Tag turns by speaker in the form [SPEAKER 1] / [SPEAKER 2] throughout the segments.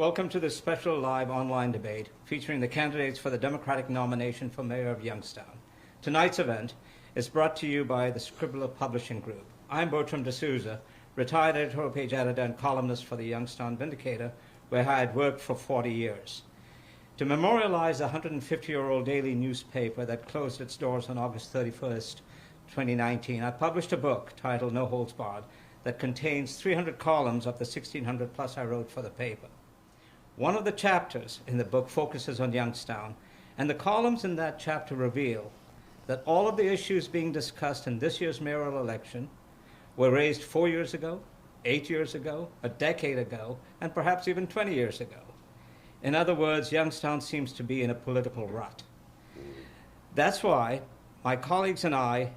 [SPEAKER 1] Welcome to this special live online debate featuring the candidates for the Democratic nomination for mayor of Youngstown. Tonight's event is brought to you by the Scribbler Publishing Group. I'm Bertram de Souza, retired editorial page editor and columnist for the Youngstown Vindicator, where I had worked for 40 years. To memorialize the 150-year-old daily newspaper that closed its doors on August 31st, 2019, I published a book titled No Holds Barred that contains 300 columns of the 1,600 plus I wrote for the paper. One of the chapters in the book focuses on Youngstown, and the columns in that chapter reveal that all of the issues being discussed in this year's mayoral election were raised 4 years ago, 8 years ago, a decade ago, and perhaps even 20 years ago. In other words, Youngstown seems to be in a political rut. That's why my colleagues and I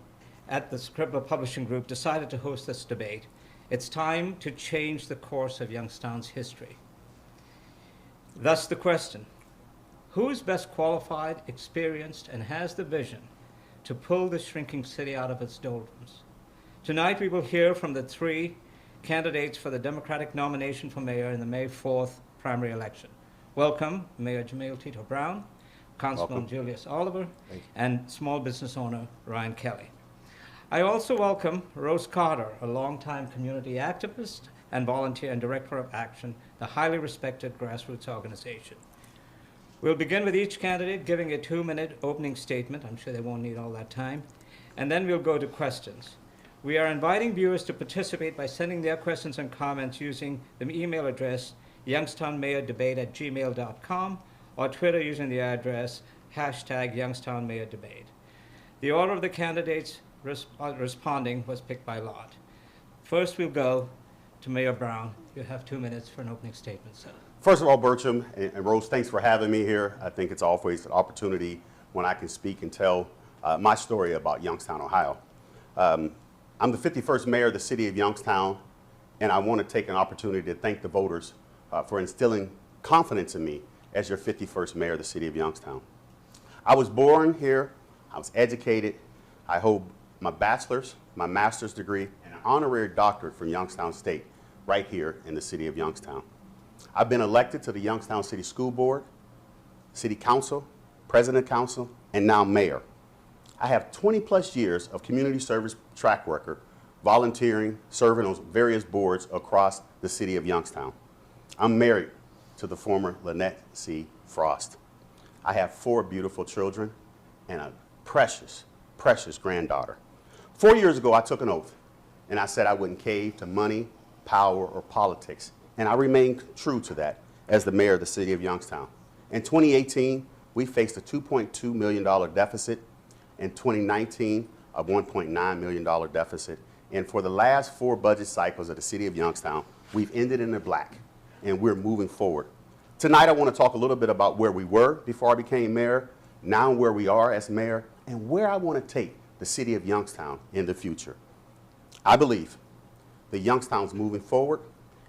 [SPEAKER 1] at the Scribbler Publishing Group decided to host this debate. It's time to change the course of Youngstown's history. Thus the question, who is best qualified, experienced, and has the vision to pull the shrinking city out of its doldrums? Tonight we will hear from the three candidates for the Democratic nomination for mayor in the May 4th primary election. Welcome, Mayor Jamil Tito Brown, Constable Julius Oliver, and small business owner Ryan Kelly. I also welcome Rose Carter, a longtime community activist and volunteer and director of Action, the highly respected grassroots organization. We'll begin with each candidate giving a 2-minute opening statement. I'm sure they won't need all that time. And then we'll go to questions. We are inviting viewers to participate by sending their questions and comments using the email address youngstownmayordebate@gmail.com or Twitter using the address #YoungstownMayorDebate. The order of the candidates responding was picked by lot. First, we'll go to Mayor Brown. You have 2 minutes for an opening statement, sir.
[SPEAKER 2] First of all, Bertram and Rose, thanks for having me here. I think it's always an opportunity when I can speak and tell my story about Youngstown, Ohio. I'm the 51st mayor of the city of Youngstown, and I want to take an opportunity to thank the voters for instilling confidence in me as your 51st mayor of the city of Youngstown. I was born here, I was educated, I hold my bachelor's, my master's degree, and an honorary doctorate from Youngstown State right here in the city of Youngstown. I've been elected to the Youngstown City School Board, City Council, President Council, and now Mayor. I have 20 plus years of community service track record, volunteering, serving on various boards across the city of Youngstown. I'm married to the former Lynette C. Frost. I have 4 beautiful children and a precious, precious granddaughter. 4 years ago, I took an oath, and I said I wouldn't cave to money, power, or politics, and I remain true to that as the mayor of the city of Youngstown. In 2018, we faced a $2.2 million deficit. In 2019, a $1.9 million deficit. And for the last 4 budget cycles of the city of Youngstown, we've ended in the black, and we're moving forward. Tonight, I want to talk a little bit about where we were before I became mayor, now where we are as mayor, and where I want to take the city of Youngstown in the future. I believe that Youngstown's moving forward,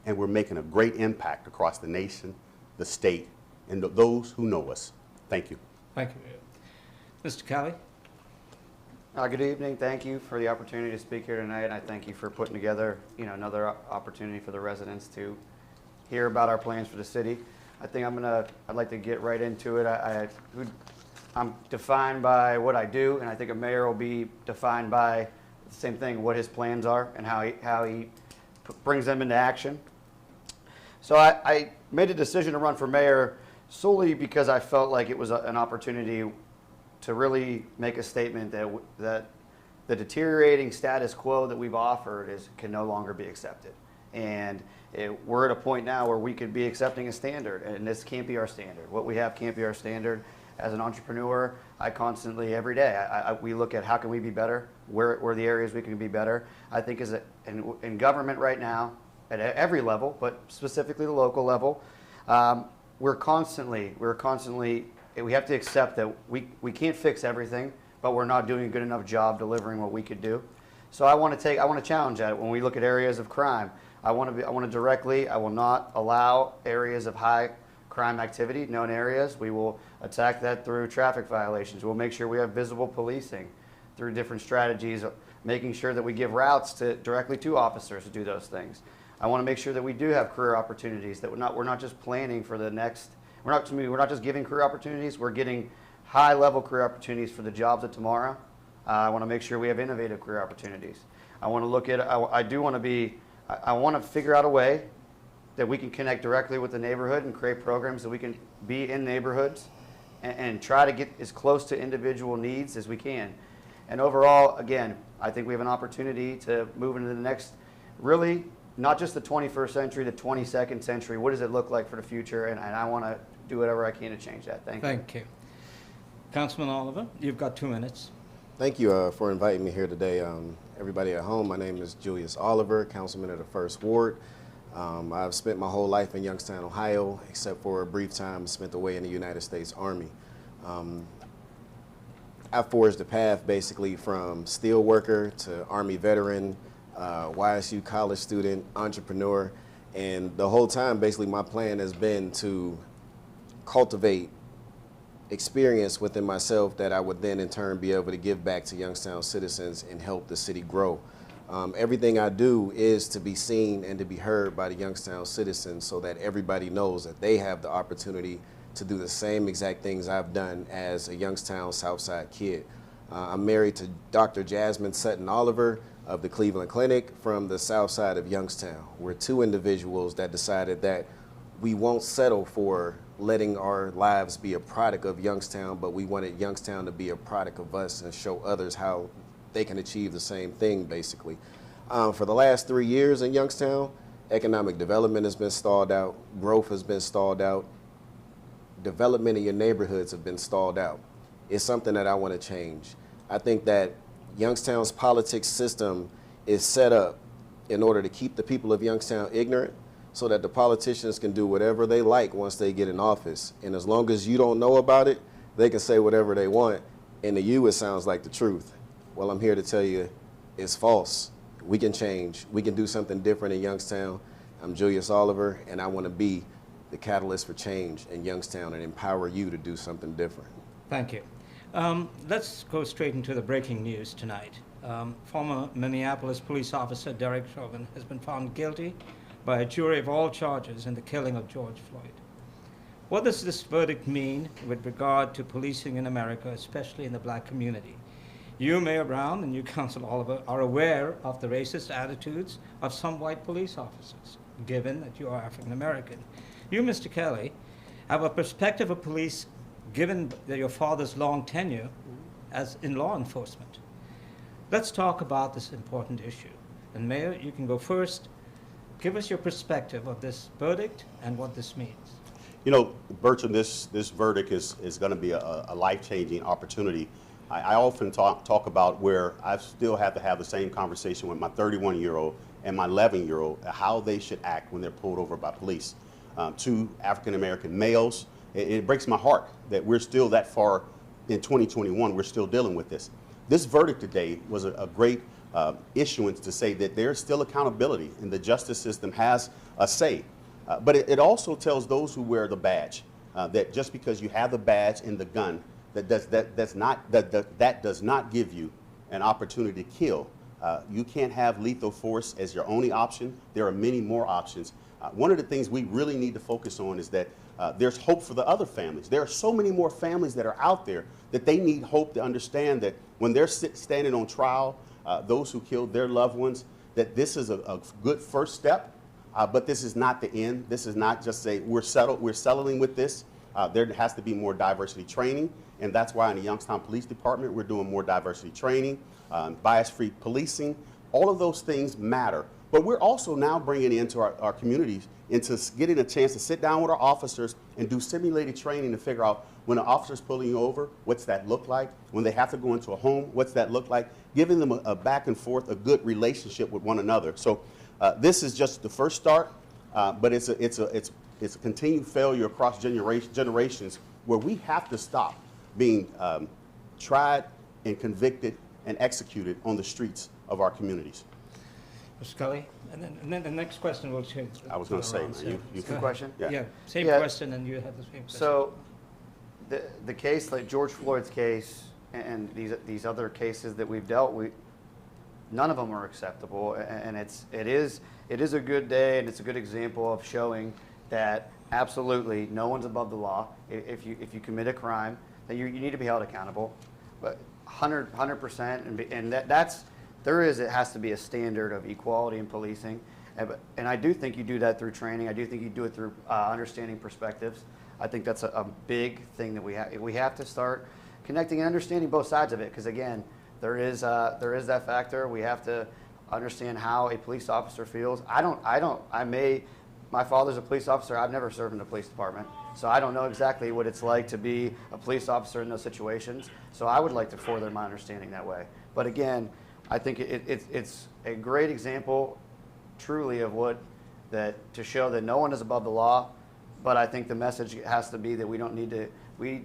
[SPEAKER 2] and we're making a great impact across the nation, the state, and those who know us. Thank you.
[SPEAKER 1] Thank you, Mayor. Mr. Kelly?
[SPEAKER 3] Good evening. Thank you for the opportunity to speak here tonight. I thank you for putting together, another opportunity for the residents to hear about our plans for the city. I think I'd like to get right into it. I'm defined by what I do, and I think a mayor will be defined by the same thing, what his plans are and how he brings them into action. So I made a decision to run for mayor solely because I felt like it was an opportunity to really make a statement that the deteriorating status quo that we've offered can no longer be accepted. And we're at a point now where we could be accepting a standard, and this can't be our standard. What we have can't be our standard. As an entrepreneur, I constantly, every day, we look at how can we be better, where are the areas we can be better. I think in government right now, at every level, but specifically the local level, we have to accept that we can't fix everything, but we're not doing a good enough job delivering what we could do. So I want to challenge that. When we look at areas of crime, I will not allow areas of high crime activity, known areas. We will attack that through traffic violations. We'll make sure we have visible policing through different strategies, making sure that we give routes directly to officers to do those things. I want to make sure that we do have career opportunities, that we're not just planning for the next, we're not just giving career opportunities, we're getting high-level career opportunities for the jobs of tomorrow. I want to make sure we have innovative career opportunities. I want to look at, I want to figure out a way that we can connect directly with the neighborhood and create programs that we can be in neighborhoods and try to get as close to individual needs as we can. And overall, again, I think we have an opportunity to move into the next, really, not just the 21st century, the 22nd century. What does it look like for the future? And I want to do whatever I can to change that. Thank you.
[SPEAKER 1] Thank you. Councilman Oliver, you've got 2 minutes.
[SPEAKER 4] Thank you for inviting me here today. Everybody at home, my name is Julius Oliver, councilman of the 1st Ward. I've spent my whole life in Youngstown, Ohio, except for a brief time spent away in the United States Army. I forged a path basically from steel worker to Army veteran, YSU college student, entrepreneur, and the whole time basically my plan has been to cultivate experience within myself that I would then in turn be able to give back to Youngstown citizens and help the city grow. Everything I do is to be seen and to be heard by the Youngstown citizens so that everybody knows that they have the opportunity to do the same exact things I've done as a Youngstown Southside kid. I'm married to Dr. Jasmine Sutton Oliver of the Cleveland Clinic from the south side of Youngstown. We're 2 individuals that decided that we won't settle for letting our lives be a product of Youngstown, but we wanted Youngstown to be a product of us and show others how they can achieve the same thing, basically. For the last 3 years in Youngstown, economic development has been stalled out, growth has been stalled out, development in your neighborhoods have been stalled out. It's something that I want to change. I think that Youngstown's politics system is set up in order to keep the people of Youngstown ignorant so that the politicians can do whatever they like once they get in office. And as long as you don't know about it, they can say whatever they want. And to you, it sounds like the truth. Well, I'm here to tell you it's false. We can change. We can do something different in Youngstown. I'm Julius Oliver, and I want to be the catalyst for change in Youngstown and empower you to do something different.
[SPEAKER 1] Thank you. Let's go straight into the breaking news tonight. Former Minneapolis police officer Derek Chauvin has been found guilty by a jury of all charges in the killing of George Floyd. What does this verdict mean with regard to policing in America, especially in the black community? You, Mayor Brown, and you, Councilor Oliver, are aware of the racist attitudes of some white police officers, given that you are African American. You, Mr. Kelly, have a perspective of police given your father's long tenure as in law enforcement. Let's talk about this important issue. And Mayor, you can go first. Give us your perspective of this verdict and what this means.
[SPEAKER 2] You know, Bertram, this verdict is going to be a life-changing opportunity. I often talk about where I still have to have the same conversation with my 31-year-old and my 11-year-old, how they should act when they're pulled over by police. 2 African-American males. It breaks my heart that we're still that far in 2021, we're still dealing with this. This verdict today was a great issuance to say that there's still accountability and the justice system has a say. But it also tells those who wear the badge that just because you have the badge and the gun, that does not give you an opportunity to kill. You can't have lethal force as your only option. There are many more options. One of the things we really need to focus on is that there's hope for the other families. There are so many more families that are out there that they need hope to understand that when they're standing on trial, those who killed their loved ones, that this is a good first step, but this is not the end. This is not just say we're settling with this. There has to be more diversity training, and that's why in the Youngstown Police Department we're doing more diversity training, bias-free policing. All of those things matter. But we're also now bringing into our communities into getting a chance to sit down with our officers and do simulated training to figure out when an officer's pulling you over, what's that look like? When they have to go into a home, what's that look like? Giving them a back and forth, a good relationship with one another. So this is just the first start, but it's a continued failure across generations where we have to stop being tried and convicted and executed on the streets of our communities.
[SPEAKER 1] Mr. Kelly, and then the next question will change.
[SPEAKER 2] I was going to say, you
[SPEAKER 3] Good question.
[SPEAKER 1] Yeah, same
[SPEAKER 3] Yeah.
[SPEAKER 1] question, and you have the same question.
[SPEAKER 3] So the case, like George Floyd's case and these other cases that we've dealt with, none of them are acceptable, and it is a good day, and it's a good example of showing that absolutely no one's above the law. If you commit a crime, then you need to be held accountable. But 100%, and it has to be a standard of equality in policing, and I do think you do that through training. I do think you do it through understanding perspectives. I think that's a big thing that we have to start connecting and understanding both sides of it, because again, there is that factor. We have to understand how a police officer feels. My father's a police officer. I've never served in the police department, so I don't know exactly what it's like to be a police officer in those situations. So I would like to further my understanding that way. But again, I think it's a great example, truly, of to show that no one is above the law. But I think the message has to be that we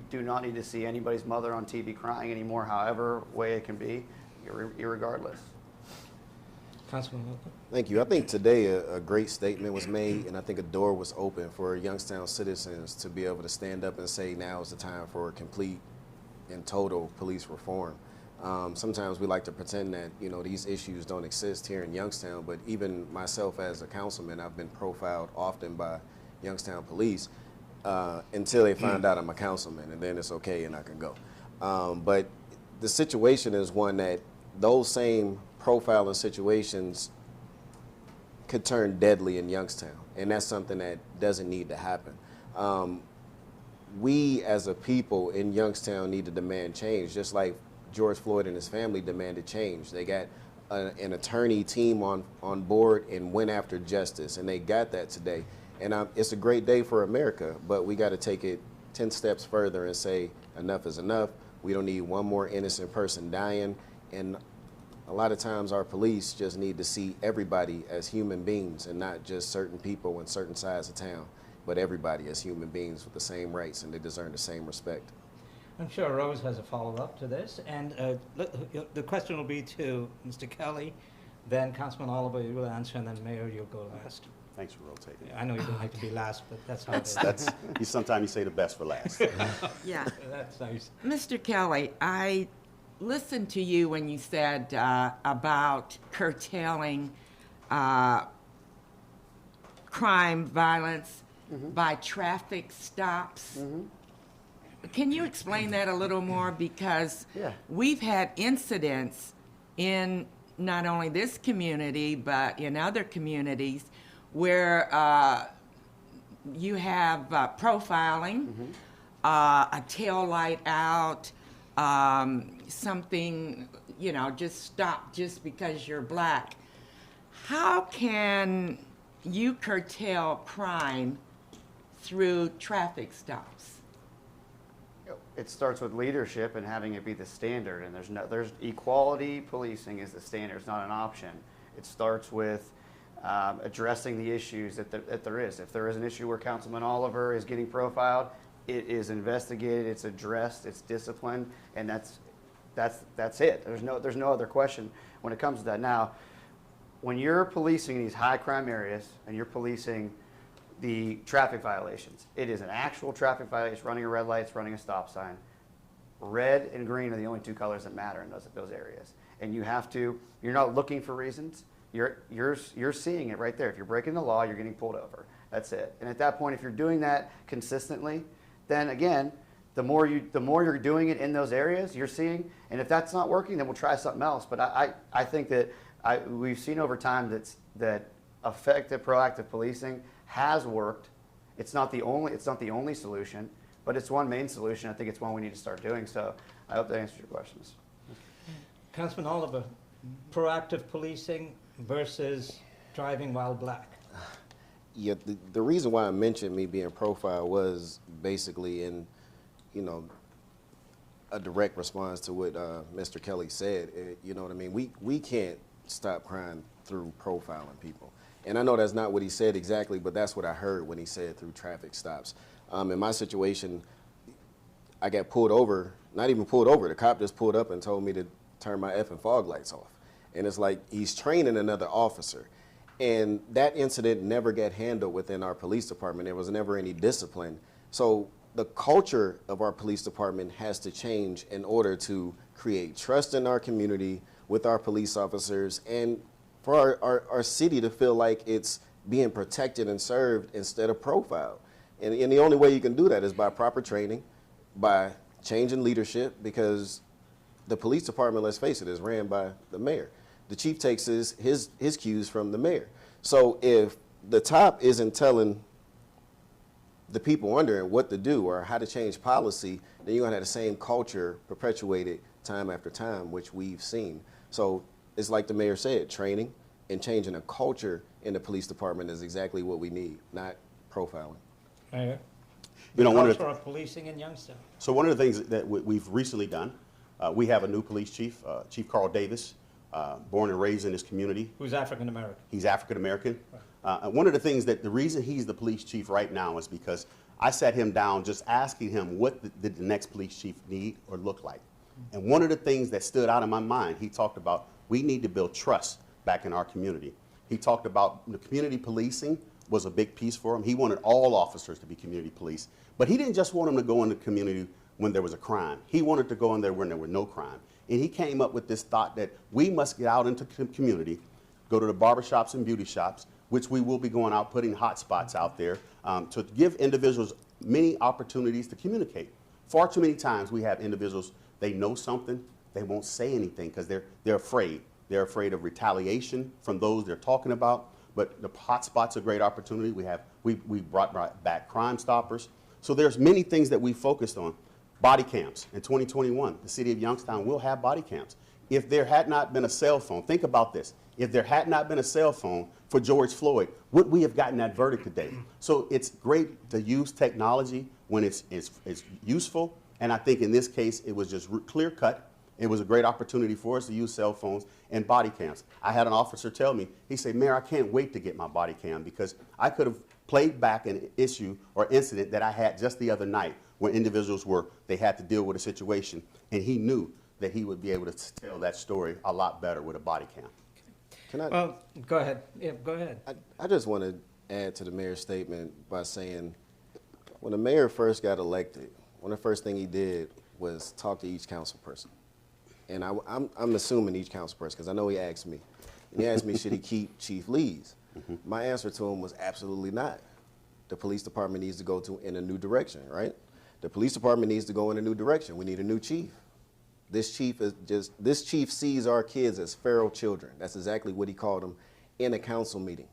[SPEAKER 3] do not need to see anybody's mother on TV crying anymore, however way it can be, irregardless.
[SPEAKER 1] Councilman Wilson?
[SPEAKER 4] Thank you. I think today a great statement was made, and I think a door was open for Youngstown citizens to be able to stand up and say now is the time for complete and total police reform. Sometimes we like to pretend that these issues don't exist here in Youngstown, but even myself as a councilman, I've been profiled often by Youngstown police until they find out I'm a councilman, and then it's okay and I can go. But the situation is one that those same profiling situations could turn deadly in Youngstown, and that's something that doesn't need to happen. We as a people in Youngstown need to demand change, just like George Floyd and his family demanded change. They got an attorney team on board and went after justice, and they got that today. And it's a great day for America, but we got to take it 10 steps further and say enough is enough. We don't need one more innocent person dying, and a lot of times our police just need to see everybody as human beings and not just certain people in certain sides of town, but everybody as human beings with the same rights, and they deserve the same respect.
[SPEAKER 1] I'm sure Rose has a follow-up to this, and the question will be to Mr. Kelly, then Councilman Oliver, you will answer, and then Mayor, you'll go last.
[SPEAKER 2] Thanks for rotating.
[SPEAKER 1] Yeah, I know you don't like to be last, but that's how it is.
[SPEAKER 2] Sometimes you say the best for last.
[SPEAKER 5] Yeah.
[SPEAKER 1] That's nice.
[SPEAKER 5] Mr. Kelly, I listened to you when you said about curtailing crime, violence by traffic stops. Can you explain that a little more? Because we've had incidents in not only this community, but in other communities where you have profiling, a tail light out, something, just stop just because you're black. How can you curtail crime through traffic stops?
[SPEAKER 3] It starts with leadership and having it be the standard, and there's equality policing is the standard. It's not an option. It starts with addressing the issues that there is. If there is an issue where Councilman Oliver is getting profiled, it is investigated, it's addressed, it's disciplined, and that's it. There's no other question when it comes to that. Now, when you're policing these high crime areas and you're policing the traffic violations, it is an actual traffic violation, running a red light, it's running a stop sign. Red and green are the only two colors that matter in those areas. And you're not looking for reasons. You're seeing it right there. If you're breaking the law, you're getting pulled over. That's it. And at that point, if you're doing that consistently, then again, the more you're doing it in those areas, you're seeing. And if that's not working, then we'll try something else. But I think that we've seen over time that effective proactive policing has worked. It's not the only solution, but it's one main solution. I think it's one we need to start doing. So I hope that answers your questions.
[SPEAKER 1] Councilman Oliver, proactive policing versus driving while black.
[SPEAKER 4] Yeah, the reason why I mentioned me being profiled was basically in, a direct response to what Mr. Kelly said. You know what I mean? We can't stop crime through profiling people. And I know that's not what he said exactly, but that's what I heard when he said through traffic stops. In my situation, I got pulled over, not even pulled over. The cop just pulled up and told me to turn my effing fog lights off. And it's like he's training another officer. And that incident never got handled within our police department. There was never any discipline. So the culture of our police department has to change in order to create trust in our community with our police officers and for our city to feel like it's being protected and served instead of profiled. And the only way you can do that is by proper training, by changing leadership, because the police department, let's face it, is ran by the mayor. The chief takes his cues from the mayor. So if the top isn't telling the people under it what to do or how to change policy, then you're gonna have the same culture perpetuated time after time, which we've seen. So it's like the mayor said, training and changing the culture in the police department is exactly what we need, not profiling.
[SPEAKER 1] Mayor?
[SPEAKER 2] You know,
[SPEAKER 1] Culture of policing in Youngstown.
[SPEAKER 2] So one of the things that we've recently done, we have a new police chief, Chief Carl Davis, born and raised in this community.
[SPEAKER 1] Who's African American?
[SPEAKER 2] He's African American. One of the things that the reason he's the police chief right now is because I sat him down just asking him what did the next police chief need or look like. And one of the things that stood out in my mind, he talked about we need to build trust back in our community. He talked about the community policing was a big piece for him. He wanted all officers to be community police, but he didn't just want them to go in the community when there was a crime. He wanted to go in there when there were no crime. And he came up with this thought that we must get out into the community, go to the barbershops and beauty shops, which we will be going out, putting hot spots out there to give individuals many opportunities to communicate. Far too many times we have individuals, they know something, they won't say anything because they're afraid. They're afraid of retaliation from those they're talking about. But the hot spot's a great opportunity. We brought back Crime Stoppers. So there's many things that we focused on. Body cams. In 2021, the city of Youngstown will have body cams. If there had not been a cell phone, think about this. If there had not been a cell phone for George Floyd, would we have gotten that verdict today? So it's great to use technology when it's useful. And I think in this case, it was just clear cut. It was a great opportunity for us to use cell phones and body cams. I had an officer tell me, he said, Mayor, I can't wait to get my body cam because I could have played back an issue or incident that I had just the other night where individuals they had to deal with a situation, and he knew that he would be able to tell that story a lot better with a body cam.
[SPEAKER 4] Can I?
[SPEAKER 1] Well, go ahead. Yeah, go ahead.
[SPEAKER 4] I just want to add to the mayor's statement by saying when the mayor first got elected, one of the first things he did was talk to each council person. And I'm assuming each council person, because I know he asked me. And he asked me, should he keep Chief Lees? Mm-hmm. My answer to him was absolutely not. The police department needs to go in a new direction, right? The police department needs to go in a new direction. We need a new chief. This chief sees our kids as feral children. That's exactly what he called them in a council meeting.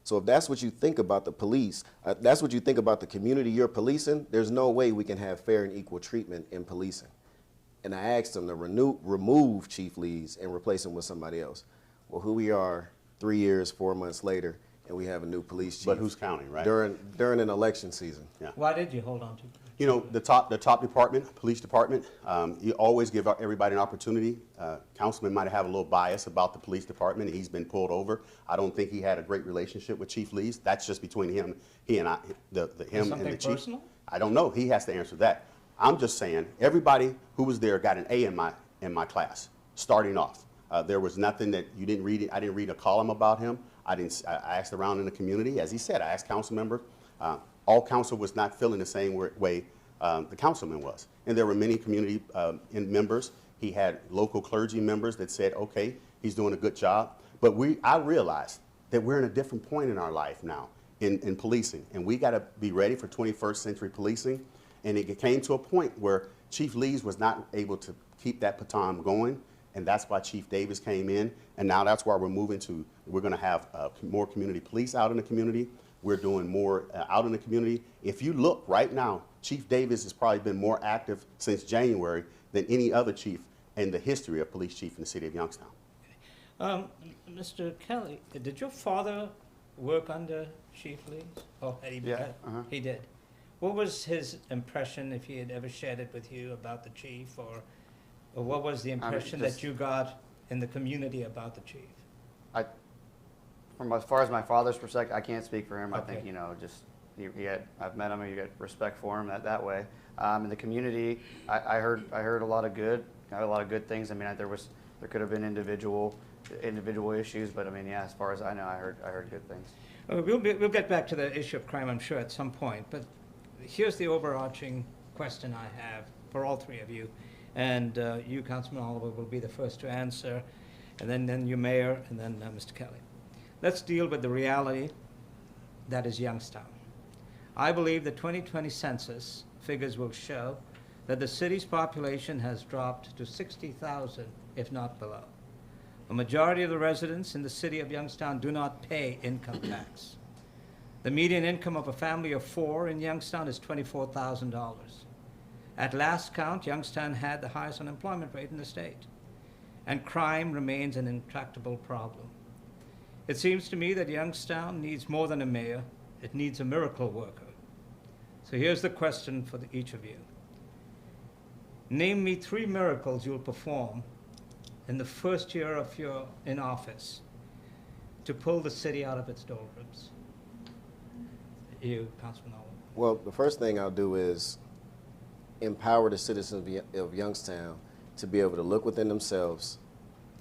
[SPEAKER 4] So if that's what you think about the police, that's what you think about the community you're policing, there's no way we can have fair and equal treatment in policing. And I asked him to remove Chief Lees and replace him with somebody else. Well, who we are 3 years, 4 months later, and we have a new police chief.
[SPEAKER 2] But who's counting, right?
[SPEAKER 4] During an election season.
[SPEAKER 2] Yeah.
[SPEAKER 1] Why did you hold on to?
[SPEAKER 2] You know, the top department, police department, you always give everybody an opportunity. Councilman might have a little bias about the police department. He's been pulled over. I don't think he had a great relationship with Chief Lees. That's just between him and I, him and the chief.
[SPEAKER 1] Personal?
[SPEAKER 2] I don't know. He has to answer that. I'm just saying everybody who was there got an A in my class, starting off. There was nothing that you didn't read. I didn't read a column about him. I asked around in the community. As he said, I asked council members. All council was not feeling the same way the councilman was. And there were many community members. He had local clergy members that said, okay, he's doing a good job. But I realized that we're in a different point in our life now in policing. And we got to be ready for 21st century policing. And it came to a point where Chief Lees was not able to keep that baton going. And that's why Chief Davis came in. And now that's why we're going to have more community police out in the community. We're doing more out in the community. If you look right now, Chief Davis has probably been more active since January than any other chief in the history of police chief in the city of Youngstown.
[SPEAKER 1] Mr. Kelly, did your father work under Chief Lees? Oh, he did. What was his impression, if he had ever shared it with you, about the chief, or what was the impression that you got in the community about the chief?
[SPEAKER 3] From as far as my father's perspective, I can't speak for him.
[SPEAKER 1] Okay.
[SPEAKER 3] I think, I've met him, and you get respect for him that way. In the community, I heard a lot of good things. I mean, there could have been individual issues, but I mean, yeah, as far as I know, I heard good things.
[SPEAKER 1] We'll get back to the issue of crime, I'm sure, at some point, but here's the overarching question I have for all three of you, and you, Councilman Oliver, will be the first to answer. and then your mayor, and then Mr. Kelly. Let's deal with the reality that is Youngstown. I believe the 2020 census figures will show that the city's population has dropped to 60,000, if not below. A majority of the residents in the city of Youngstown do not pay income tax. The median income of a family of 4 in Youngstown is $24,000. At last count, Youngstown had the highest unemployment rate in the state, and crime remains an intractable problem. It seems to me that Youngstown needs more than a mayor. It needs a miracle worker. So here's the question for each of you. Name me 3 miracles you'll perform in the first year of your in office to pull the city out of its doldrums. You, Councilman Owen.
[SPEAKER 4] Well, the first thing I'll do is empower the citizens of Youngstown to be able to look within themselves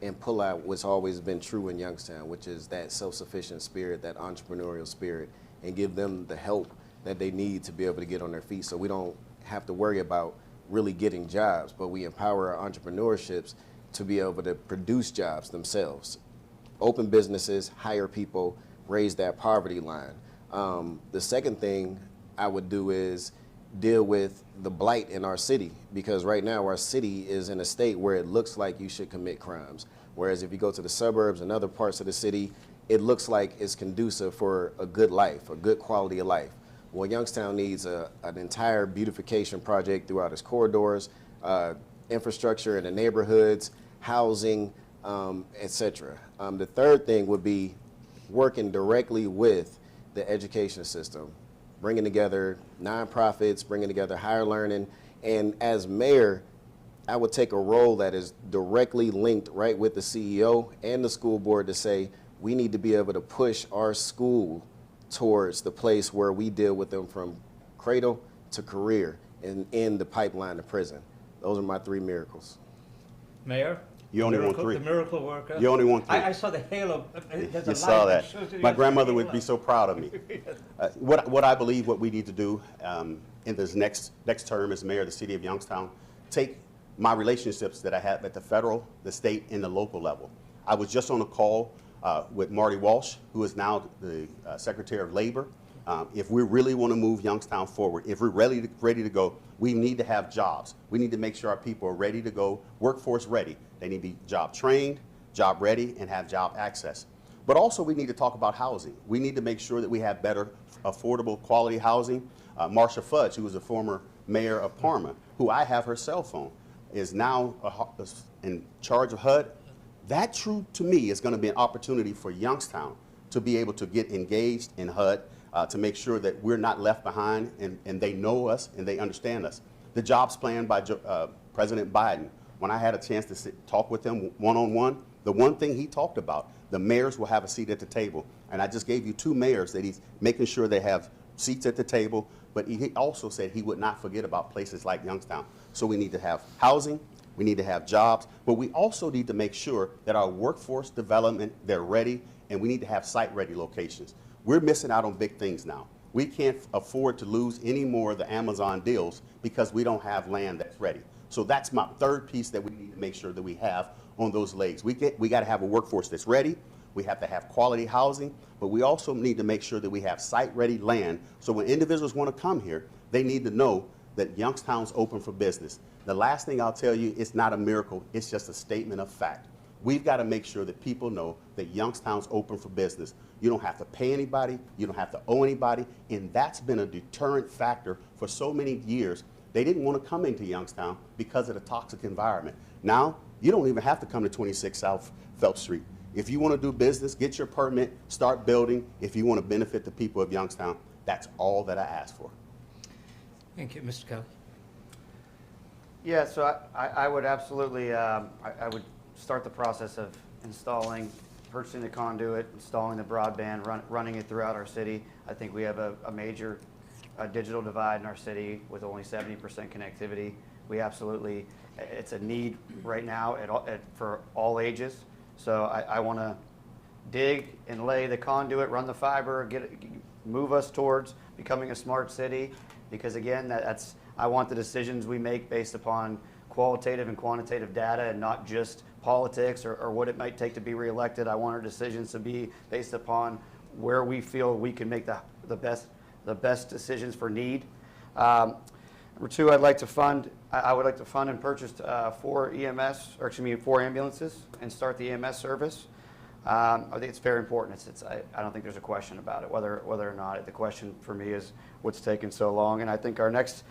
[SPEAKER 4] and pull out what's always been true in Youngstown, which is that self-sufficient spirit, that entrepreneurial spirit, and give them the help that they need to be able to get on their feet, so we don't have to worry about really getting jobs, but we empower our entrepreneurships to be able to produce jobs themselves. Open businesses, hire people, raise that poverty line. The second thing I would do is deal with the blight in our city, because right now our city is in a state where it looks like you should commit crimes. Whereas if you go to the suburbs and other parts of the city, it looks like it's conducive for a good life, a good quality of life. Well, Youngstown needs an entire beautification project throughout its corridors, infrastructure in the neighborhoods, housing, etc. The third thing would be working directly with the education system, bringing together nonprofits, bringing together higher learning. And as mayor, I would take a role that is directly linked right with the CEO and the school board to say, we need to be able to push our school towards the place where we deal with them from cradle to career and in the pipeline to prison. Those are my 3 miracles.
[SPEAKER 1] Mayor?
[SPEAKER 2] You only want 3.
[SPEAKER 1] The miracle worker.
[SPEAKER 2] You only want 3.
[SPEAKER 1] I saw the halo. There's
[SPEAKER 2] You
[SPEAKER 1] a
[SPEAKER 2] saw
[SPEAKER 1] light
[SPEAKER 2] that.
[SPEAKER 1] shows you
[SPEAKER 2] My
[SPEAKER 1] there's a
[SPEAKER 2] grandmother
[SPEAKER 1] halo.
[SPEAKER 2] would be so proud of me. What I believe what we need to do in this next term as mayor of the city of Youngstown, take my relationships that I have at the federal, the state, and the local level. I was just on a call with Marty Walsh, who is now the Secretary of Labor. If we really want to move Youngstown forward, if we're ready to go, we need to have jobs. We need to make sure our people are ready to go, workforce ready. They need to be job trained, job ready, and have job access. But also we need to talk about housing. We need to make sure that we have better, affordable, quality housing. Marcia Fudge, who was a former mayor of Parma, who I have her cell phone, is now in charge of HUD. That, true to me, is going to be an opportunity for Youngstown to be able to get engaged in HUD, to make sure that we're not left behind and they know us and they understand us. The jobs plan by President Biden, when I had a chance to talk with him one-on-one, the one thing he talked about, the mayors will have a seat at the table. And I just gave you 2 mayors that he's making sure they have seats at the table, but he also said he would not forget about places like Youngstown. So we need to have housing, we need to have jobs, but we also need to make sure that our workforce development, they're ready, and we need to have site-ready locations. We're missing out on big things now. We can't afford to lose any more of the Amazon deals because we don't have land that's ready. So that's my 3rd piece that we need to make sure that we have on those legs. We got to have a workforce that's ready. We have to have quality housing, but we also need to make sure that we have site-ready land. So when individuals want to come here, they need to know that Youngstown's open for business. The last thing I'll tell you, it's not a miracle, it's just a statement of fact. We've got to make sure that people know that Youngstown's open for business. You don't have to pay anybody, you don't have to owe anybody, and that's been a deterrent factor for so many years. They didn't want to come into Youngstown because of the toxic environment. Now, you don't even have to come to 26 South Phelps Street. If you want to do business, get your permit, start building. If you want to benefit the people of Youngstown, that's all that I ask for.
[SPEAKER 1] Thank you, Mr. Kelly.
[SPEAKER 3] Yeah, so I would absolutely, I would start the process of purchasing the conduit, installing the broadband, running it throughout our city. I think we have a major digital divide in our city with only 70% connectivity. We absolutely, it's a need right now for all ages. So I want to dig and lay the conduit, run the fiber, move us towards becoming a smart city. Because again, I want the decisions we make based upon qualitative and quantitative data and not just politics or what it might take to be reelected. I want our decisions to be based upon where we feel we can make the best decisions for need. Number two, I would like to fund and purchase 4 ambulances and start the EMS service. I think it's very important. I don't think there's a question about it, whether or not. The question for me is what's taken so long. And I think our next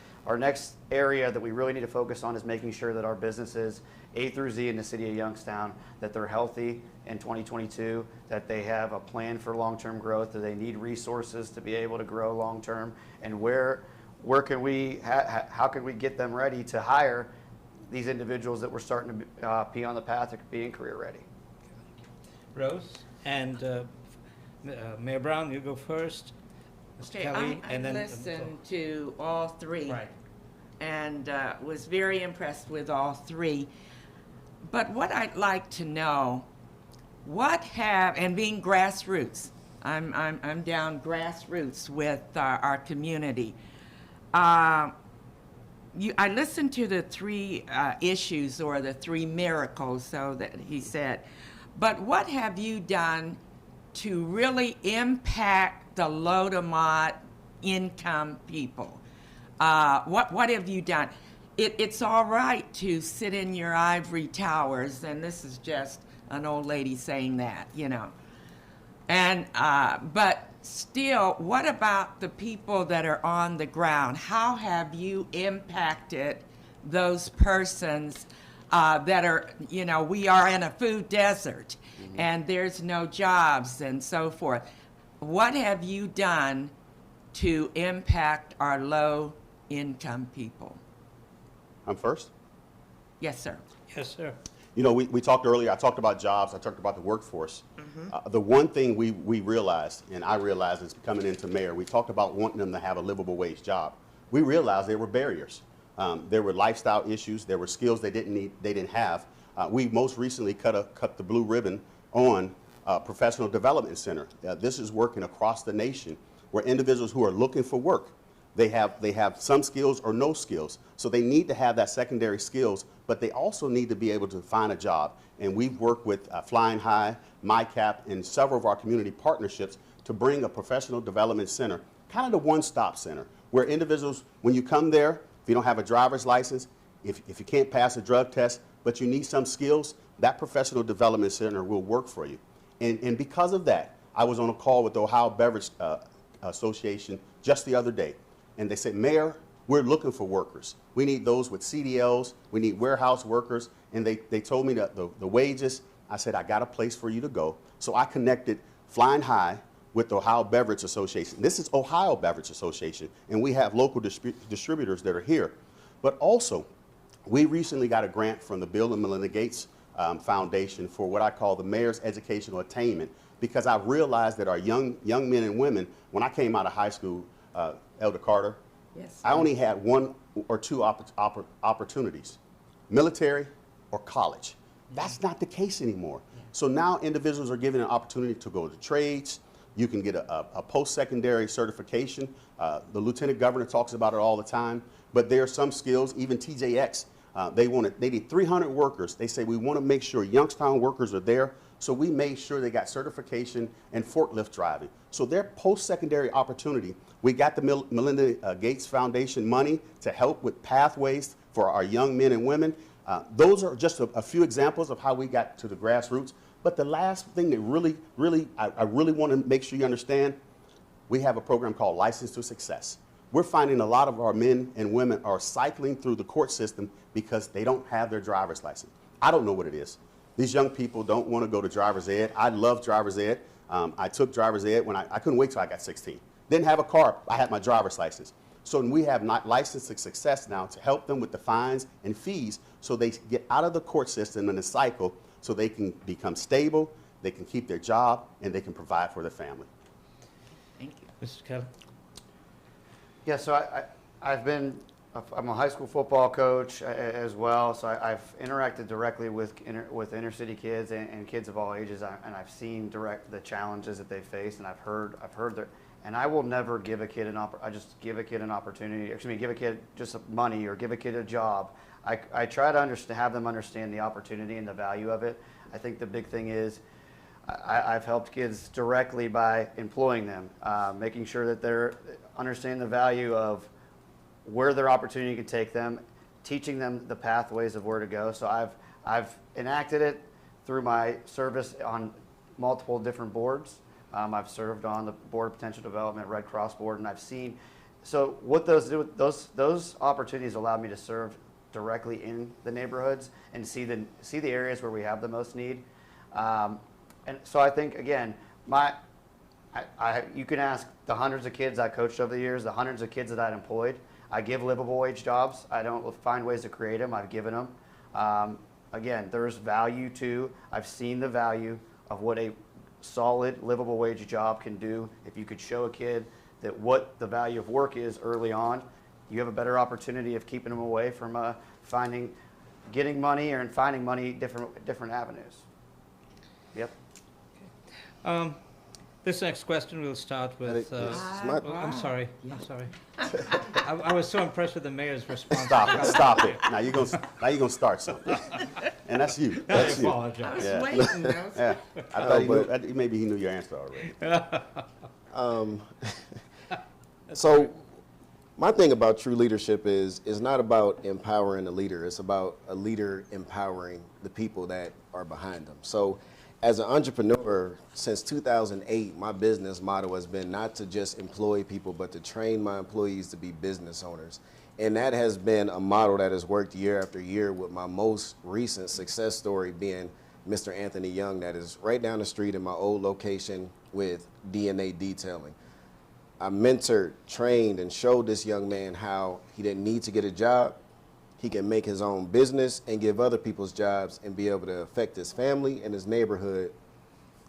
[SPEAKER 3] area that we really need to focus on is making sure that our businesses A through Z in the city of Youngstown, that they're healthy in 2022, that they have a plan for long-term growth, that they need resources to be able to grow long-term, and how can we get them ready to hire these individuals that we're starting to be on the path of being career ready.
[SPEAKER 1] Rose and Mayor Brown, you go first. Mr.
[SPEAKER 5] Okay,
[SPEAKER 1] Kelly,
[SPEAKER 5] I
[SPEAKER 1] and then
[SPEAKER 5] listened to all three.
[SPEAKER 1] Right.
[SPEAKER 5] And was very impressed with all three. But what I'd like to know, and being grassroots, I'm down grassroots with our community. I listened to the 3 issues or the 3 miracles, so that he said. But what have you done to really impact the low to mod income people? What have you done? It's all right to sit in your ivory towers, and this is just an old lady saying that, you know. And but still, what about the people that are on the ground? How have you impacted those persons that are, you know, we are in a food desert, and there's no jobs and so forth. What have you done to impact our low-income people?
[SPEAKER 2] I'm first.
[SPEAKER 5] Yes, sir.
[SPEAKER 1] yes, sir.
[SPEAKER 2] You know, we talked earlier, I talked about jobs, I talked about the workforce. The one thing we realized, and I realized it's coming into mayor, we talked about wanting them to have a livable wage job. We realized there were barriers. There were lifestyle issues, there were skills they didn't have. We most recently cut the blue ribbon on Professional Development Center. This is working across the nation where individuals who are looking for work, they have some skills or no skills. So they need to have that secondary skills, but they also need to be able to find a job. And we've worked with Flying High, MyCap, and several of our community partnerships to bring a professional development center, kind of the one-stop center, where individuals, when you come there, if you don't have a driver's license, if you can't pass a drug test, but you need some skills, that professional development center will work for you. And because of that, I was on a call with the Ohio Beverage Association just the other day. And they said, Mayor, we're looking for workers. We need those with CDLs. We need warehouse workers. And they told me that the wages. I said, I got a place for you to go. So I connected Flying High with the Ohio Beverage Association. This is Ohio Beverage Association. And we have local distributors that are here. But also, we recently got a grant from the Bill and Melinda Gates Foundation for what I call the Mayor's Educational Attainment, because I realized that our young men and women, when I came out of high school, Elder Carter,
[SPEAKER 5] Yes.
[SPEAKER 2] I only had 1 or 2 opportunities, military or college. That's not the case anymore. So now individuals are given an opportunity to go to trades. You can get a post-secondary certification. The lieutenant governor talks about it all the time. But there are some skills, even TJX, they need 300 workers. They say, we want to make sure Youngstown workers are there. So we made sure they got certification and forklift driving. So their post-secondary opportunity, we got the Melinda Gates Foundation money to help with pathways for our young men and women. Those are just a few examples of how we got to the grassroots. But the last thing that I really want to make sure you understand, we have a program called License to Success. We're finding a lot of our men and women are cycling through the court system because they don't have their driver's license. I don't know what it is. These young people don't want to go to driver's ed. I love driver's ed. I took driver's ed when I couldn't wait till I got 16. Didn't have a car. I had my driver's license. So we have License to Success now to help them with the fines and fees so they get out of the court system and the cycle so they can become stable, they can keep their job, and they can provide for their family.
[SPEAKER 5] Thank you.
[SPEAKER 1] Mr. Kelly.
[SPEAKER 3] Yeah, so I'm a high school football coach as well, so I've interacted directly with inner city kids and kids of all ages, and I've seen the challenges that they face, and I've heard And I will never give a kid I just give a kid an opportunity, give a kid just money or give a kid a job. I try to have them understand the opportunity and the value of it. I think the big thing is I've helped kids directly by employing them, making sure that they're understanding the value of where their opportunity can take them, teaching them the pathways of where to go. So I've enacted it through my service on multiple different boards. I've served on the Board of Potential Development, Red Cross Board, and I've seen. So what those do, those opportunities allowed me to serve directly in the neighborhoods and see the areas where we have the most need. And so I think, again, you can ask the hundreds of kids I coached over the years, the hundreds of kids that I'd employed. I give livable wage jobs. I don't find ways to create them. I've given them. Again, there's value to. I've seen the value of what a solid livable wage job can do. If you could show a kid that what the value of work is early on, you have a better opportunity of keeping them away from getting money or finding money different avenues. Yep.
[SPEAKER 1] This next question will start with. I'm sorry.
[SPEAKER 5] Yeah.
[SPEAKER 1] I'm sorry. I was so impressed with the mayor's response.
[SPEAKER 2] Stop it. Now you're gonna start something, and that's you.
[SPEAKER 1] I
[SPEAKER 2] That's you.
[SPEAKER 1] apologize.
[SPEAKER 2] Yeah.
[SPEAKER 5] Waiting,
[SPEAKER 2] Yeah. I thought maybe he knew your answer already.
[SPEAKER 4] So my thing about true leadership is not about empowering a leader. It's about a leader empowering the people that are behind them. So as an entrepreneur, since 2008, my business motto has been not to just employ people, but to train my employees to be business owners. And that has been a model that has worked year after year, with my most recent success story being Mr. Anthony Young, that is right down the street in my old location with DNA detailing. I mentored, trained, and showed this young man how he didn't need to get a job. He can make his own business and give other people's jobs and be able to affect his family and his neighborhood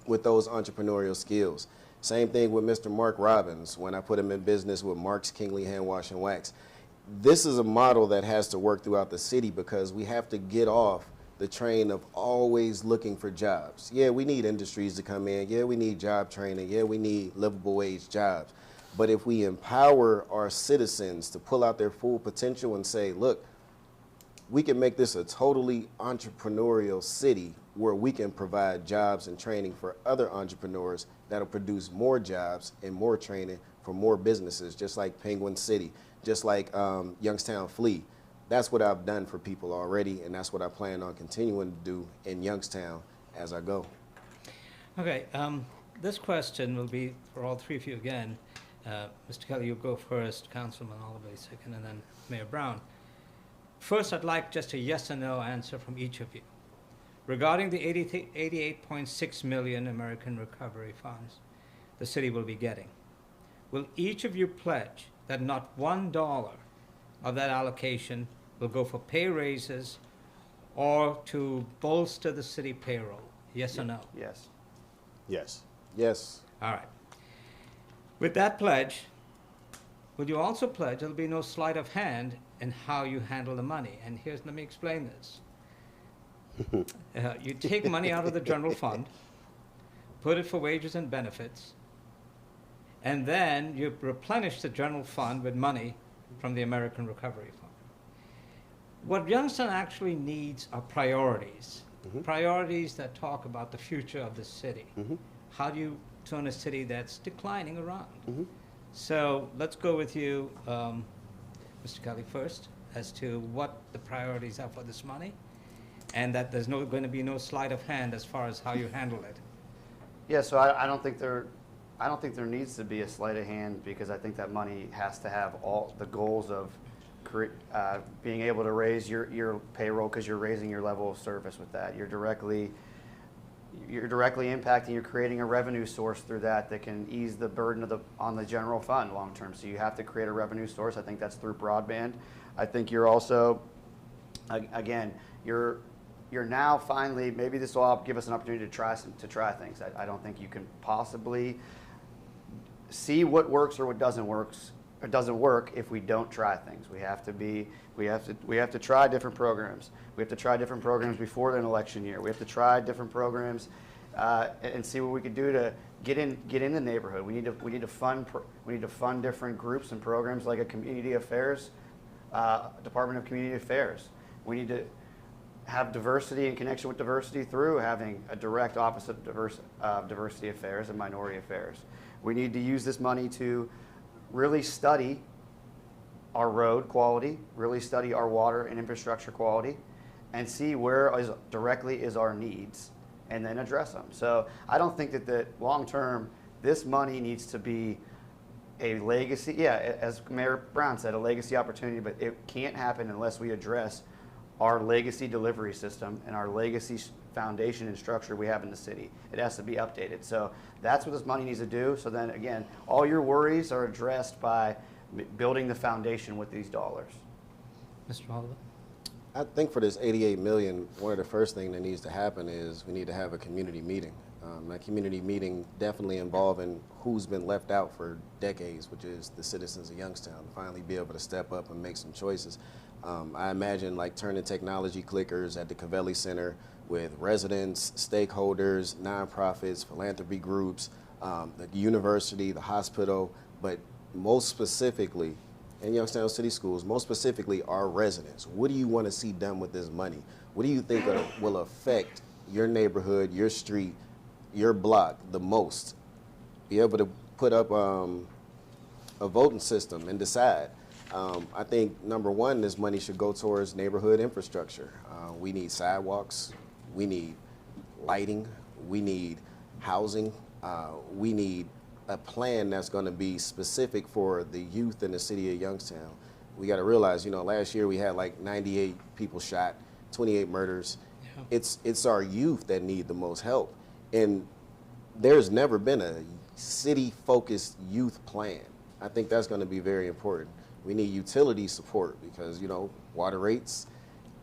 [SPEAKER 4] with those entrepreneurial skills. Same thing with Mr. Mark Robbins when I put him in business with Mark's Kingly Hand Wash and Wax. This is a model that has to work throughout the city because we have to get off the train of always looking for jobs. Yeah, we need industries to come in. Yeah, we need job training. Yeah, we need livable wage jobs. But if we empower our citizens to pull out their full potential and say, look, we can make this a totally entrepreneurial city where we can provide jobs and training for other entrepreneurs that'll produce more jobs and more training for more businesses, just like Penguin City, just like Youngstown Flea. That's what I've done for people already, and that's what I plan on continuing to do in Youngstown as I go.
[SPEAKER 1] Okay, this question will be for all three of you again. Mr. Kelly, you go first, Councilman Oliver second, and then Mayor Brown. First, I'd like just a yes or no answer from each of you. Regarding the 88.6 million American Recovery Funds the city will be getting, will each of you pledge that not $1 of that allocation will go for pay raises or to bolster the city payroll? Yes or no?
[SPEAKER 3] Yes.
[SPEAKER 2] Yes.
[SPEAKER 4] Yes.
[SPEAKER 1] All right. With that pledge, will you also pledge there'll be no sleight of hand in how you handle the money? And let me explain this. You take money out of the general fund, put it for wages and benefits, and then you replenish the general fund with money from the American Recovery Fund. What Youngstown actually needs are priorities, priorities that talk about the future of the city. How do you turn a city that's declining around? So let's go with you, Mr. Kelly, first, as to what the priorities are for this money, and that there's going to be no sleight of hand as far as how you handle it.
[SPEAKER 3] Yeah, so I don't think there needs to be a sleight of hand, because I think that money has to have all the goals of being able to raise your payroll, because you're raising your level of service with that. You're directly impacting, you're creating a revenue source through that can ease the burden on the general fund long term. So you have to create a revenue source. I think that's through broadband. I think you're also, again, you're now finally, maybe this will give us an opportunity to try things. I don't think you can possibly see what works or what doesn't work if we don't try things. We have to try different programs. We have to try different programs before an election year. We have to try different programs and see what we can do to get in the neighborhood. We need to fund different groups and programs like a community affairs, Department of Community Affairs. We need to have diversity and connection with diversity through having a direct office of diversity affairs and minority affairs. We need to use this money to really study our road quality, really study our water and infrastructure quality, and see where directly is our needs, and then address them. So I don't think that long term, this money needs to be a legacy, as Mayor Brown said, a legacy opportunity, but it can't happen unless we address our legacy delivery system and our legacy foundation and structure we have in the city. It has to be updated. So that's what this money needs to do. So then again, all your worries are addressed by building the foundation with these dollars.
[SPEAKER 1] Mr. Oliver?
[SPEAKER 4] I think for this $88 million, one of the first things that needs to happen is we need to have a community meeting. That community meeting definitely involving who's been left out for decades, which is the citizens of Youngstown, finally be able to step up and make some choices. I imagine like turning technology clickers at the Covelli Center with residents, stakeholders, nonprofits, philanthropy groups, the university, the hospital, but most specifically, in Youngstown City Schools, most specifically our residents. What do you want to see done with this money? What do you think will affect your neighborhood, your street, your block the most? Be able to put up a voting system and decide. I think number one, this money should go towards neighborhood infrastructure. We need sidewalks, we need lighting, we need housing, we need a plan that's going to be specific for the youth in the city of Youngstown. We got to realize, last year we had like 98 people shot, 28 murders. Yeah. It's our youth that need the most help. And there's never been a city-focused youth plan. I think that's going to be very important. We need utility support because, water rates,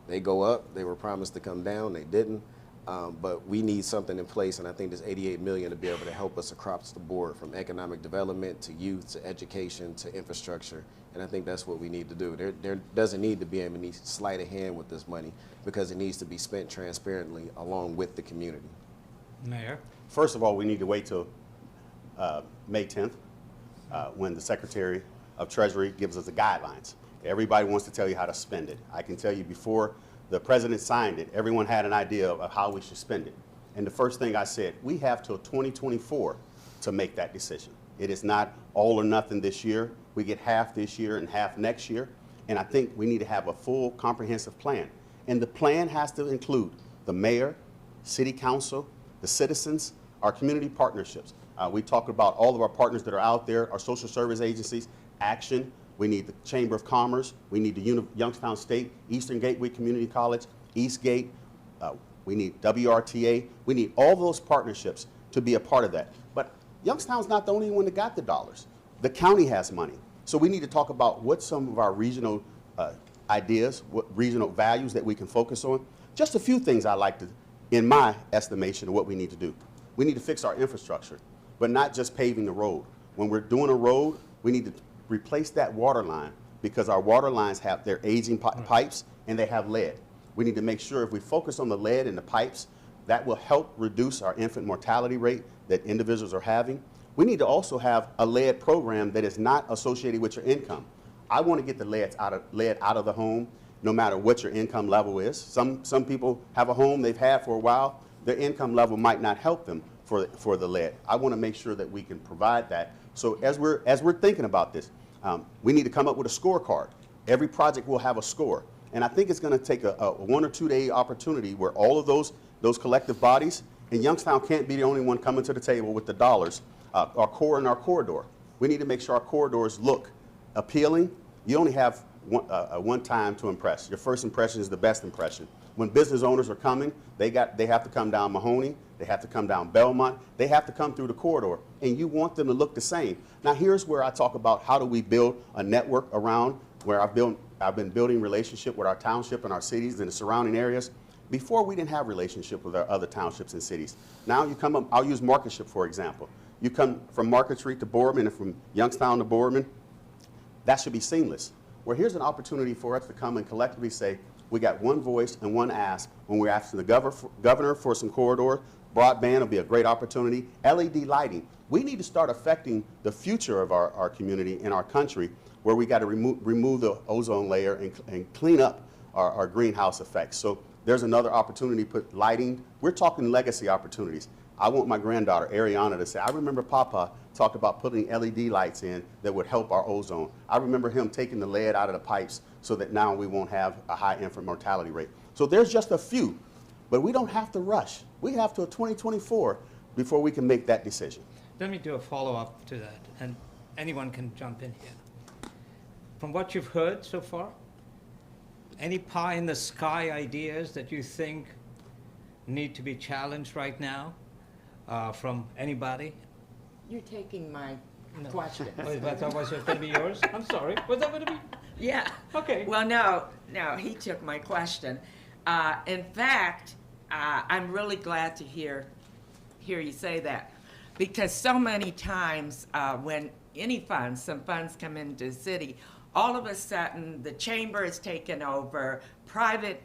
[SPEAKER 4] they go up. They were promised to come down. They didn't. But we need something in place, and I think this $88 million to be able to help us across the board, from economic development to youth to education to infrastructure, and I think that's what we need to do. There doesn't need to be any sleight of hand with this money because it needs to be spent transparently along with the community.
[SPEAKER 1] Mayor?
[SPEAKER 2] First of all, we need to wait till May 10th when the Secretary of Treasury gives us the guidelines. Everybody wants to tell you how to spend it. I can tell you before the president signed it, everyone had an idea of how we should spend it. And the first thing I said, we have till 2024 to make that decision. It is not all or nothing this year. We get half this year and half next year. And I think we need to have a full comprehensive plan. And the plan has to include the mayor, city council, the citizens, our community partnerships. We talk about all of our partners that are out there, our social service agencies, Action. We need the Chamber of Commerce. We need the Youngstown State, Eastern Gateway Community College, Eastgate. We need WRTA. We need all those partnerships to be a part of that. But Youngstown's not the only one that got the dollars. The county has money. So we need to talk about what some of our regional ideas, what regional values that we can focus on. Just a few things I like to, in my estimation, of what we need to do. We need to fix our infrastructure, but not just paving the road. When we're doing a road, we need to replace that water line because our water lines have their aging pipes and they have lead. We need to make sure if we focus on the lead in the pipes, that will help reduce our infant mortality rate that individuals are having. We need to also have a lead program that is not associated with your income. I want to get the lead out of the home, no matter what your income level is. Some people have a home they've had for a while. Their income level might not help them for the lead. I want to make sure that we can provide that. So as we're thinking about this, we need to come up with a scorecard. Every project will have a score. And I think it's going to take a 1 or 2 day opportunity where all of those collective bodies, and Youngstown can't be the only one coming to the table with the dollars, our core and our corridor. We need to make sure our corridors look appealing. You only have one time to impress. Your first impression is the best impression. When business owners are coming, they have to come down Mahoning, they have to come down Belmont, they have to come through the corridor, and you want them to look the same. Now here's where I talk about how do we build a network around where I've been building relationship with our township and our cities and the surrounding areas. Before we didn't have relationship with our other townships and cities. Now you come up, I'll use Marketship for example. You come from Market Street to Boardman and from Youngstown to Boardman, that should be seamless. Well, here's an opportunity for us to come and collectively say, we got one voice and one ask when we're asking the governor for some corridor, Broadband will be a great opportunity. LED lighting. We need to start affecting the future of our community and our country, where we got to remove the ozone layer and clean up our greenhouse effects. So there's another opportunity to put lighting. We're talking legacy opportunities. I want my granddaughter, Ariana, to say, I remember Papa talked about putting LED lights in that would help our ozone. I remember him taking the lead out of the pipes so that now we won't have a high infant mortality rate. So there's just a few, but we don't have to rush. We have till 2024 before we can make that decision.
[SPEAKER 1] Let me do a follow-up to that, and anyone can jump in here. From what you've heard so far, any pie-in-the-sky ideas that you think need to be challenged right now from anybody?
[SPEAKER 5] You're taking my question.
[SPEAKER 1] Was that going to be yours? I'm sorry. Was that going to be?
[SPEAKER 5] Yeah.
[SPEAKER 1] Okay.
[SPEAKER 5] Well, no, he took my question. In fact, I'm really glad to hear you say that, because so many times when some funds come into the city, all of a sudden the chamber is taken over, private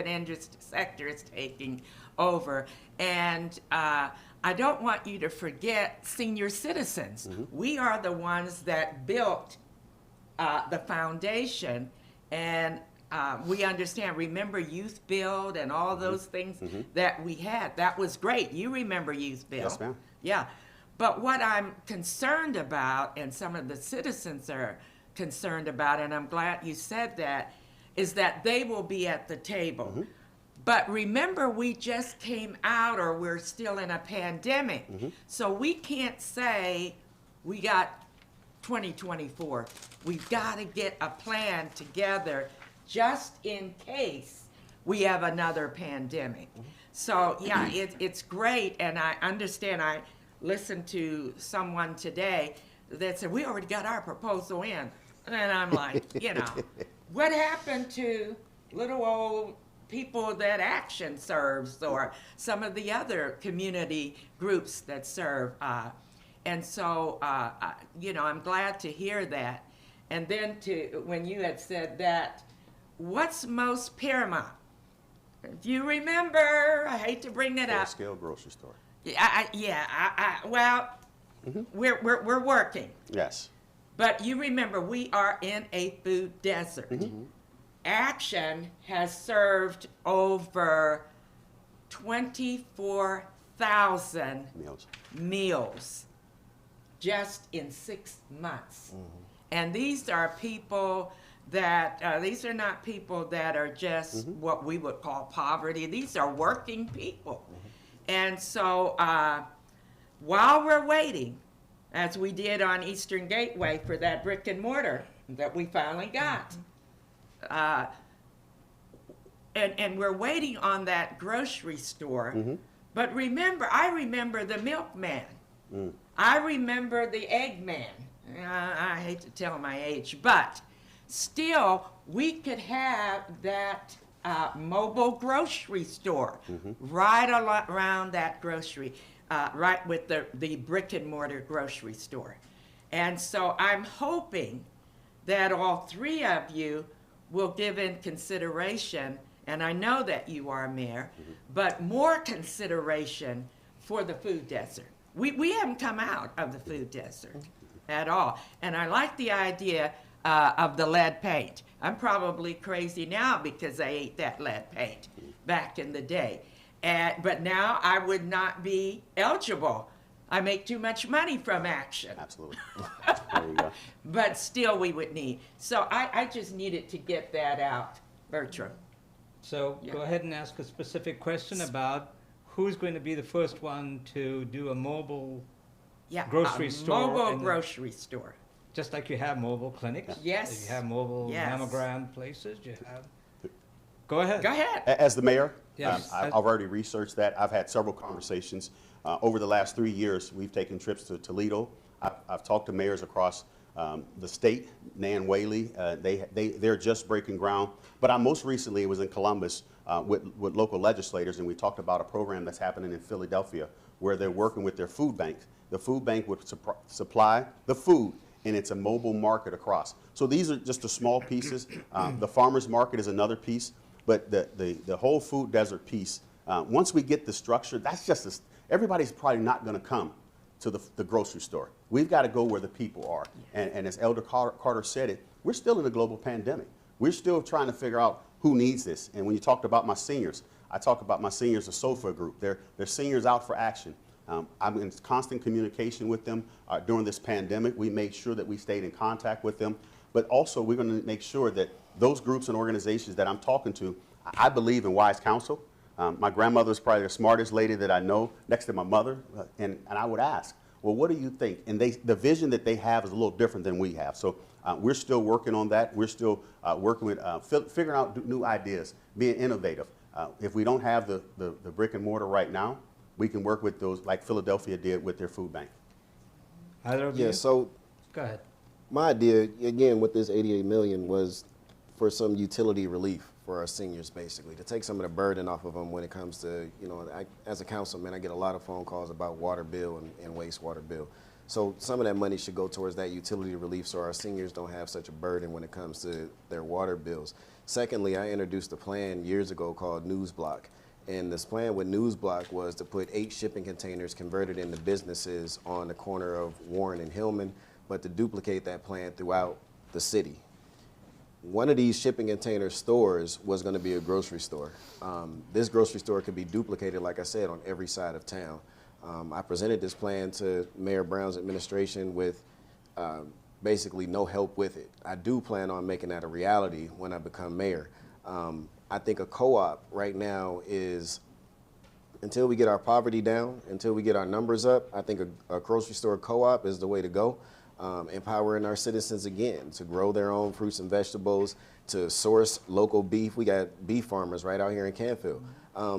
[SPEAKER 5] industry sector is taking over, and I don't want you to forget senior citizens. Mm-hmm. We are the ones that built the foundation, and we understand. Remember Youth Build and all those things that we had. That was great. You remember Youth Build?
[SPEAKER 2] Yes, ma'am.
[SPEAKER 5] Yeah. But what I'm concerned about, and some of the citizens are concerned about, and I'm glad you said that, is that they will be at the table. Mm-hmm. But remember, we just came out, or we're still in a pandemic. Mm-hmm. So we can't say we got 2024. We've got to get a plan together just in case we have another pandemic. Mm-hmm. So yeah, it's great, and I understand. I listened to someone today that said, we already got our proposal in. And I'm like, what happened to little old people that Action serves, or some of the other community groups that serve? And so, I'm glad to hear that. And then when you had said that, what's most paramount? If you remember, I hate to bring it up.
[SPEAKER 2] Full-scale grocery store.
[SPEAKER 5] Well, we're working.
[SPEAKER 2] Yes.
[SPEAKER 5] But you remember, we are in a food desert. Mm-hmm. Action has served over 24,000 meals just in 6 months. Mm-hmm. And these are people that, these are not people that are just what we would call poverty. These are working people. Mm-hmm. And so while we're waiting, as we did on Eastern Gateway for that brick and mortar that we finally got. And we're waiting on that grocery store. Mm-hmm. But I remember the milkman. Mm. I remember the egg man. I hate to tell my age, but still, we could have that mobile grocery store right around that grocery. Right with the brick and mortar grocery store. And so I'm hoping that all three of you will give in consideration, and I know that you are, Mayor, but more consideration for the food desert. We haven't come out of the food desert at all. And I like the idea of the lead paint. I'm probably crazy now because I ate that lead paint back in the day. But now I would not be eligible. I make too much money from Action.
[SPEAKER 2] Absolutely. There you go.
[SPEAKER 5] But still we would need. So I just needed to get that out, Bertram.
[SPEAKER 1] So go ahead and ask a specific question about who's going to be the first one to do a mobile grocery store.
[SPEAKER 5] Mobile grocery store.
[SPEAKER 1] Just like you have mobile clinics.
[SPEAKER 5] Yes.
[SPEAKER 1] You have mobile mammogram places. You have. Go ahead.
[SPEAKER 5] Go ahead.
[SPEAKER 2] As the mayor,
[SPEAKER 1] yes.
[SPEAKER 2] I've already researched that. I've had several conversations. Over the last 3 years, we've taken trips to Toledo. I've talked to mayors across the state, Nan Whaley. They're just breaking ground. But I most recently was in Columbus with local legislators, and we talked about a program that's happening in Philadelphia where they're working with their food bank. The food bank would supply the food, and it's a mobile market across. So these are just the small pieces. The farmers market is another piece. But the whole food desert piece Once we get the structure, that's just, everybody's probably not going to come to the grocery store. We've got to go where the people are. And as Elder Carter said it, we're still in a global pandemic. We're still trying to figure out who needs this. And when you talked about my seniors, I talk about my seniors, the SOFA group. They're seniors out for action. I'm in constant communication with them during this pandemic. We made sure that we stayed in contact with them. But also, we're going to make sure that those groups and organizations that I'm talking to, I believe in wise counsel. My grandmother is probably the smartest lady that I know, next to my mother. And I would ask, well, what do you think? And the vision that they have is a little different than we have. So we're still working on that. We're still working with figuring out new ideas, being innovative. If we don't have the brick and mortar right now, we can work with those like Philadelphia did with their food bank.
[SPEAKER 1] Either of
[SPEAKER 4] Yeah,
[SPEAKER 1] you?
[SPEAKER 4] so
[SPEAKER 1] Go ahead.
[SPEAKER 4] my idea, again, with this 88 million was for some utility relief for our seniors, basically, to take some of the burden off of them when it comes to, you know, as a councilman, I get a lot of phone calls about water bill and wastewater bill. So some of that money should go towards that utility relief so our seniors don't have such a burden when it comes to their water bills. Secondly, I introduced a plan years ago called News Block. And this plan with News Block was to put 8 shipping containers converted into businesses on the corner of Warren and Hillman, but to duplicate that plan throughout the city. One of these shipping container stores was going to be a grocery store. This grocery store could be duplicated, like I said, on every side of town. I presented this plan to Mayor Brown's administration with basically no help with it. I do plan on making that a reality when I become mayor. I think a co-op right now is, until we get our poverty down, until we get our numbers up, I think a grocery store co-op is the way to go. Empowering our citizens again to grow their own fruits and vegetables, to source local beef. We got beef farmers right out here in Canfield.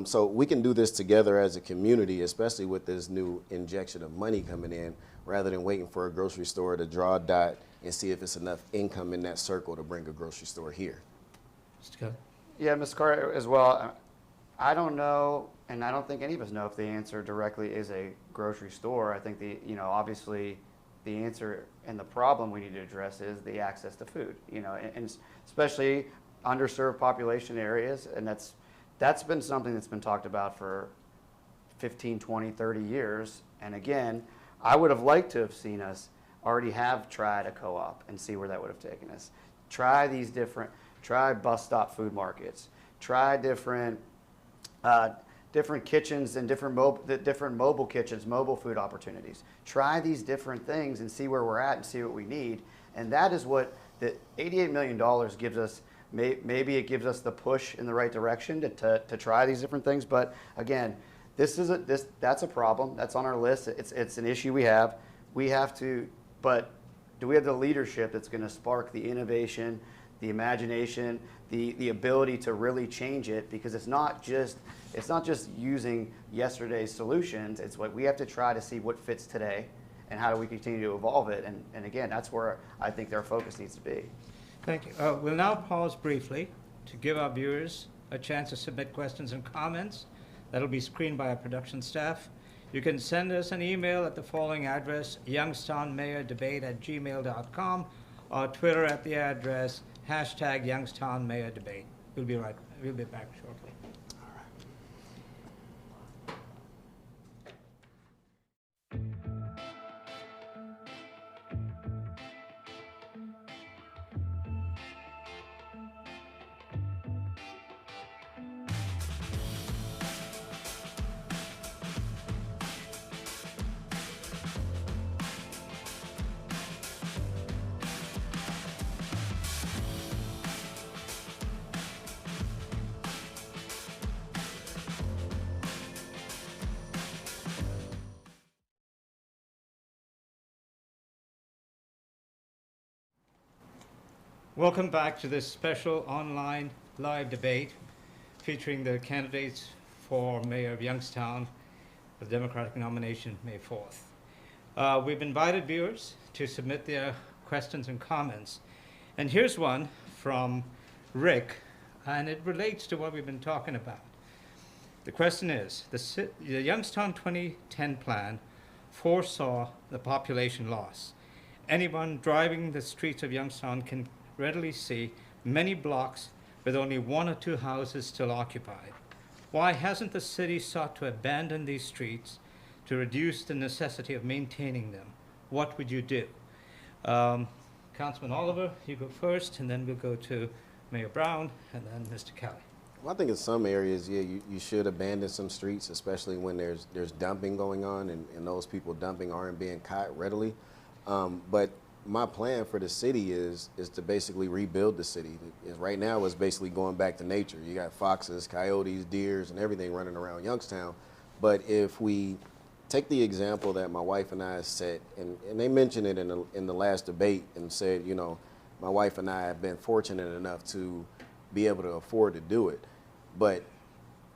[SPEAKER 4] So we can do this together as a community, especially with this new injection of money coming in, rather than waiting for a grocery store to draw a dot and see if it's enough income in that circle to bring a grocery store here.
[SPEAKER 1] Mr. Kelly?
[SPEAKER 3] Yeah, Ms. Carter as well. I don't know, and I don't think any of us know if the answer directly is a grocery store. I think obviously the answer and the problem we need to address is the access to food, and especially underserved population areas. And that's been something that's been talked about for 15, 20, 30 years. And again, I would have liked to have seen us already have tried a co-op and see where that would have taken us. Try bus stop food markets, try different kitchens and different mobile kitchens, mobile food opportunities. Try these different things and see where we're at and see what we need. And that is what the $88 million gives us. Maybe it gives us the push in the right direction to try these different things. But again, that's a problem. That's on our list. It's an issue we have. We have to, but do we have the leadership that's going to spark the innovation, the imagination, the ability to really change it? Because it's not just using yesterday's solutions. It's what we have to try to see what fits today and how do we continue to evolve it. And again, that's where I think their focus needs to be.
[SPEAKER 1] Thank you. We'll now pause briefly to give our viewers a chance to submit questions and comments. That'll be screened by our production staff. You can send us an email at the following address, youngstownmayordebate@gmail.com, or Twitter at the address #YoungstownMayorDebate. We'll be back shortly. Welcome back to this special online live debate featuring the candidates for Mayor of Youngstown for the Democratic nomination May 4th. We've invited viewers to submit their questions and comments. And here's one from Rick, and it relates to what we've been talking about. The question is, the Youngstown 2010 plan foresaw the population loss. Anyone driving the streets of Youngstown can readily see many blocks with only 1 or 2 houses still occupied. Why hasn't the city sought to abandon these streets to reduce the necessity of maintaining them? What would you do? Councilman Oliver, you go first, and then we'll go to Mayor Brown, and then Mr. Kelly.
[SPEAKER 4] Well, I think in some areas, yeah, you should abandon some streets, especially when there's dumping going on and those people dumping aren't being caught readily. But my plan for the city is to basically rebuild the city. Right now, it's basically going back to nature. You got foxes, coyotes, deers, and everything running around Youngstown. But if we take the example that my wife and I set, and they mentioned it in the last debate and said, you know, my wife and I have been fortunate enough to be able to afford to do it. But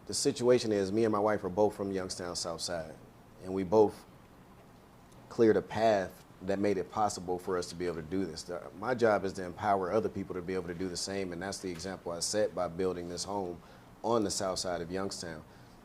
[SPEAKER 4] the situation is, me and my wife are both from Youngstown South Side, and we both cleared a path that made it possible for us to be able to do this. My job is to empower other people to be able to do the same, and that's the example I set by building this home on the south side of Youngstown.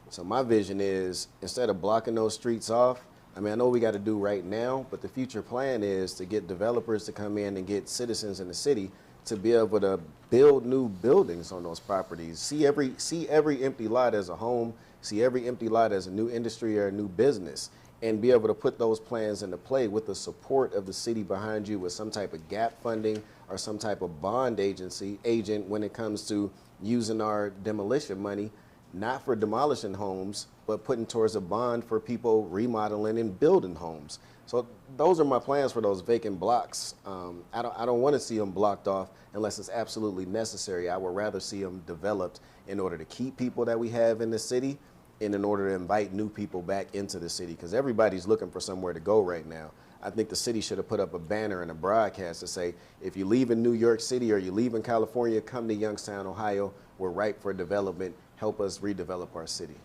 [SPEAKER 4] So my vision is, instead of blocking those streets off, I mean, I know we got to do right now, but the future plan is to get developers to come in and get citizens in the city to be able to build new buildings on those properties. See every empty lot as a home, see every empty lot as a new industry or a new business, and be able to put those plans into play with the support of the city behind you with some type of gap funding or some type of bond agent when it comes to using our demolition money, not for demolishing homes, but putting towards a bond for people remodeling and building homes. So those are my plans for those vacant blocks. I don't want to see them blocked off unless it's absolutely necessary. I would rather see them developed in order to keep people that we have in the city and in order to invite new people back into the city, because everybody's looking for somewhere to go right now. I think the city should have put up a banner and a broadcast to say, if you leave in New York City or you leave in California, come to Youngstown, Ohio. We're ripe for development. Help us redevelop our city.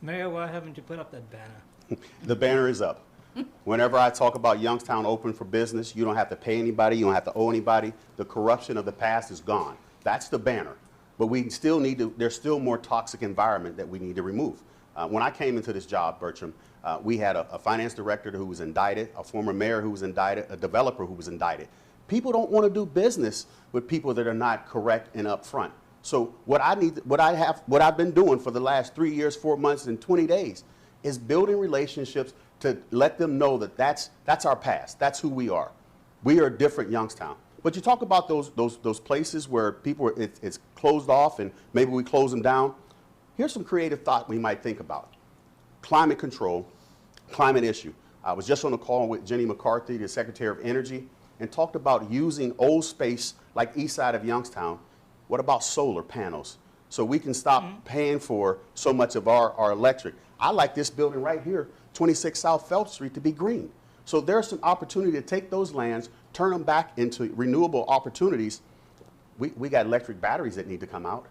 [SPEAKER 1] Mayor, why haven't you put up that banner?
[SPEAKER 2] The banner is up. Whenever I talk about Youngstown open for business, you don't have to pay anybody, you don't have to owe anybody. The corruption of the past is gone. That's the banner. But we still need to, there's still more toxic environment that we need to remove. When I came into this job, Bertram, we had a finance director who was indicted, a former mayor who was indicted, a developer who was indicted. People don't want to do business with people that are not correct and upfront. So what I've been doing for the last 3 years, 4 months, and 20 days is building relationships to let them know that that's our past. That's who we are. We are a different Youngstown. But you talk about those places where people it's closed off and maybe we close them down. Here's some creative thought we might think about. Climate control, climate issue. I was just on a call with Jenny McCarthy, the Secretary of Energy, and talked about using old space like east side of Youngstown. What about solar panels? So we can stop paying for so much of our electric. I like this building right here, 26 South Phelps Street, to be green. So there's some opportunity to take those lands, turn them back into renewable opportunities. We got electric batteries that need to come out.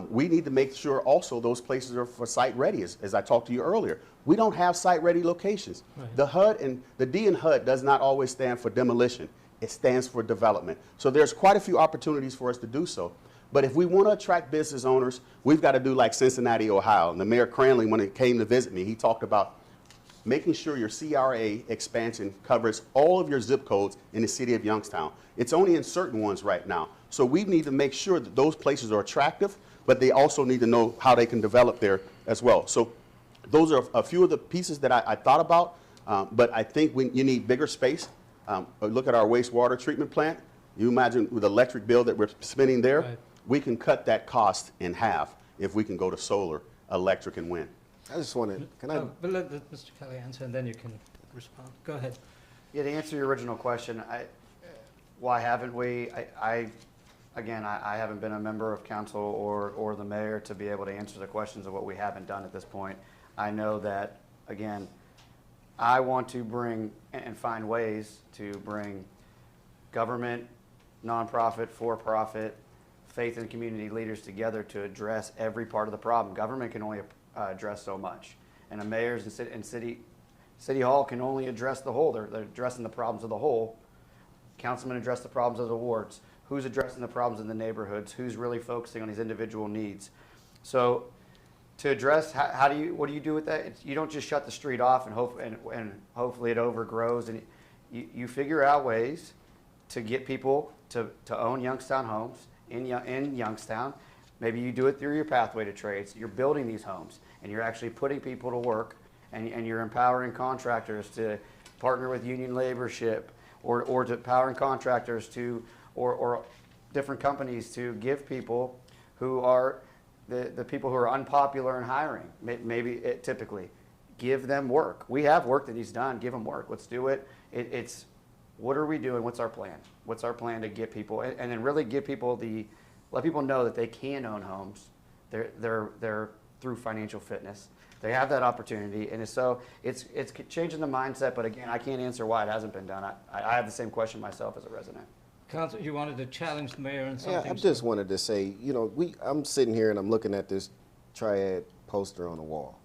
[SPEAKER 2] We need to make sure also those places are for site ready, as I talked to you earlier. We don't have site ready locations. Right. The HUD and the D in HUD does not always stand for demolition. It stands for development. So there's quite a few opportunities for us to do so. But if we want to attract business owners, we've got to do like Cincinnati, Ohio. And the Mayor Cranley, when he came to visit me, he talked about making sure your CRA expansion covers all of your zip codes in the city of Youngstown. It's only in certain ones right now. So we need to make sure that those places are attractive, but they also need to know how they can develop there as well. So those are a few of the pieces that I thought about, but I think you need bigger space. Look at our wastewater treatment plant. You imagine with the electric bill that we're spending there, right. We can cut that cost in half if we can go to solar, electric, and wind.
[SPEAKER 4] I just want to, can I?
[SPEAKER 1] But let Mr. Kelly answer, and then you can respond. Go ahead.
[SPEAKER 3] Yeah, to answer your original question, why haven't we? Again, I haven't been a member of council or the mayor to be able to answer the questions of what we haven't done at this point. I know that, again, I want to bring and find ways to bring government, nonprofit, for-profit, faith and community leaders together to address every part of the problem. Government can only address so much, and the mayors and city hall can only address the whole. They're addressing the problems of the whole. Councilmen address the problems of the wards. Who's addressing the problems in the neighborhoods? Who's really focusing on these individual needs? So, to address what do you do with that? You don't just shut the street off and hopefully it overgrows, and you figure out ways to get people to own Youngstown homes in Youngstown, Maybe you do it through your pathway to trades. You're building these homes, and you're actually putting people to work, and you're empowering contractors to partner with union laborship, or to empowering contractors to, or different companies to give people who are the people who are unpopular in hiring, typically, give them work. We have work that he's done. Give them work. Let's do it. It's what are we doing? What's our plan? What's our plan to get people, and then really give people let people know that they can own homes. They're through financial fitness. They have that opportunity, and so it's changing the mindset. But again, I can't answer why it hasn't been done. I have the same question myself as a resident.
[SPEAKER 1] Council, you wanted to challenge the mayor in something?
[SPEAKER 4] Yeah, I just wanted to say, I'm sitting here and I'm looking at this Triad poster on the wall.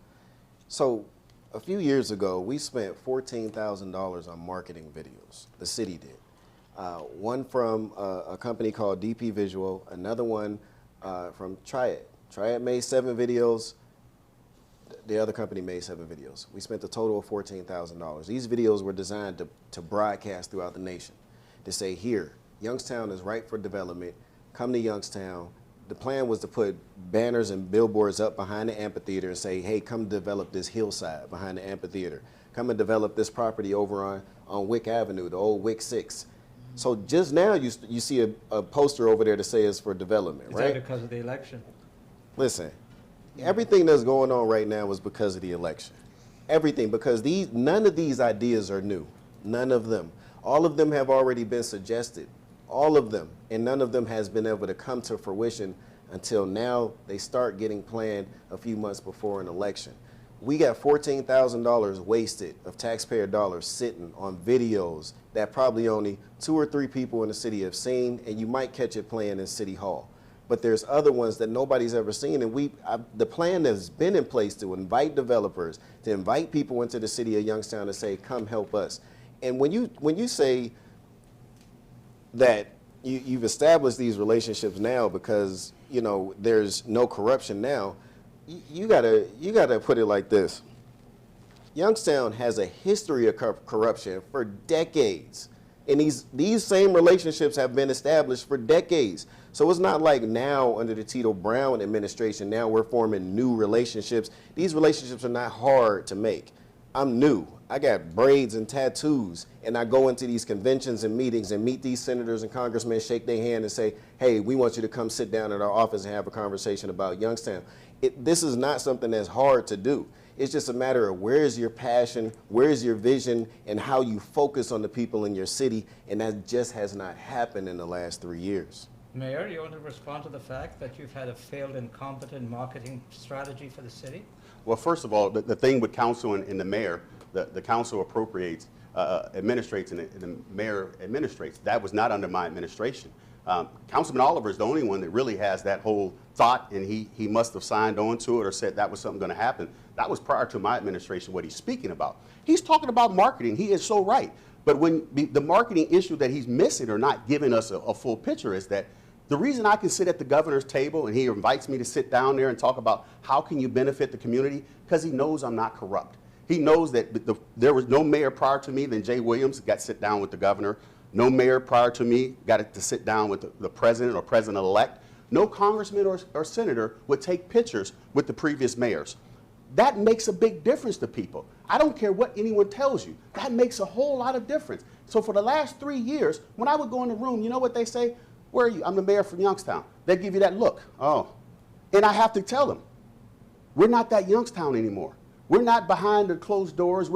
[SPEAKER 4] So a few years ago, we spent $14,000 on marketing videos. The city did. One from a company called DP Visual, another one from Triad. Triad made 7 videos. The other company made 7 videos. We spent a total of $14,000. These videos were designed to broadcast throughout the nation, to say, here, Youngstown is ripe for development. Come to Youngstown. The plan was to put banners and billboards up behind the amphitheater and say, hey, come develop this hillside behind the amphitheater. Come and develop this property over on Wick Avenue, the old Wick 6. So just now you see a poster over there to say it's for development, right?
[SPEAKER 1] Is that because of the election?
[SPEAKER 4] Listen, everything that's going on right now is because of the election. Everything, because none of these ideas are new. None of them. All of them have already been suggested. All of them. And none of them has been able to come to fruition until now. They start getting planned a few months before an election. We got $14,000 wasted of taxpayer dollars sitting on videos that probably only 2 or 3 people in the city have seen, and you might catch it playing in City Hall. But there's other ones that nobody's ever seen, and the plan has been in place to invite developers, to invite people into the city of Youngstown to say, come help us. And when you say that you've established these relationships now because there's no corruption now, you gotta put it like this. Youngstown has a history of corruption for decades, and these same relationships have been established for decades. So it's not like now under the Tito Brown administration, now we're forming new relationships. These relationships are not hard to make. I'm new. I got braids and tattoos, and I go into these conventions and meetings and meet these senators and congressmen, shake their hand and say, hey, we want you to come sit down at our office and have a conversation about Youngstown. This is not something that's hard to do. It's just a matter of where's your passion, where's your vision, and how you focus on the people in your city, and that just has not happened in the last 3 years.
[SPEAKER 1] Mayor, you want to respond to the fact that you've had a failed, incompetent marketing strategy for the city?
[SPEAKER 2] Well, first of all, the thing with council and the mayor, the council appropriates, administrates, and the mayor administrates. That was not under my administration. Councilman Oliver is the only one that really has that whole thought, and he must have signed on to it or said that was something going to happen. That was prior to my administration, what he's speaking about. He's talking about marketing. He is so right. But when the marketing issue that he's missing or not giving us a full picture is that the reason I can sit at the governor's table and he invites me to sit down there and talk about how can you benefit the community, because he knows I'm not corrupt. He knows that there was no mayor prior to me than Jay Williams got to sit down with the governor. No mayor prior to me got to sit down with the president or president-elect. No congressman or senator would take pictures with the previous mayors. That makes a big difference to people. I don't care what anyone tells you. That makes a whole lot of difference. So for the last 3 years, when I would go in the room, you know what they say? Where are you? I'm the mayor from Youngstown. They give you that look. Oh. And I have to tell them, we're not that Youngstown anymore. We're not behind the closed doors.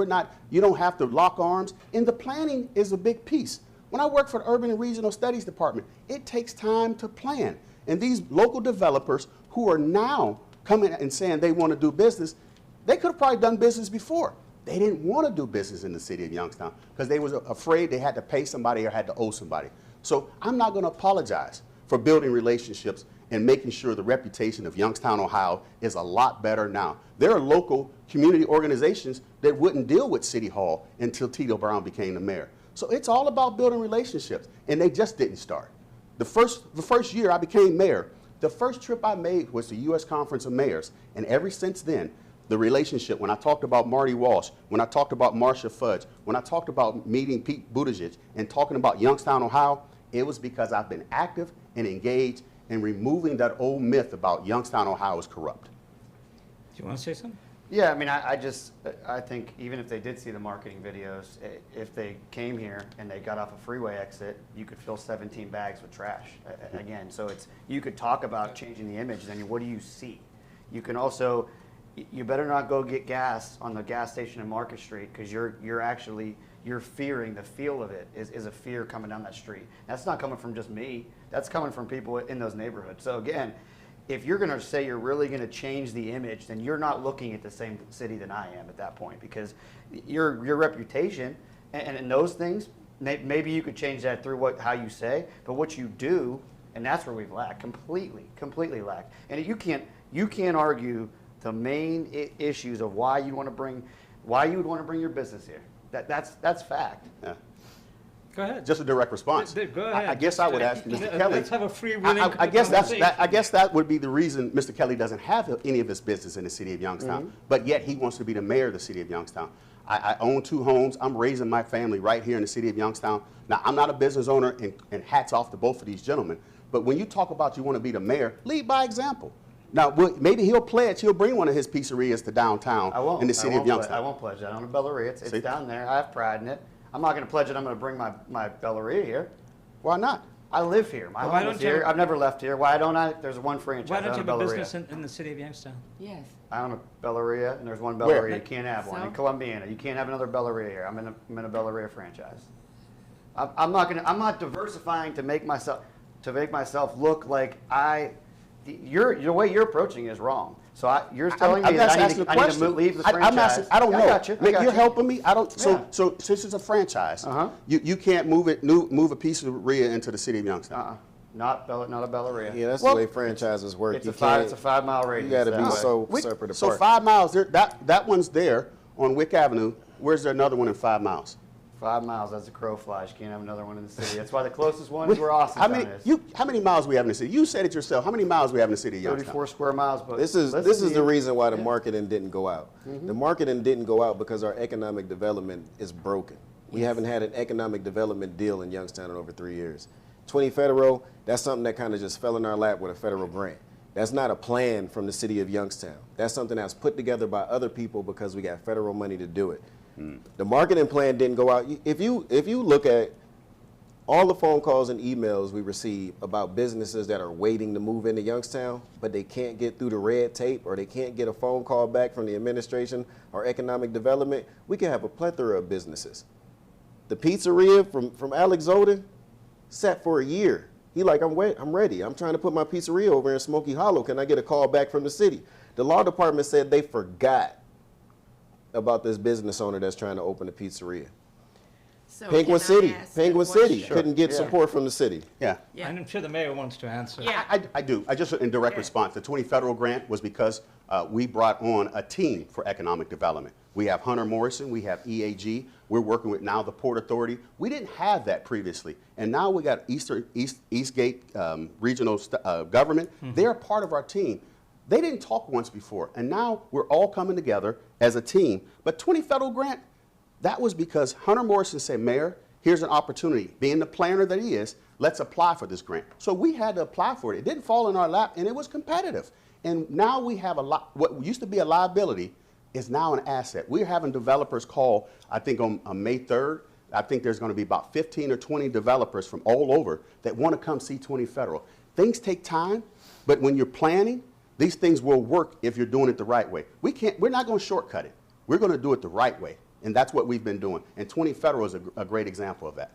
[SPEAKER 2] You don't have to lock arms. And the planning is a big piece. When I work for the Urban and Regional Studies Department, it takes time to plan. And these local developers who are now coming and saying they want to do business, they could have probably done business before. They didn't want to do business in the city of Youngstown because they was afraid they had to pay somebody or had to owe somebody. So I'm not going to apologize for building relationships and making sure the reputation of Youngstown, Ohio is a lot better now. There are local community organizations that wouldn't deal with City Hall until Tito Brown became the mayor. So it's all about building relationships, and they just didn't start. The first year I became mayor, the first trip I made was the U.S. Conference of Mayors, and ever since then, the relationship, when I talked about Marty Walsh, when I talked about Marcia Fudge, when I talked about meeting Pete Buttigieg and talking about Youngstown, Ohio, it was because I've been active and engaged, and removing that old myth about Youngstown, Ohio is corrupt.
[SPEAKER 1] Do you want to say something?
[SPEAKER 3] Yeah, I mean, I think even if they did see the marketing videos, if they came here and they got off a freeway exit, you could fill 17 bags with trash. Again, so you could talk about changing the image, then what do you see? You can also, you better not go get gas on the gas station in Market Street, because you're fearing the feel of it is a fear coming down that street. That's not coming from just me. That's coming from people in those neighborhoods. So again, if you're going to say you're really going to change the image, then you're not looking at the same city than I am at that point, because your reputation and those things, maybe you could change that through how you say, but what you do, and that's where we've lacked, completely lacked. And you can't argue the main issues of why you would want to bring your business here. That's fact.
[SPEAKER 2] Yeah.
[SPEAKER 1] Go ahead.
[SPEAKER 2] Just a direct response.
[SPEAKER 1] Go ahead.
[SPEAKER 2] I guess I would ask Mr. Kelly.
[SPEAKER 1] Let's have a freewheeling
[SPEAKER 2] I guess
[SPEAKER 1] conversation.
[SPEAKER 2] I guess that would be the reason Mr. Kelly doesn't have any of his business in the city of Youngstown, but yet he wants to be the mayor of the city of Youngstown. I own 2 homes. I'm raising my family right here in the city of Youngstown. Now, I'm not a business owner, and hats off to both of these gentlemen, but when you talk about you want to be the mayor, lead by example. Now, maybe he'll bring one of his pizzerias to downtown in the city of Youngstown.
[SPEAKER 3] I won't pledge that. I own a Bellaria. It's down there. I have pride in it. I'm not going to pledge it. I'm going to bring my Bellaria here.
[SPEAKER 2] Why not?
[SPEAKER 3] I live here. My
[SPEAKER 1] Why
[SPEAKER 3] home
[SPEAKER 1] don't
[SPEAKER 3] is
[SPEAKER 1] you
[SPEAKER 3] here.
[SPEAKER 1] have-
[SPEAKER 3] I've never left here. Why don't I? There's one franchise.
[SPEAKER 1] Why don't you
[SPEAKER 3] I own
[SPEAKER 1] have a
[SPEAKER 3] Bellaria.
[SPEAKER 1] business in the city of Youngstown?
[SPEAKER 5] Yes.
[SPEAKER 3] I own a Bellaria, and there's one
[SPEAKER 2] Where?
[SPEAKER 3] Bellaria. You can't have one.
[SPEAKER 5] So?
[SPEAKER 3] In Columbiana, you can't have another Bellaria here. I'm in a Bellaria franchise. I'm not diversifying to make myself look like the way you're approaching is wrong. So you're telling me that I need to leave the franchise.
[SPEAKER 2] I don't know.
[SPEAKER 3] I got you.
[SPEAKER 2] You're helping me. I don't.
[SPEAKER 3] Yeah.
[SPEAKER 2] So since it's a franchise,
[SPEAKER 3] Uh-huh.
[SPEAKER 2] you can't move a pizzeria into the city of Youngstown.
[SPEAKER 3] Not a Bellaria.
[SPEAKER 4] Yeah, that's
[SPEAKER 2] Well,
[SPEAKER 4] the way franchises work.
[SPEAKER 3] It's
[SPEAKER 4] You
[SPEAKER 3] a 5
[SPEAKER 4] can't-
[SPEAKER 3] mile radius.
[SPEAKER 4] You got to
[SPEAKER 3] that
[SPEAKER 4] be
[SPEAKER 3] way.
[SPEAKER 4] so separate
[SPEAKER 2] So
[SPEAKER 4] apart.
[SPEAKER 2] 5 miles. That one's there on Wick Avenue. Where's there another one in 5 miles?
[SPEAKER 3] 5 miles as the crow flies. You can't have another one in the city. That's why the closest one is where Austin is.
[SPEAKER 2] How many miles we have in the city? You said it yourself. How many miles we have in the city of Youngstown?
[SPEAKER 3] 34 square miles. But
[SPEAKER 4] This is
[SPEAKER 3] listen to
[SPEAKER 4] the
[SPEAKER 3] you.
[SPEAKER 4] reason why the
[SPEAKER 3] Yeah.
[SPEAKER 4] marketing didn't go out. The marketing didn't go out because our economic development is broken. We haven't had an economic development deal in Youngstown in over 3 years. 20 federal, that's something that kind of just fell in our lap with a federal grant. That's not a plan from the city of Youngstown. That's something that's put together by other people because we got federal money to do it. The marketing plan didn't go out. If you look at all the phone calls and emails we receive about businesses that are waiting to move into Youngstown, but they can't get through the red tape or they can't get a phone call back from the administration or economic development, we can have a plethora of businesses. The pizzeria from Alex Zoden sat for a year. He like, I'm ready. I'm trying to put my pizzeria over in Smoky Hollow. Can I get a call back from the city? The law department said they forgot about this business owner that's trying to open a pizzeria.
[SPEAKER 5] So
[SPEAKER 4] Penguin
[SPEAKER 5] can I
[SPEAKER 4] City,
[SPEAKER 5] ask a
[SPEAKER 4] Penguin City
[SPEAKER 5] question?
[SPEAKER 4] couldn't get
[SPEAKER 3] Yeah.
[SPEAKER 4] support from the city.
[SPEAKER 2] Yeah.
[SPEAKER 5] Yeah.
[SPEAKER 1] I'm sure the mayor wants to answer.
[SPEAKER 5] Yeah.
[SPEAKER 2] I do. I just in direct
[SPEAKER 5] Yeah.
[SPEAKER 2] response. The 20 federal grant was because we brought on a team for economic development. We have Hunter Morrison. We have EAG. We're working with now the Port Authority. We didn't have that previously, and now we got Eastgate Regional Government. They're a part of our team. They didn't talk once before, and now we're all coming together as a team. But 20 federal grant, that was because Hunter Morrison said, Mayor, here's an opportunity. Being the planner that he is, let's apply for this grant. So we had to apply for it. It didn't fall in our lap, and it was competitive. And now we have what used to be a liability is now an asset. We're having developers call, I think on May 3rd, I think there's going to be about 15 or 20 developers from all over that want to come see 20 federal. Things take time, but when you're planning, these things will work if you're doing it the right way. We're not going to shortcut it. We're going to do it the right way. And that's what we've been doing. And 20 federal is a great example of that.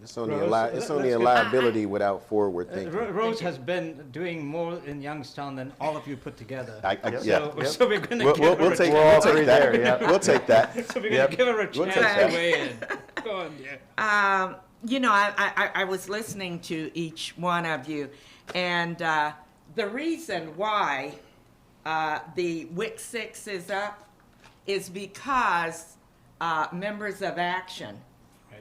[SPEAKER 4] It's only
[SPEAKER 1] Rose,
[SPEAKER 4] it's only a
[SPEAKER 1] let's
[SPEAKER 4] liability without forward thinking.
[SPEAKER 1] Rose has been doing more in Youngstown than all of you put together.
[SPEAKER 2] Yeah.
[SPEAKER 1] So we're going to
[SPEAKER 2] We'll
[SPEAKER 1] give her a
[SPEAKER 2] take
[SPEAKER 1] chance.
[SPEAKER 3] We're all
[SPEAKER 2] that.
[SPEAKER 3] three there, yeah.
[SPEAKER 2] We'll take that.
[SPEAKER 1] So we're going to give her a
[SPEAKER 2] We'll
[SPEAKER 1] chance
[SPEAKER 2] take
[SPEAKER 1] to
[SPEAKER 2] that.
[SPEAKER 1] weigh in. Go on, dear.
[SPEAKER 5] You know, I was listening to each one of you, and the reason why the WIC 6 is up is because members of Action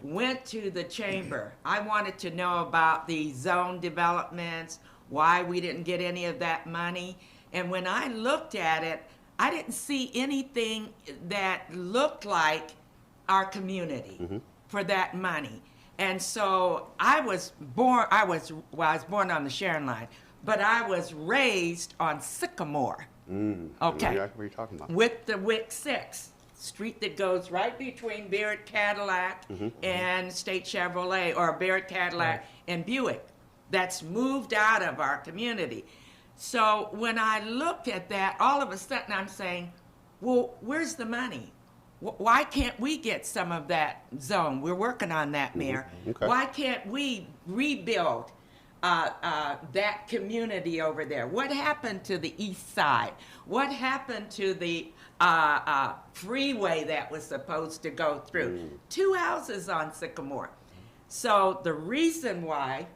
[SPEAKER 5] went to the chamber. I wanted to know about the zone developments, why we didn't get any of that money. And when I looked at it, I didn't see anything that looked like our community for that money. And so I was born on the Sharon line, but I was raised on Sycamore. Okay.
[SPEAKER 2] What are you talking about?
[SPEAKER 5] With the WIC 6, street that goes right between Barrett Cadillac and State Chevrolet, or Barrett Cadillac and Buick. That's moved out of our community. So when I looked at that, all of a sudden I'm saying, well, where's the money? Why can't we get some of that zone? We're working on that, Mayor.
[SPEAKER 2] Okay.
[SPEAKER 5] Why can't we rebuild that community over there? What happened to the east side? What happened to the freeway that was supposed to go through? 2 houses on Sycamore. So the reason why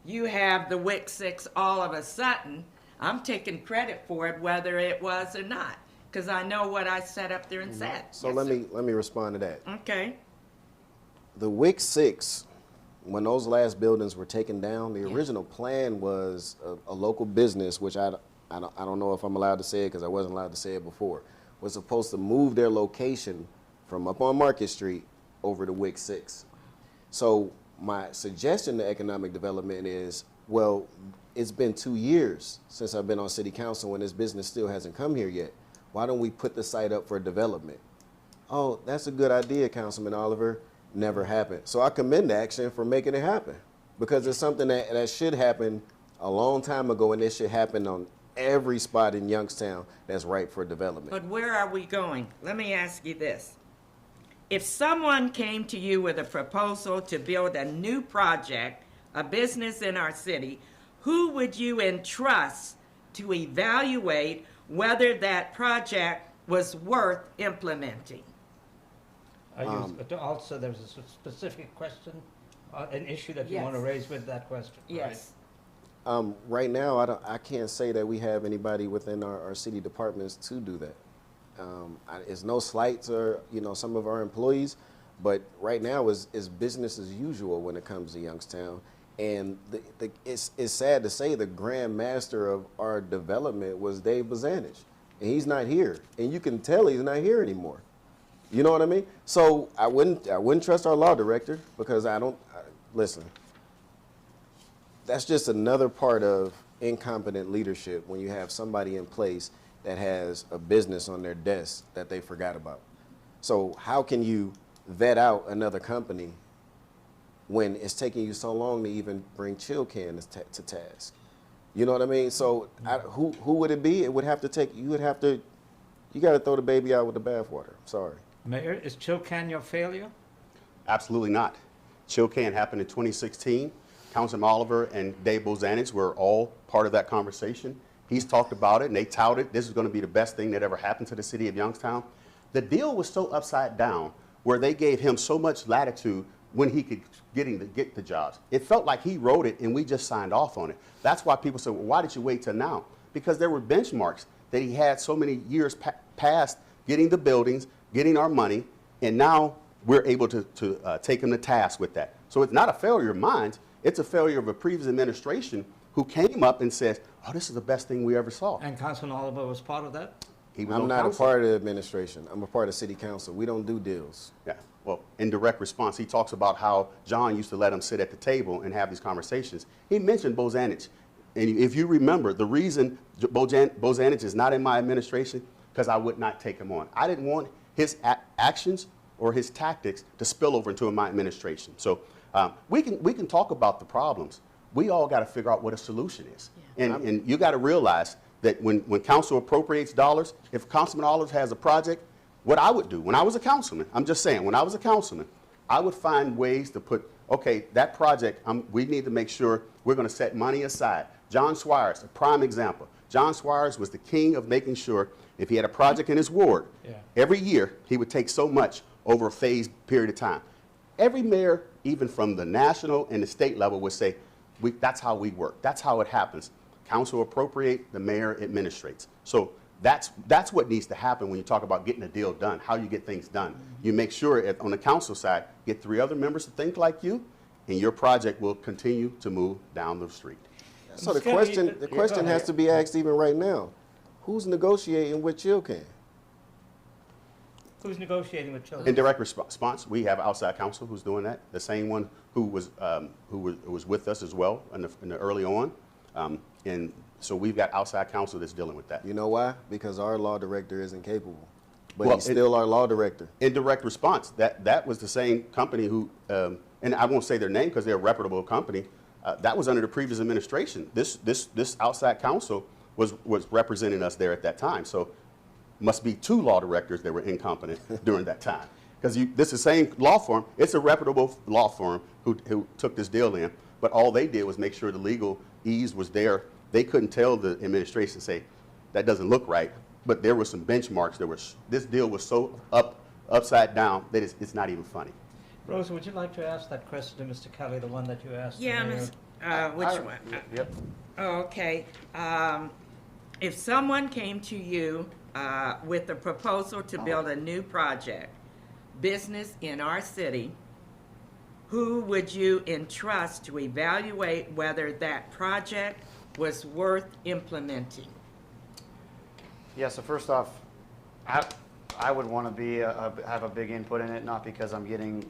[SPEAKER 5] you have the WIC 6 all of a sudden, I'm taking credit for it, whether it was or not, because I know what I sat up there and said.
[SPEAKER 4] So
[SPEAKER 5] Yes,
[SPEAKER 4] let
[SPEAKER 5] sir.
[SPEAKER 4] me respond to that.
[SPEAKER 5] Okay.
[SPEAKER 4] The WIC 6, when those last buildings were taken down, the
[SPEAKER 5] Yeah.
[SPEAKER 4] original plan was a local business, which I don't know if I'm allowed to say it because I wasn't allowed to say it before, was supposed to move their location from up on Market Street over to WIC 6. So my suggestion to economic development is, well, it's been 2 years since I've been on city council and this business still hasn't come here yet. Why don't we put the site up for development? Oh, that's a good idea, Councilman Oliver. Never happened. So I commend Action for making it happen, because it's something that should happen a long time ago, and it should happen on every spot in Youngstown that's ripe for development.
[SPEAKER 5] But where are we going? Let me ask you this. If someone came to you with a proposal to build a new project, a business in our city, who would you entrust to evaluate whether that project was worth implementing?
[SPEAKER 1] Also, there was a specific question, an issue that you
[SPEAKER 5] Yes.
[SPEAKER 1] want to raise with that question.
[SPEAKER 5] Yes.
[SPEAKER 4] Right now, I can't say that we have anybody within our city departments to do that. It's no slight to some of our employees, but right now is business as usual when it comes to Youngstown. And it's sad to say the grand master of our development was Dave Bozanich, and he's not here, and you can tell he's not here anymore. You know what I mean? So I wouldn't trust our law director, because listen. That's just another part of incompetent leadership, when you have somebody in place that has a business on their desk that they forgot about. So how can you vet out another company when it's taking you so long to even bring Chilcan to task? You know what I mean? So who would it be? It would have to take, you got to throw the baby out with the bathwater. Sorry.
[SPEAKER 1] Mayor, is Chilcan your failure?
[SPEAKER 2] Absolutely not. Chilcan happened in 2016. Councilman Oliver and Dave Bozanich were all part of that conversation. He's talked about it, and they touted this is going to be the best thing that ever happened to the city of Youngstown. The deal was so upside down, where they gave him so much latitude when he could get the jobs. It felt like he wrote it, and we just signed off on it. That's why people said, well, why did you wait till now? Because there were benchmarks that he had so many years past getting the buildings, getting our money, and now we're able to take him to task with that. So it's not a failure of mine. It's a failure of a previous administration who came up and said, oh, this is the best thing we ever saw.
[SPEAKER 1] And Councilman Oliver was part of that?
[SPEAKER 2] He was
[SPEAKER 4] I'm
[SPEAKER 2] on
[SPEAKER 4] not
[SPEAKER 2] council.
[SPEAKER 4] a part of the administration. I'm a part of city council. We don't do deals.
[SPEAKER 2] Yeah, well, in direct response, he talks about how John used to let him sit at the table and have these conversations. He mentioned Bozanich. And if you remember, the reason Bozanich is not in my administration, because I would not take him on. I didn't want his actions or his tactics to spill over into my administration. So we can talk about the problems. We all got to figure out what a solution is. Yeah. And you got to realize that when council appropriates dollars, if Councilman Oliver has a project, what I would do when I was a councilman, I'm just saying, when I was a councilman, I would find ways to put, okay, that project, we need to make sure we're going to set money aside. John Swires, a prime example. John Swires was the king of making sure if he had a project in his ward, every year he would take so much over a phased period of time. Every mayor, even from the national and the state level, would say, that's how we work. That's how it happens. Council appropriate, the mayor administrates. So that's what needs to happen when you talk about getting a deal done, how you get things done. You make sure on the council side, get 3 other members to think like you, and your project will continue to move down the street.
[SPEAKER 4] So the question has to be asked even right now. Who's negotiating with Chilcan?
[SPEAKER 1] Who's negotiating with Chilcan?
[SPEAKER 2] In direct response, we have outside counsel who's doing that. The same one who was with us as well in the early on. And so we've got outside counsel that's dealing with that.
[SPEAKER 4] You know why? Because our law director isn't capable. But
[SPEAKER 2] Well,
[SPEAKER 4] he's still our law director.
[SPEAKER 2] In direct response, that was the same company who, and I won't say their name because they're a reputable company, that was under the previous administration. This outside counsel was representing us there at that time. So must be 2 law directors that were incompetent during that time. Because this is the same law firm, it's a reputable law firm who took this deal in, but all they did was make sure the legal ease was there. They couldn't tell the administration, say, that doesn't look right, but there were some benchmarks. This deal was so upside down that it's not even funny.
[SPEAKER 1] Rosa, would you like to ask that question to Mr. Kelly, the one that you asked?
[SPEAKER 5] Yeah,
[SPEAKER 1] the mayor?
[SPEAKER 5] which one?
[SPEAKER 3] Yep.
[SPEAKER 5] Okay. If someone came to you with a proposal to build a new project, business in our city, who would you entrust to evaluate whether that project was worth implementing?
[SPEAKER 3] Yeah, so first off, I would want to have a big input in it, not because I'm getting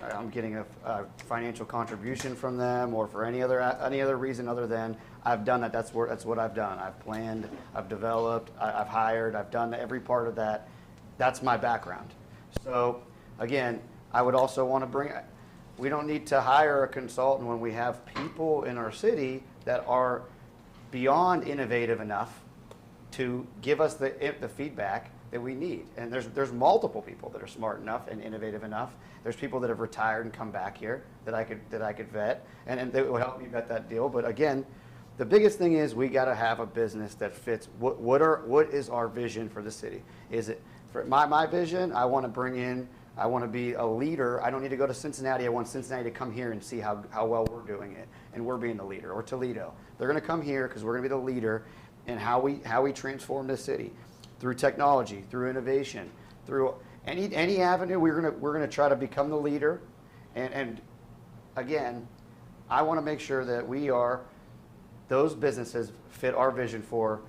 [SPEAKER 3] a financial contribution from them or for any other reason other than I've done that. That's what I've done. I've planned, I've developed, I've hired, I've done every part of that. That's my background. So again, I would also want to we don't need to hire a consultant when we have people in our city that are beyond innovative enough to give us the feedback that we need. And there's multiple people that are smart enough and innovative enough. There's people that have retired and come back here that I could vet, and they will help me vet that deal. But again, the biggest thing is we got to have a business that fits. What is our vision for the city? Is it for my vision? I want to be a leader. I don't need to go to Cincinnati. I want Cincinnati to come here and see how well we're doing it, and we're being the leader. Or Toledo, they're going to come here because we're going to be the leader in how we transform this city through technology, through innovation, through any avenue. We're going to try to become the leader, and again, I want to make sure that those businesses fit our vision for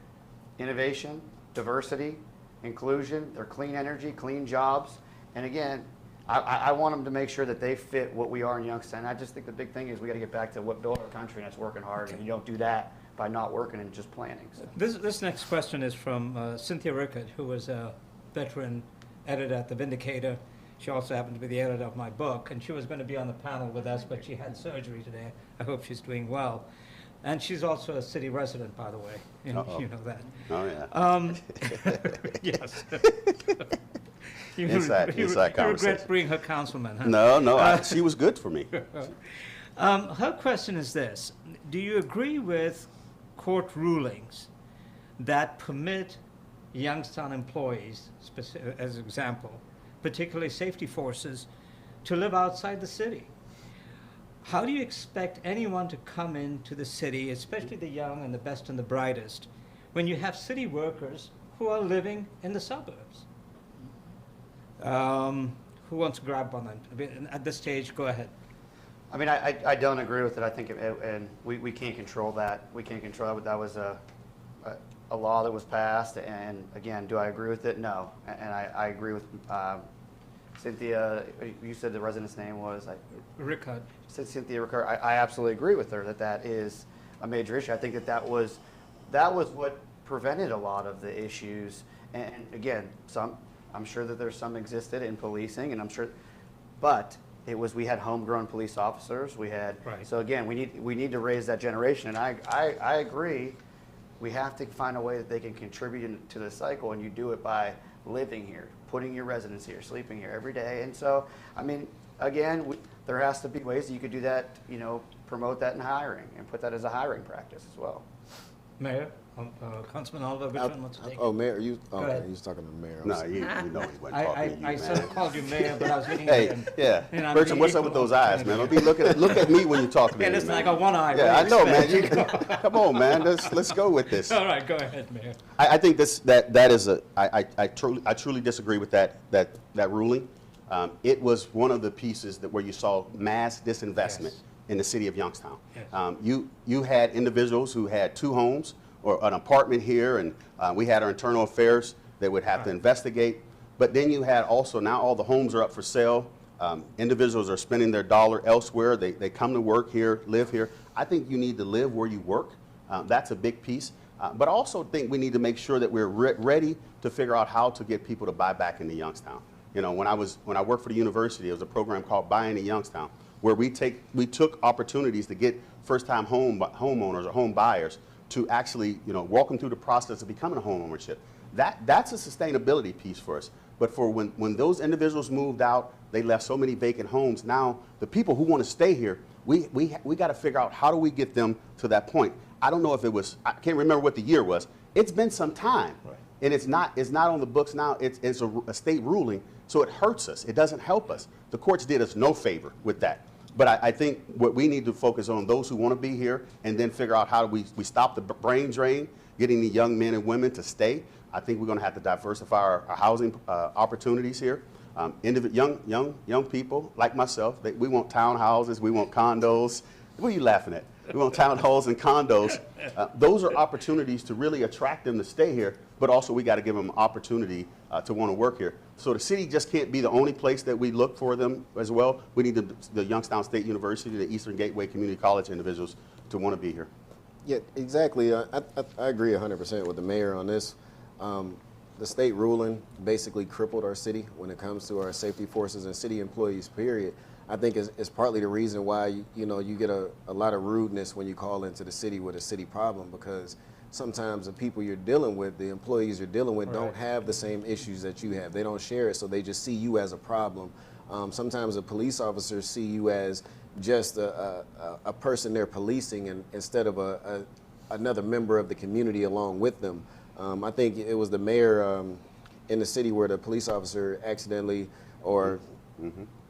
[SPEAKER 3] innovation, diversity, inclusion, their clean energy, clean jobs. And again, I want them to make sure that they fit what we are in Youngstown. I just think the big thing is we got to get back to what built our country, and it's working hard. And you don't do that by not working and just planning. So.
[SPEAKER 1] This next question is from Cynthia Rickett, who was a veteran editor at the Vindicator. She also happened to be the editor of my book, and she was going to be on the panel with us, but she had surgery today. I hope she's doing well. And she's also a city resident, by the way. You know that.
[SPEAKER 2] Oh, yeah.
[SPEAKER 1] Yes.
[SPEAKER 2] Inside
[SPEAKER 1] you
[SPEAKER 2] conversation.
[SPEAKER 1] regret being her councilman, huh?
[SPEAKER 2] No, she was good for me.
[SPEAKER 1] Her question is this. Do you agree with court rulings that permit Youngstown employees, as an example, particularly safety forces, to live outside the city? How do you expect anyone to come into the city, especially the young and the best and the brightest, when you have city workers who are living in the suburbs? Who wants to grab on that? At this stage, go ahead.
[SPEAKER 3] I mean, I don't agree with it. I think, and we can't control that. We can't control it. That was a law that was passed. And again, do I agree with it? No. And I agree with Cynthia. You said the resident's name was?
[SPEAKER 1] Rickard.
[SPEAKER 3] Cynthia Rickard. I absolutely agree with her that is a major issue. I think that was what prevented a lot of the issues. And again, I'm sure that there's some existed in policing, and I'm sure, but we had homegrown police officers. We had,
[SPEAKER 1] right.
[SPEAKER 3] So again, we need to raise that generation. And I agree. We have to find a way that they can contribute to the cycle, and you do it by living here, putting your residence here, sleeping here every day. And so, I mean, again, there has to be ways that you could do that, promote that in hiring and put that as a hiring practice as well.
[SPEAKER 1] Mayor, Councilman Oliver, which one wants to take it?
[SPEAKER 4] Oh, Mayor, you
[SPEAKER 1] ahead.
[SPEAKER 4] was talking to Mayor.
[SPEAKER 2] No, you know he wasn't talking to you,
[SPEAKER 1] I
[SPEAKER 2] man.
[SPEAKER 1] sort of called you mayor, but I was getting
[SPEAKER 2] Hey,
[SPEAKER 1] and
[SPEAKER 2] yeah.
[SPEAKER 1] I'm
[SPEAKER 2] Bertram, what's up with those eyes, man? Don't be look at me when you talk to me.
[SPEAKER 1] Yeah, listen,
[SPEAKER 2] man.
[SPEAKER 1] I got one eye.
[SPEAKER 2] Yeah, I
[SPEAKER 1] What do you
[SPEAKER 2] know, man.
[SPEAKER 1] expect?
[SPEAKER 2] Come on, man. Let's go with this.
[SPEAKER 1] All right, go ahead, Mayor.
[SPEAKER 2] I think that is I truly disagree with that ruling. It was one of the pieces where you saw mass disinvestment
[SPEAKER 1] Yes.
[SPEAKER 2] in the city of Youngstown.
[SPEAKER 1] Yes.
[SPEAKER 2] You had individuals who had 2 homes or an apartment here, and we had our internal affairs that would have to investigate. But then you had also, now all the homes are up for sale. Individuals are spending their dollar elsewhere. They come to work here, live here. I think you need to live where you work. That's a big piece. But I also think we need to make sure that we're ready to figure out how to get people to buy back into Youngstown. You know, when I worked for the university, there was a program called Buy Into Youngstown, where we took opportunities to get first-time homeowners or home buyers to actually, you know, walk them through the process of becoming a home ownership. That's a sustainability piece for us. But for when those individuals moved out, they left so many vacant homes. Now the people who want to stay here, we got to figure out how do we get them to that point. I don't know if it was, I can't remember what the year was. It's been some time, right. And it's not on the books now. It's a state ruling, so it hurts us. It doesn't help us. The courts did us no favor with that. But I think what we need to focus on those who want to be here, and then figure out how do we stop the brain drain, getting the young men and women to stay. I think we're going to have to diversify our housing opportunities here. Young people like myself, we want townhouses, we want condos. What are you laughing at? We want townhomes and condos. Those are opportunities to really attract them to stay here, but also we got to give them opportunity to want to work here. So the city just can't be the only place that we look for them as well. We need the Youngstown State University, the Eastern Gateway Community College individuals to want to be here.
[SPEAKER 4] Yeah, exactly. I agree 100% with the mayor on this. The state ruling basically crippled our city when it comes to our safety forces and city employees, period. I think it's partly the reason why you get a lot of rudeness when you call into the city with a city problem, because sometimes the people you're dealing with, the employees you're dealing with, don't have the same issues that you have. They don't share it, so they just see you as a problem. Sometimes the police officers see you as just a person they're policing, and instead of another member of the community along with them. I think it was the mayor in the city where the police officer accidentally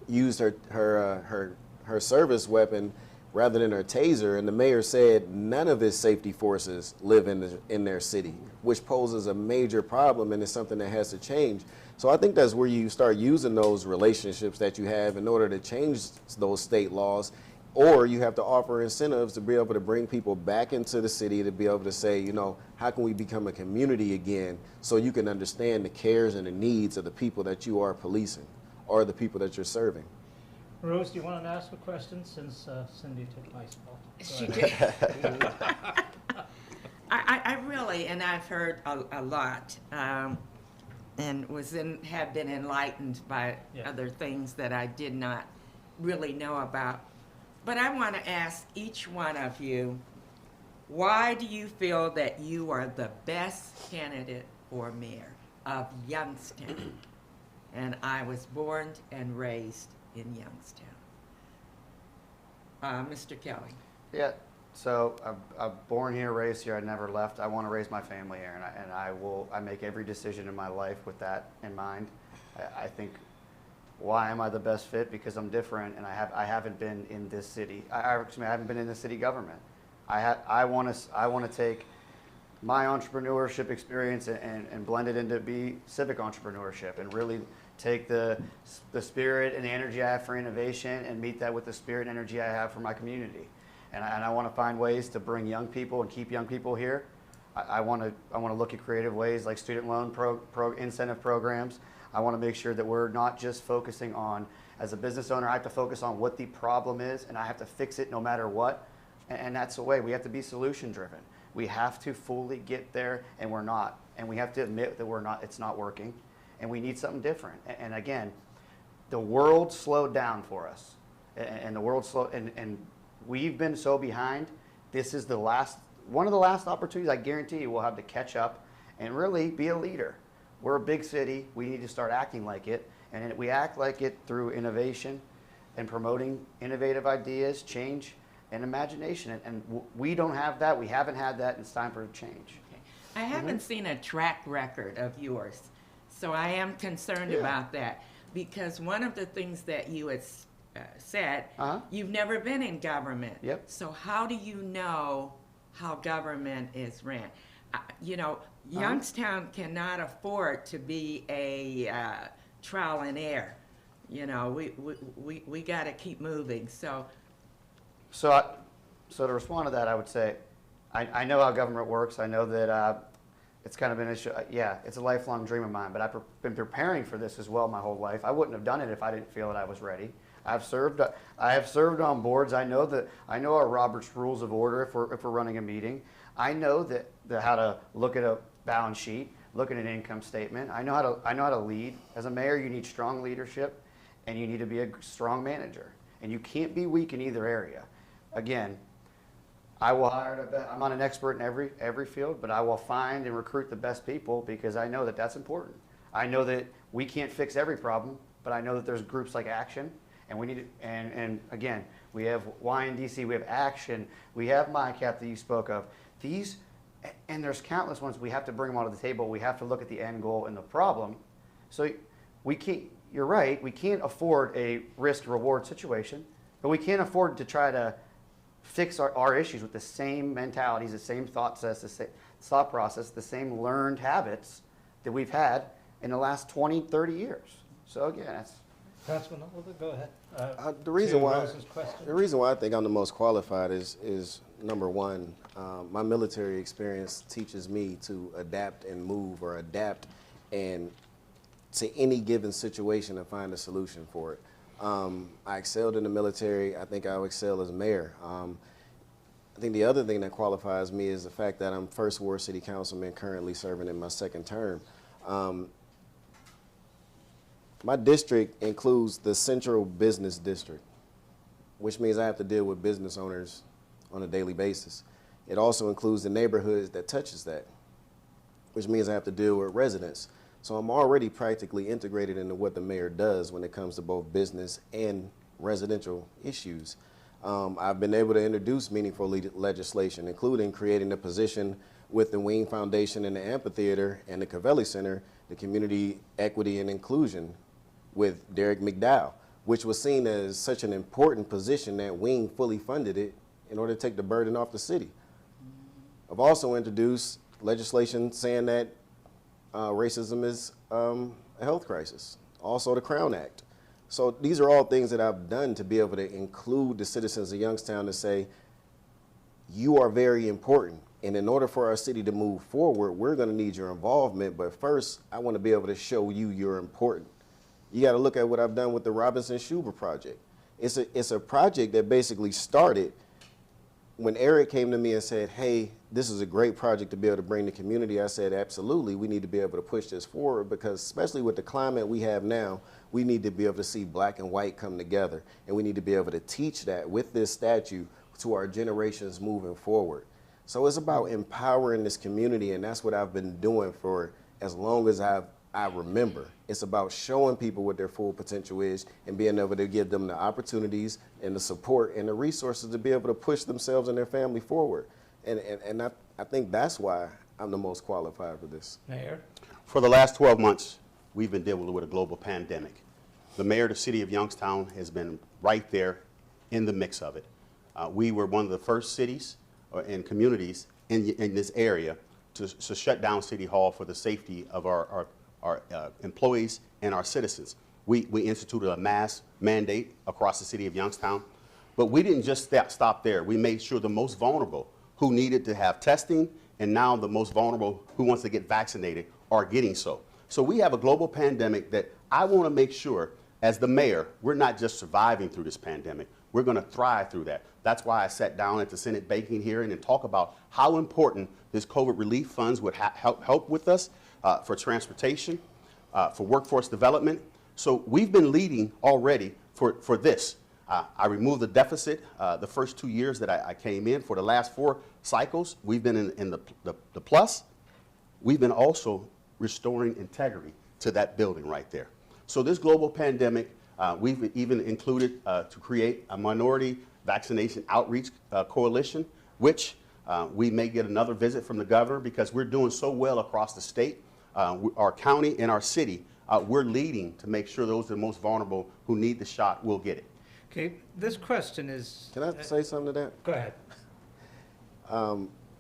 [SPEAKER 4] used her service weapon rather than her taser, and the mayor said none of his safety forces live in their city, which poses a major problem, and it's something that has to change. So I think that's where you start using those relationships that you have in order to change those state laws, or you have to offer incentives to be able to bring people back into the city to be able to say, how can we become a community again so you can understand the cares and the needs of the people that you are policing or the people that you're serving.
[SPEAKER 1] Rose, do you want to ask a question since Cindy took my spot?
[SPEAKER 5] She did. I really, and I've heard a lot, and have been enlightened by other things that I did not really know about. But I want to ask each one of you, why do you feel that you are the best candidate for mayor of Youngstown? And I was born and raised in Youngstown. Mr. Kelly.
[SPEAKER 3] Yeah, so I'm born here, raised here. I never left. I want to raise my family here, and I make every decision in my life with that in mind. I think, why am I the best fit? Because I'm different, and I haven't been in this city. I haven't been in the city government. I want to take my entrepreneurship experience and blend it into civic entrepreneurship, and really take the spirit and the energy I have for innovation and meet that with the spirit and energy I have for my community. And I want to find ways to bring young people and keep young people here. I want to look at creative ways like student loan incentive programs. I want to make sure that we're not just focusing on, as a business owner, I have to focus on what the problem is, and I have to fix it no matter what. And that's the way. We have to be solution driven. We have to fully get there, and we're not. And we have to admit that it's not working, and we need something different. And again, the world slowed down for us, and the world slowed, and we've been so behind. This is one of the last opportunities I guarantee you we'll have to catch up and really be a leader. We're a big city. We need to start acting like it, and we act like it through innovation and promoting innovative ideas, change, and imagination. And we don't have that. We haven't had that, and it's time for a change.
[SPEAKER 5] Okay. I haven't seen a track record of yours, so I am concerned about that, because one of the things that you had said, you've never been in government.
[SPEAKER 3] Yep.
[SPEAKER 5] So how do you know how government is ran? Youngstown cannot afford to be a trial and error. We got to keep moving. So to respond to that, I would say, I know how government works. I know that it's kind of been it's a lifelong dream of mine. But I've been preparing for this as well my whole life. I wouldn't have done it if I didn't feel that I was ready. I have served on boards. I know our Robert's Rules of Order if we're running a meeting.
[SPEAKER 3] I know that how to look at a balance sheet, look at an income statement. I know how to lead. As a mayor, you need strong leadership, and you need to be a strong manager. And you can't be weak in either area. Again, I will hire I'm not an expert in every field, but I will find and recruit the best people because I know that that's important. I know that we can't fix every problem, but I know that there's groups like Action, and we need to, and again, we have YNDC, we have Action, we have MyCap that you spoke of. These, and there's countless ones. We have to bring them all to the table. We have to look at the end goal and the problem. So we can't, you're right, we can't afford a risk-reward situation, but we can't afford to try to fix our issues with the same mentalities, the same thought process, the same learned habits that we've had in the last 20, 30 years. So again, that's...
[SPEAKER 1] Councilman Oliver, go ahead.
[SPEAKER 4] The reason
[SPEAKER 1] to
[SPEAKER 4] why
[SPEAKER 1] Rose's question.
[SPEAKER 4] the reason why I think I'm the most qualified is number one, my military experience teaches me to adapt and move or adapt and to any given situation and find a solution for it. I excelled in the military. I think I'll excel as mayor. I think the other thing that qualifies me is the fact that I'm first ward city councilman currently serving in my second term. My district includes the central business district, which means I have to deal with business owners on a daily basis. It also includes the neighborhoods that touches that, which means I have to deal with residents. So I'm already practically integrated into what the mayor does when it comes to both business and residential issues. I've been able to introduce meaningful legislation, including creating a position with the Wing Foundation and the Amphitheater and the Covelli Center, the Community Equity and Inclusion with Derek McDowell, which was seen as such an important position that Wing fully funded it in order to take the burden off the city. I've also introduced legislation saying that racism is a health crisis, also the Crown Act. So these are all things that I've done to be able to include the citizens of Youngstown to say, you are very important. And in order for our city to move forward, we're going to need your involvement. But first, I want to be able to show you you're important. You got to look at what I've done with the Robinson Schuber project. It's a project that basically started when Eric came to me and said, hey, this is a great project to be able to bring the community. I said, absolutely, we need to be able to push this forward because especially with the climate we have now, we need to be able to see black and white come together. And we need to be able to teach that with this statue to our generations moving forward. So it's about empowering this community, and that's what I've been doing for as long as I remember. It's about showing people what their full potential is and being able to give them the opportunities and the support and the resources to be able to push themselves and their family forward. And I think that's why I'm the most qualified for this.
[SPEAKER 1] Mayor?
[SPEAKER 2] For the last 12 months, we've been dealing with a global pandemic. The mayor of the city of Youngstown has been right there in the mix of it. We were one of the first cities and communities in this area to shut down City Hall for the safety of our employees and our citizens. We instituted a mask mandate across the city of Youngstown, but we didn't just stop there. We made sure the most vulnerable who needed to have testing and now the most vulnerable who wants to get vaccinated are getting so. So we have a global pandemic that I want to make sure as the mayor, we're not just surviving through this pandemic, we're going to thrive through that. That's why I sat down at the Senate banking hearing and talk about how important this COVID relief funds would help with us for transportation, for workforce development. So we've been leading already for this. I removed the deficit the first 2 years that I came in. For the last 4 cycles, we've been in the plus. We've been also restoring integrity to that building right there. So this global pandemic, we've even included to create a minority vaccination outreach coalition, which we may get another visit from the governor because we're doing so well across the state. Our county and our city, we're leading to make sure those are the most vulnerable who need the shot will get it.
[SPEAKER 1] Okay, this question is...
[SPEAKER 4] Can I say something to that?
[SPEAKER 1] Go ahead.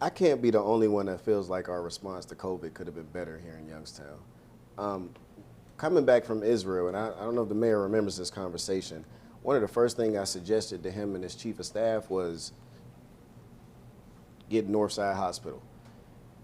[SPEAKER 4] I can't be the only one that feels like our response to COVID could have been better here in Youngstown. Coming back from Israel, and I don't know if the mayor remembers this conversation, one of the first things I suggested to him and his chief of staff was get Northside Hospital.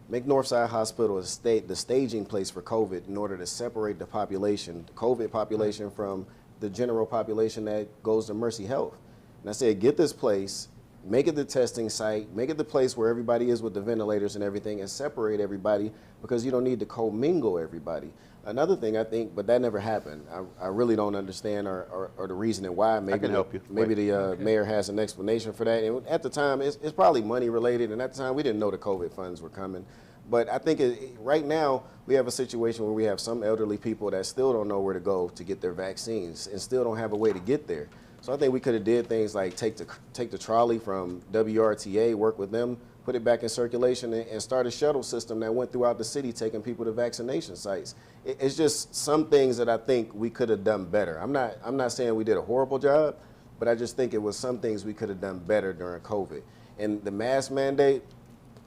[SPEAKER 4] Make Northside Hospital the staging place for COVID in order to separate the population, the COVID population from the general population that goes to Mercy Health. And I said, get this place make it the testing site, make it the place where everybody is with the ventilators and everything, and separate everybody because you don't need to commingle everybody. Another thing I think, but that never happened. I really don't understand or the reasoning why. Maybe
[SPEAKER 2] I can help you.
[SPEAKER 4] Maybe the mayor has an explanation for that. And at the time, it's probably money related, and at the time we didn't know the COVID funds were coming. But I think right now we have a situation where we have some elderly people that still don't know where to go to get their vaccines and still don't have a way to get there. So I think we could have did things like take the trolley from WRTA, work with them, put it back in circulation, and start a shuttle system that went throughout the city taking people to vaccination sites. It's just some things that I think we could have done better. I'm not saying we did a horrible job, but I just think it was some things we could have done better during COVID. And the mask mandate,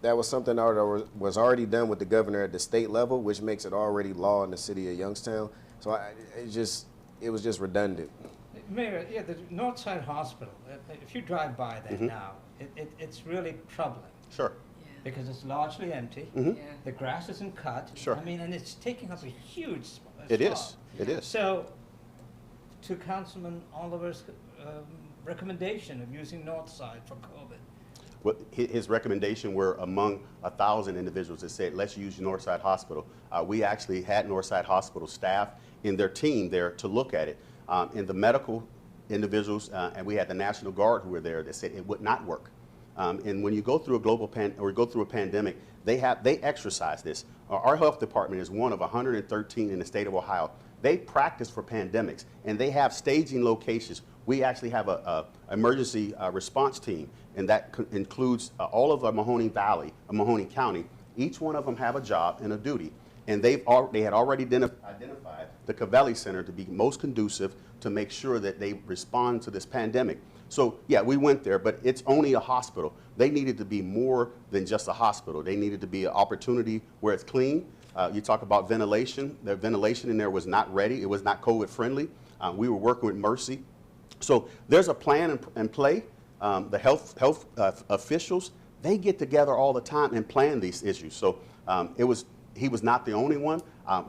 [SPEAKER 4] that was something that was already done with the governor at the state level, which makes it already law in the city of Youngstown. So it was just redundant.
[SPEAKER 1] Mayor, yeah, the Northside Hospital, if you drive by there now, it's really troubling.
[SPEAKER 2] Sure.
[SPEAKER 1] Because it's largely empty.
[SPEAKER 5] Yeah.
[SPEAKER 1] The grass isn't cut.
[SPEAKER 2] Sure.
[SPEAKER 1] I mean, and it's taking up a huge spot.
[SPEAKER 2] It is. It is.
[SPEAKER 1] So, to Councilman Oliver's recommendation of using Northside for COVID.
[SPEAKER 2] Well, his recommendation were among 1,000 individuals that said, let's use Northside Hospital. We actually had Northside Hospital staff in their team there to look at it. And the medical individuals, and we had the National Guard who were there that said it would not work. And when you go through a pandemic, they exercise this. Our health department is one of 113 in the state of Ohio. They practice for pandemics, and they have staging locations. We actually have a emergency response team, and that includes all of Mahoning Valley, Mahoning County. Each one of them have a job and a duty, and they had already identified the Cavelli Center to be most conducive to make sure that they respond to this pandemic. So yeah, we went there, but it's only a hospital. They needed to be more than just a hospital. They needed to be an opportunity where it's clean. You talk about ventilation. The ventilation in there was not ready. It was not COVID friendly. We were working with Mercy. So there's a plan in play. The health officials, they get together all the time and plan these issues. So he was not the only one.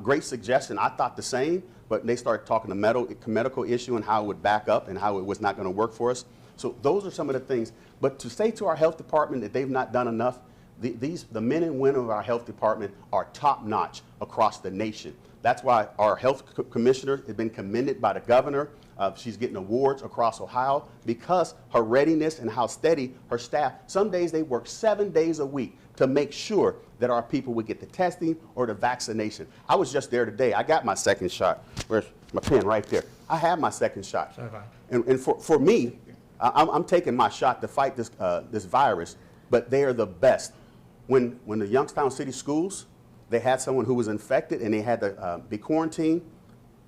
[SPEAKER 2] Great suggestion. I thought the same, but they started talking the medical issue and how it would back up and how it was not going to work for us. So those are some of the things. But to say to our health department that they've not done enough, the men and women of our health department are top notch across the nation. That's why our health commissioner has been commended by the governor. She's getting awards across Ohio because her readiness and how steady her staff. Some days they work 7 days a week to make sure that our people would get the testing or the vaccination. I was just there today. I got my second shot. Where's my pen? Right there. I have my second shot.
[SPEAKER 1] So have I.
[SPEAKER 2] And for me, I'm taking my shot to fight this virus, but they are the best. When the Youngstown City Schools, they had someone who was infected and they had to be quarantined,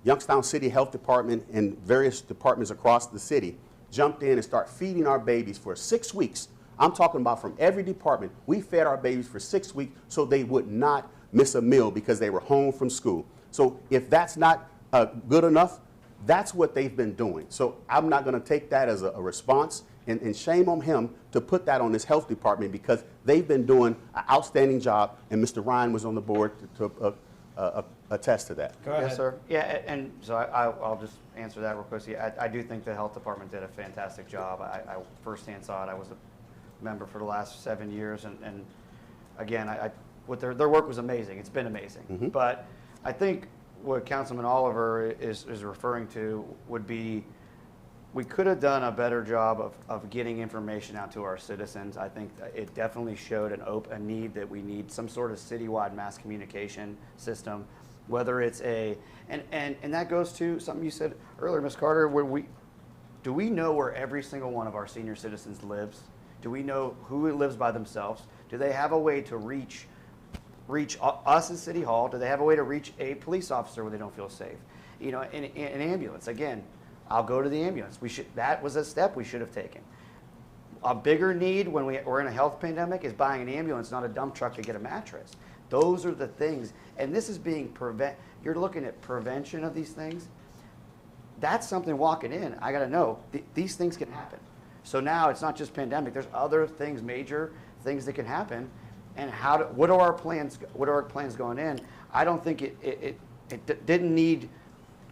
[SPEAKER 2] Youngstown City Health Department and various departments across the city jumped in and started feeding our babies for 6 weeks. I'm talking about from every department. We fed our babies for 6 weeks so they would not miss a meal because they were home from school. So if that's not good enough, that's what they've been doing. So I'm not going to take that as a response, and shame on him to put that on his health department because they've been doing an outstanding job, and Mr. Ryan was on the board to attest to that.
[SPEAKER 1] Go ahead.
[SPEAKER 3] Yes, sir. Yeah, and so I'll just answer that real quickly. I do think the health department did a fantastic job. I firsthand saw it. I was a member for the last 7 years, and again, what their work was amazing. It's been amazing. But I think what Councilman Oliver is referring to would be we could have done a better job of getting information out to our citizens. I think it definitely showed a need that we need some sort of citywide mass communication system, whether it's and that goes to something you said earlier, Ms. Carter, do we know where every single one of our senior citizens lives? Do we know who lives by themselves? Do they have a way to reach us at City Hall? Do they have a way to reach a police officer where they don't feel safe? You know, an ambulance, again, I'll go to the ambulance. That was a step we should have taken. A bigger need when we're in a health pandemic is buying an ambulance, not a dump truck to get a mattress. Those are the things, and this is being you're looking at prevention of these things. That's something walking in, I gotta know, these things can happen. So now it's not just pandemic, there's other things, major things that can happen. And what are our plans going in? I don't think it didn't need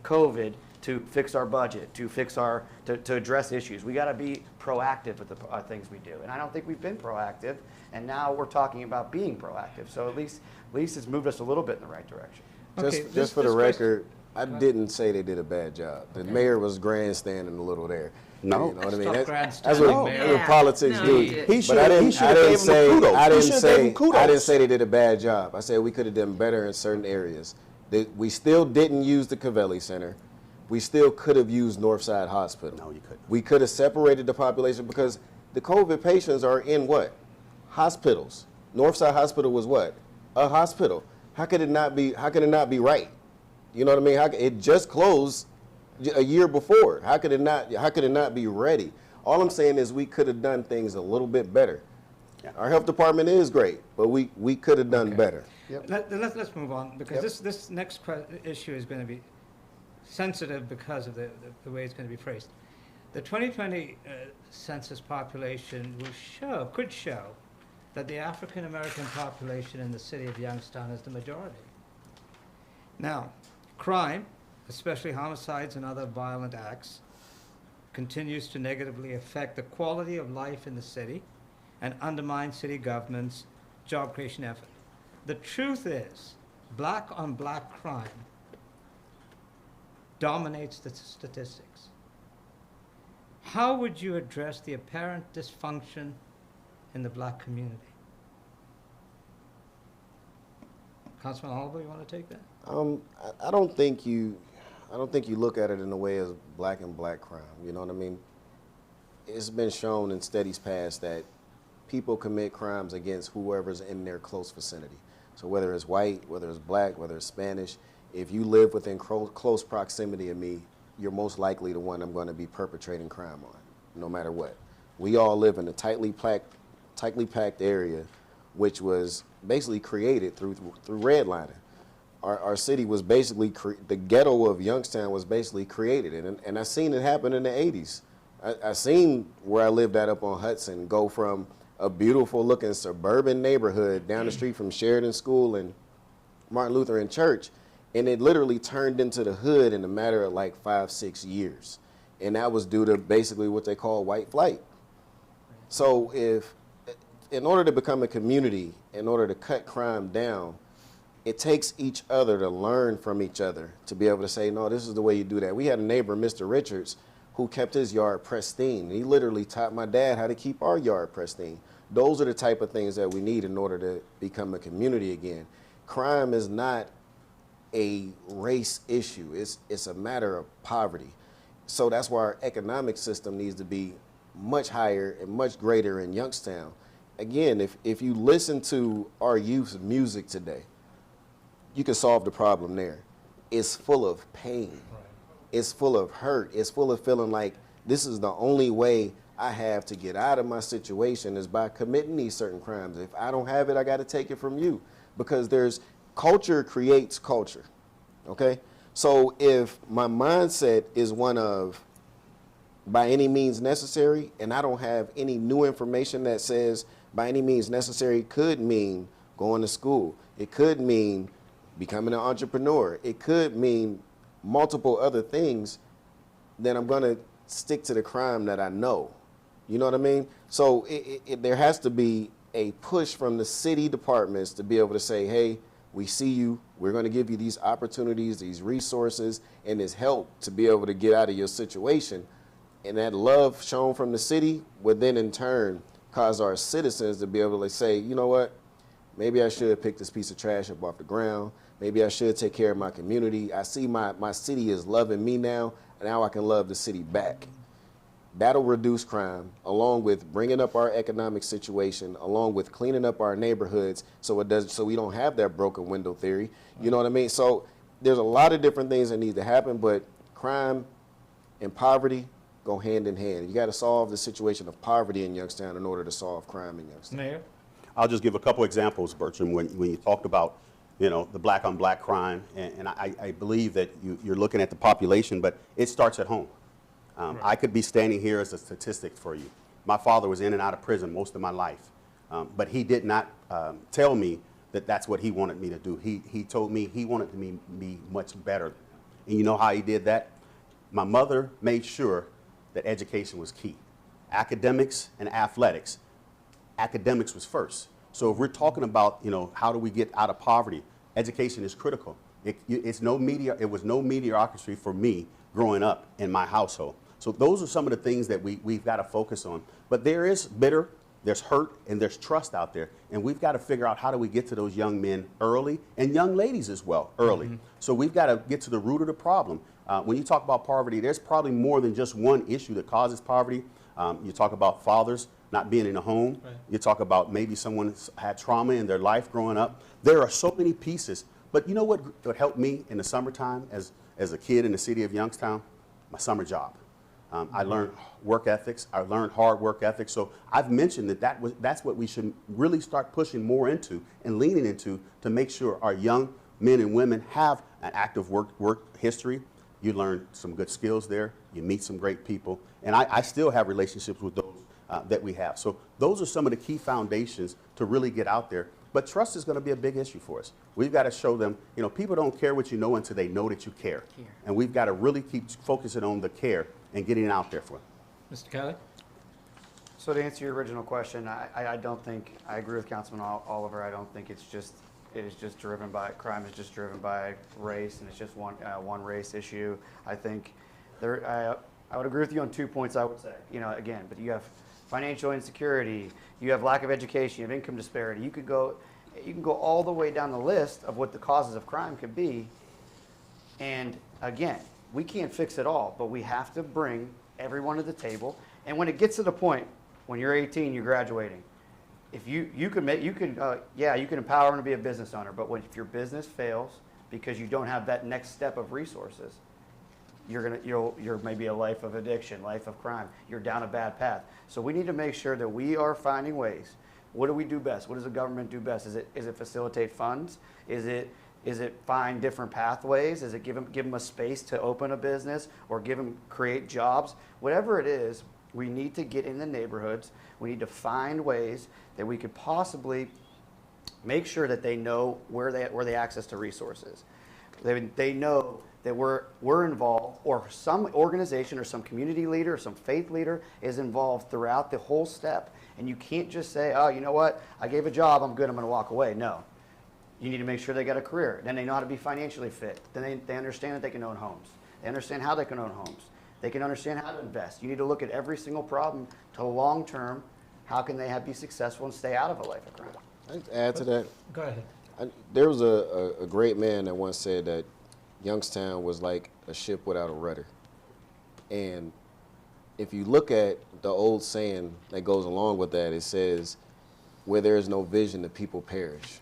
[SPEAKER 3] COVID to fix our budget, to fix to address issues. We got to be proactive with the things we do. And I don't think we've been proactive, and now we're talking about being proactive. So at least it's moved us a little bit in the right direction.
[SPEAKER 1] Okay,
[SPEAKER 4] Just for the record, I didn't say they did a bad job. The mayor was grandstanding a little there.
[SPEAKER 2] No.
[SPEAKER 4] You know what I mean?
[SPEAKER 1] Stop
[SPEAKER 4] That's
[SPEAKER 1] grandstanding,
[SPEAKER 4] what
[SPEAKER 1] Mayor.
[SPEAKER 4] politics
[SPEAKER 5] No,
[SPEAKER 4] do.
[SPEAKER 5] he didn't.
[SPEAKER 4] But I didn't say I didn't
[SPEAKER 2] say
[SPEAKER 4] they did a bad job. I said we could have done better in certain areas. We still didn't use the Covelli Center. We still could have used Northside Hospital.
[SPEAKER 2] No, you couldn't.
[SPEAKER 4] We could have separated the population because the COVID patients are in what? Hospitals. Northside Hospital was what? A hospital. How could it not be? How could it not be right? You know what I mean? It just closed a year before. How could it not be ready? All I'm saying is we could have done things a little bit better.
[SPEAKER 2] Yeah.
[SPEAKER 4] Our health department is great, but we could have done better.
[SPEAKER 1] Let's move on, because this next issue is going to be sensitive because of the way it's going to be phrased. The 2020 census population could show that the African American population in the city of Youngstown is the majority. Now, crime, especially homicides and other violent acts, continues to negatively affect the quality of life in the city and undermine city government's job creation effort. The truth is, black on black crime dominates the statistics. How would you address the apparent dysfunction in the black community? Councilman Oliver, you want to take that?
[SPEAKER 4] I don't think you look at it in a way as black and black crime. You know what I mean? It's been shown in studies past that people commit crimes against whoever's in their close vicinity. So whether it's white, whether it's black, whether it's Spanish, if you live within close proximity of me, you're most likely the one I'm going to be perpetrating crime on, no matter what. We all live in a tightly packed area, which was basically created through redlining. Our city was basically, the ghetto of Youngstown was basically created, and I seen it happen in the 80s. I seen where I lived at up on Hudson go from a beautiful looking suburban neighborhood down the street from Sheridan School and Martin Lutheran Church, and it literally turned into the hood in a matter of like 5-6 years. And that was due to basically what they call white flight. So in order to become a community, in order to cut crime down, it takes each other to learn from each other to be able to say, no, this is the way you do that. We had a neighbor, Mr. Richards, who kept his yard pristine. He literally taught my dad how to keep our yard pristine. Those are the type of things that we need in order to become a community again. Crime is not a race issue. It's a matter of poverty. So that's why our economic system needs to be much higher and much greater in Youngstown. Again, if you listen to our youth's music today, you can solve the problem there. It's full of pain. It's full of hurt. It's full of feeling like this is the only way I have to get out of my situation is by committing these certain crimes. If I don't have it, I got to take it from you, because culture creates culture, okay? So if my mindset is one of by any means necessary, and I don't have any new information that says by any means necessary could mean going to school, it could mean becoming an entrepreneur, it could mean multiple other things, then I'm going to stick to the crime that I know. You know what I mean? So there has to be a push from the city departments to be able to say, hey, we see you, we're going to give you these opportunities, these resources, and this help to be able to get out of your situation. And that love shown from the city would then in turn cause our citizens to be able to say, you know what, maybe I should pick this piece of trash up off the ground. Maybe I should take care of my community. I see my city is loving me now, and now I can love the city back. That'll reduce crime, along with bringing up our economic situation, along with cleaning up our neighborhoods so we don't have that broken window theory. You know what I mean? So there's a lot of different things that need to happen, but crime and poverty go hand in hand. You got to solve the situation of poverty in Youngstown in order to solve crime in Youngstown.
[SPEAKER 1] Mayor?
[SPEAKER 2] I'll just give a couple examples, Bertram, when you talked about, the black on black crime, and I believe that you're looking at the population, but it starts at home. Right. I could be standing here as a statistic for you. My father was in and out of prison most of my life, but he did not tell me that that's what he wanted me to do. He told me he wanted me to be much better. And you know how he did that? My mother made sure that education was key. Academics and athletics. Academics was first. So if we're talking about, how do we get out of poverty, education is critical. It was no mediocrity for me growing up in my household. So those are some of the things that we've got to focus on. But there is there's hurt, and there's trust out there. And we've got to figure out how do we get to those young men early, and young ladies as well, early. Mm-hmm. So we've got to get to the root of the problem. When you talk about poverty, there's probably more than just one issue that causes poverty. You talk about fathers not being in a home. Right. You talk about maybe someone had trauma in their life growing up. There are so many pieces. But you know what helped me in the summertime as a kid in the city of Youngstown? My summer job. I learned work ethics. I learned hard work ethics. So I've mentioned that's what we should really start pushing more into and leaning into to make sure our young men and women have an active work history. You learn some good skills there. You meet some great people. And I still have relationships with those that we have. So those are some of the key foundations to really get out there. But trust is going to be a big issue for us. We've got to show them, people don't care what you know until they know that you care. And we've got to really keep focusing on the care and getting it out there for them.
[SPEAKER 1] Mr. Kelly?
[SPEAKER 3] So to answer your original question, I don't think, I agree with Councilman Oliver. I don't think it is just driven by, crime is just driven by race, and it's just one race issue. I think I would agree with you on 2 points, I would say. Again, but you have financial insecurity, you have lack of education, you have income disparity. You can go all the way down the list of what the causes of crime could be. And again, we can't fix it all, but we have to bring everyone to the table. And when it gets to the point when you're 18, you're graduating, if you can empower them to be a business owner, but if your business fails because you don't have that next step of resources, you're maybe a life of addiction, life of crime. You're down a bad path. So we need to make sure that we are finding ways. What do we do best? What does the government do best? Is it facilitate funds? Is it find different pathways? Is it give them a space to open a business, or create jobs? Whatever it is, we need to get in the neighborhoods. We need to find ways that we could possibly make sure that they know where they access to resources. They know that we're involved, or some organization or some community leader or some faith leader is involved throughout the whole step. And you can't just say, oh, you know what, I gave a job, I'm good, I'm going to walk away. No. You need to make sure they got a career. Then they know how to be financially fit. Then they understand that they can own homes. They understand how they can own homes. They can understand how to invest. You need to look at every single problem to long term. How can they be successful and stay out of a life of crime?
[SPEAKER 4] I'd add to that.
[SPEAKER 1] Go ahead.
[SPEAKER 4] There was a great man that once said that Youngstown was like a ship without a rudder. And if you look at the old saying that goes along with that, it says, where there is no vision, the people perish.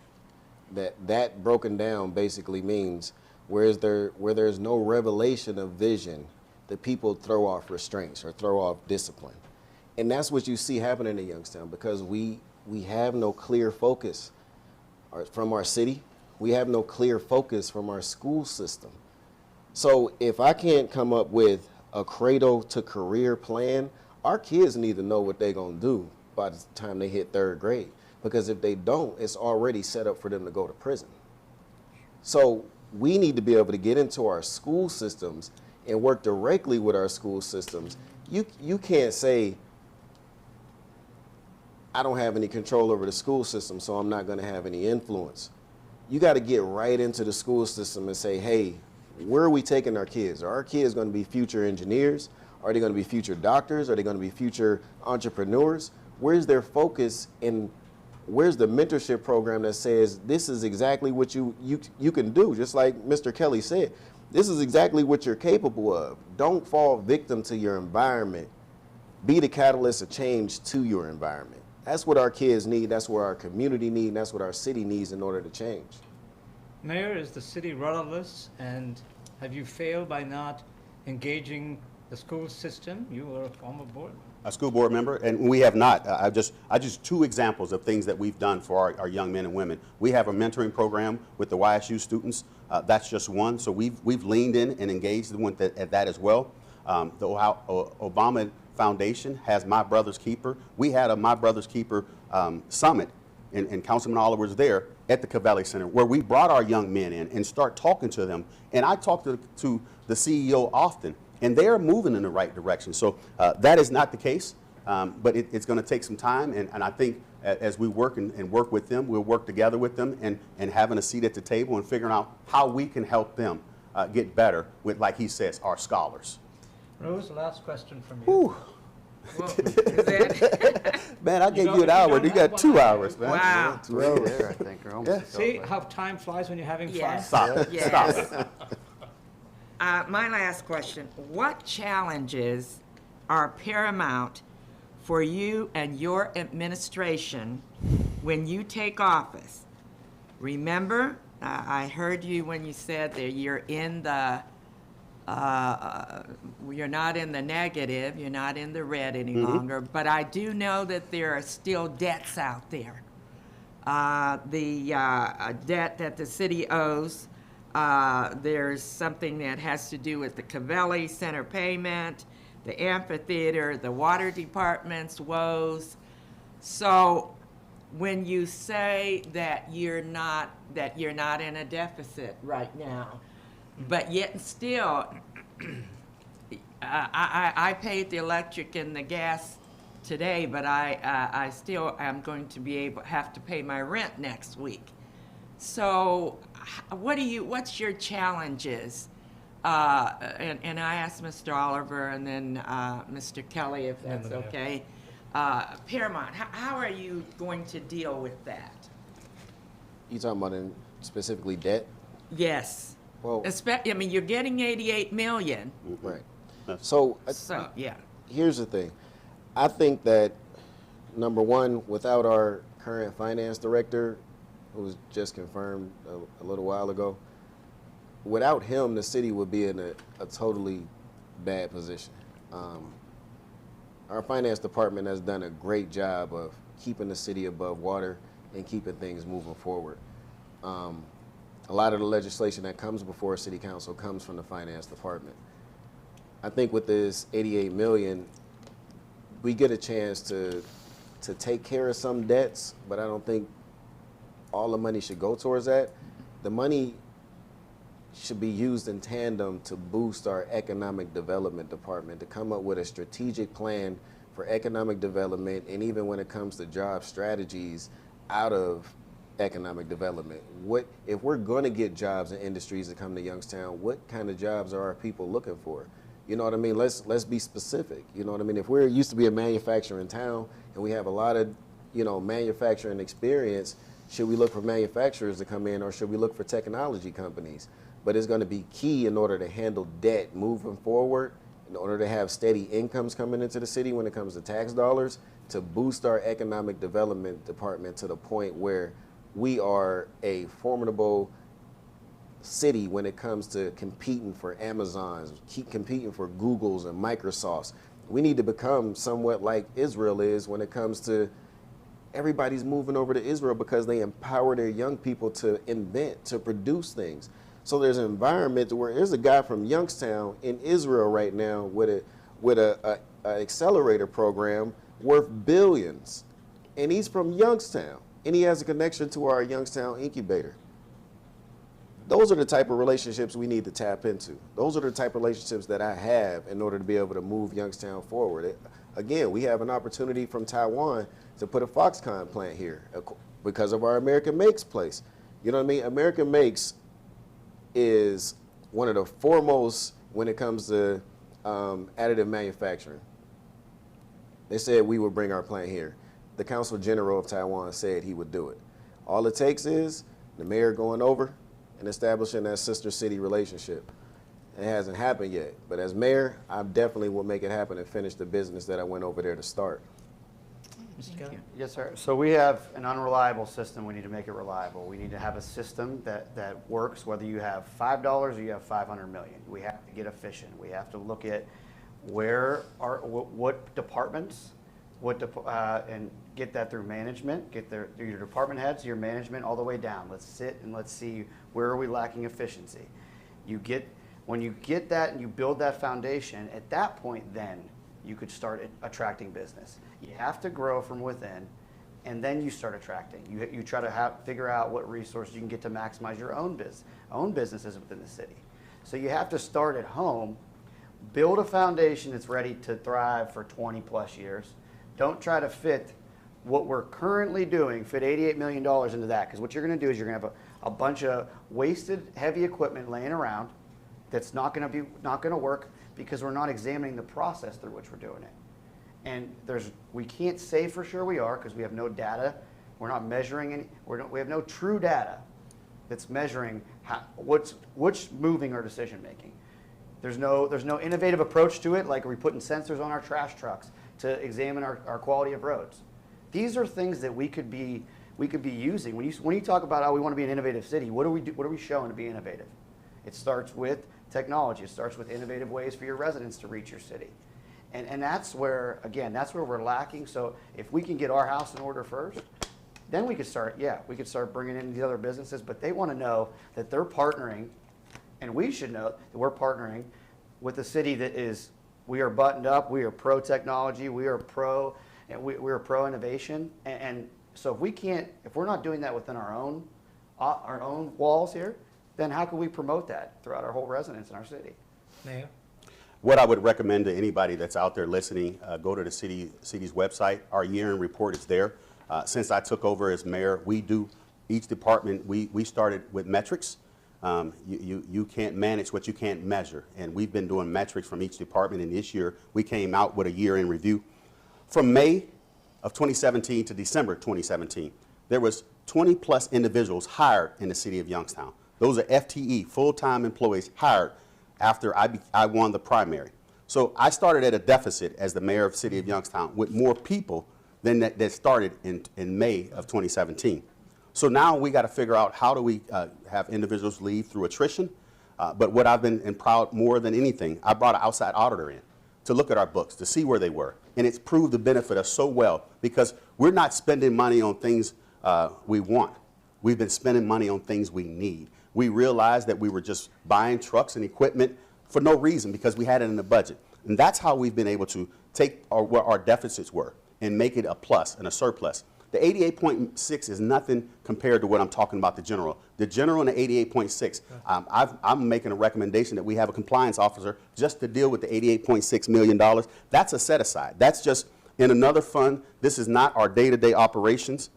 [SPEAKER 4] That broken down basically means where there's no revelation of vision, the people throw off restraints or throw off discipline. And that's what you see happening in Youngstown, because we have no clear focus from our city. We have no clear focus from our school system. So if I can't come up with a cradle to career plan, our kids need to know what they're going to do by the time they hit 3rd grade. Because if they don't, it's already set up for them to go to prison. So we need to be able to get into our school systems and work directly with our school systems. You can't say, I don't have any control over the school system, so I'm not going to have any influence. You got to get right into the school system and say, hey, where are we taking our kids? Are our kids going to be future engineers? Are they going to be future doctors? Are they going to be future entrepreneurs? Where's their focus, and where's the mentorship program that says this is exactly what you can do? Just like Mr. Kelly said, this is exactly what you're capable of. Don't fall victim to your environment. Be the catalyst of change to your environment. That's what our kids need. That's what our community needs. That's what our city needs in order to change.
[SPEAKER 1] Mayor, is the city rudderless, and have you failed by not engaging the school system? You were a former board member.
[SPEAKER 2] A school board member, and we have not. I just 2 examples of things that we've done for our young men and women. We have a mentoring program with the YSU students. That's just one. So we've leaned in and engaged with that as well. The Obama Foundation has My Brother's Keeper. We had a My Brother's Keeper summit, and Councilman Oliver was there at the Cavelli Center, where we brought our young men in and start talking to them. And I talk to the CEO often, and they are moving in the right direction. So that is not the case, but it's going to take some time, and I think as we work and work with them, we'll work together with them and having a seat at the table and figuring out how we can help them get better with, like he says, our scholars.
[SPEAKER 1] Rose, the last question from you.
[SPEAKER 2] Whew.
[SPEAKER 5] Well, is that?
[SPEAKER 2] Man, I gave
[SPEAKER 1] don't-
[SPEAKER 2] you an
[SPEAKER 1] you
[SPEAKER 2] hour.
[SPEAKER 1] don't
[SPEAKER 2] You
[SPEAKER 1] have
[SPEAKER 2] got 2
[SPEAKER 1] one hour.
[SPEAKER 2] hours, man.
[SPEAKER 5] Wow.
[SPEAKER 3] 2 hours there, I think. Or almost
[SPEAKER 2] Yeah.
[SPEAKER 3] 6
[SPEAKER 1] See
[SPEAKER 3] hours.
[SPEAKER 1] how time flies when you're having fun?
[SPEAKER 5] Yes.
[SPEAKER 2] Stop it.
[SPEAKER 5] Yes.
[SPEAKER 2] Stop it.
[SPEAKER 5] My last question. What challenges are paramount for you and your administration when you take office? Remember, I heard you when you said that you're in the, you're not in the negative, you're not in the red any longer, but I do know that there are still debts out there. The debt that the city owes, there's something that has to do with the Cavelli Center payment, the amphitheater, the water department's woes. So when you say that you're not in a deficit right now, but yet still, I paid the electric and the gas today, but I still am going to have to pay my rent next week. So what's your challenges? And I asked Mr. Oliver and then Mr. Kelly, if that's
[SPEAKER 1] Yeah.
[SPEAKER 5] okay. Paramount, how are you going to deal with that?
[SPEAKER 4] You talking about in specifically debt?
[SPEAKER 5] Yes.
[SPEAKER 4] Well,
[SPEAKER 5] I mean, you're getting 88 million,
[SPEAKER 4] right. So,
[SPEAKER 5] so, yeah.
[SPEAKER 4] here's the thing. I think that, number one, without our current finance director, who was just confirmed a little while ago, without him, the city would be in a totally bad position. Our finance department has done a great job of keeping the city above water and keeping things moving forward. A lot of the legislation that comes before city council comes from the finance department. I think with this 88 million, we get a chance to take care of some debts, but I don't think all the money should go towards that. The money should be used in tandem to boost our economic development department, to come up with a strategic plan for economic development, and even when it comes to job strategies out of economic development. If we're going to get jobs and industries that come to Youngstown, what kind of jobs are our people looking for? You know what I mean? Let's be specific. You know what I mean? If we're used to be a manufacturing town and we have a lot of, manufacturing experience, should we look for manufacturers to come in, or should we look for technology companies? But it's going to be key in order to handle debt moving forward, in order to have steady incomes coming into the city when it comes to tax dollars, to boost our economic development department to the point where we are a formidable city when it comes to competing for Amazons, keep competing for Googles and Microsofts. We need to become somewhat like Israel is when it comes to everybody's moving over to Israel because they empower their young people to invent, to produce things. So there's an environment where there's a guy from Youngstown in Israel right now with a accelerator program worth billions, and he's from Youngstown, and he has a connection to our Youngstown incubator. Those are the type of relationships we need to tap into. Those are the type of relationships that I have in order to be able to move Youngstown forward. Again, we have an opportunity from Taiwan to put a Foxconn plant here because of our American Makes place. You know what I mean? American Makes is one of the foremost when it comes to additive manufacturing. They said we would bring our plant here. The Consul General of Taiwan said he would do it. All it takes is the mayor going over and establishing that sister city relationship. It hasn't happened yet, but as mayor, I definitely will make it happen and finish the business that I went over there to start.
[SPEAKER 1] Mr. Kelly?
[SPEAKER 3] Yes, sir. So we have an unreliable system. We need to make it reliable. We need to have a system that works, whether you have $5 or you have 500 million. We have to get efficient. We have to look at what departments, and get that through management, through your department heads, your management, all the way down. Let's sit and let's see where are we lacking efficiency. When you get that and you build that foundation, at that point then you could start attracting business. You have to grow from within, and then you start attracting. You try to figure out what resources you can get to maximize your own businesses within the city. So you have to start at home, Build a foundation that's ready to thrive for 20 plus years. Don't try to fit what we're currently doing, fit $88 million into that, because what you're going to do is you're going to have a bunch of wasted heavy equipment laying around that's not going to work because we're not examining the process through which we're doing it. And we can't say for sure we are because we have no data. We're not measuring any. We have no true data that's measuring what's moving our decision making. There's no innovative approach to it, like are we putting sensors on our trash trucks to examine our quality of roads. These are things that we could be using. When you talk about how we want to be an innovative city, what are we showing to be innovative? It starts with technology. It starts with innovative ways for your residents to reach your city. And that's where we're lacking. So if we can get our house in order first, then we could start bringing in these other businesses, but they want to know that they're partnering, and we should know that we're partnering with a city that we are buttoned up, we are pro-technology, we are pro innovation, and so if we're not doing that within our own walls here, then how can we promote that throughout our whole residents in our city?
[SPEAKER 1] Mayor?
[SPEAKER 2] What I would recommend to anybody that's out there listening, go to the city's website. Our year-end report is there. Since I took over as mayor, each department, we started with metrics. You can't manage what you can't measure. And we've been doing metrics from each department. And this year, we came out with a year-end review. From May of 2017 to December 2017, there was 20 plus individuals hired in the city of Youngstown. Those are FTE, full-time employees hired after I won the primary. So I started at a deficit as the mayor of the city of Youngstown with more people than that started in May of 2017. So now we got to figure out how do we have individuals leave through attrition. But what I've been proud more than anything, I brought an outside auditor in to look at our books, to see where they were. And it's proved to benefit us so well because we're not spending money on things we want. We've been spending money on things we need. We realized that we were just buying trucks and equipment for no reason because we had it in the budget. And that's how we've been able to take what our deficits were and make it a plus and a surplus. The 88.6 is nothing compared to what I'm talking about the general. The general and the 88.6, I'm making a recommendation that we have a compliance officer just to deal with the $88.6 million. That's a set aside. That's just in another fund. This is not our day-to-day operations.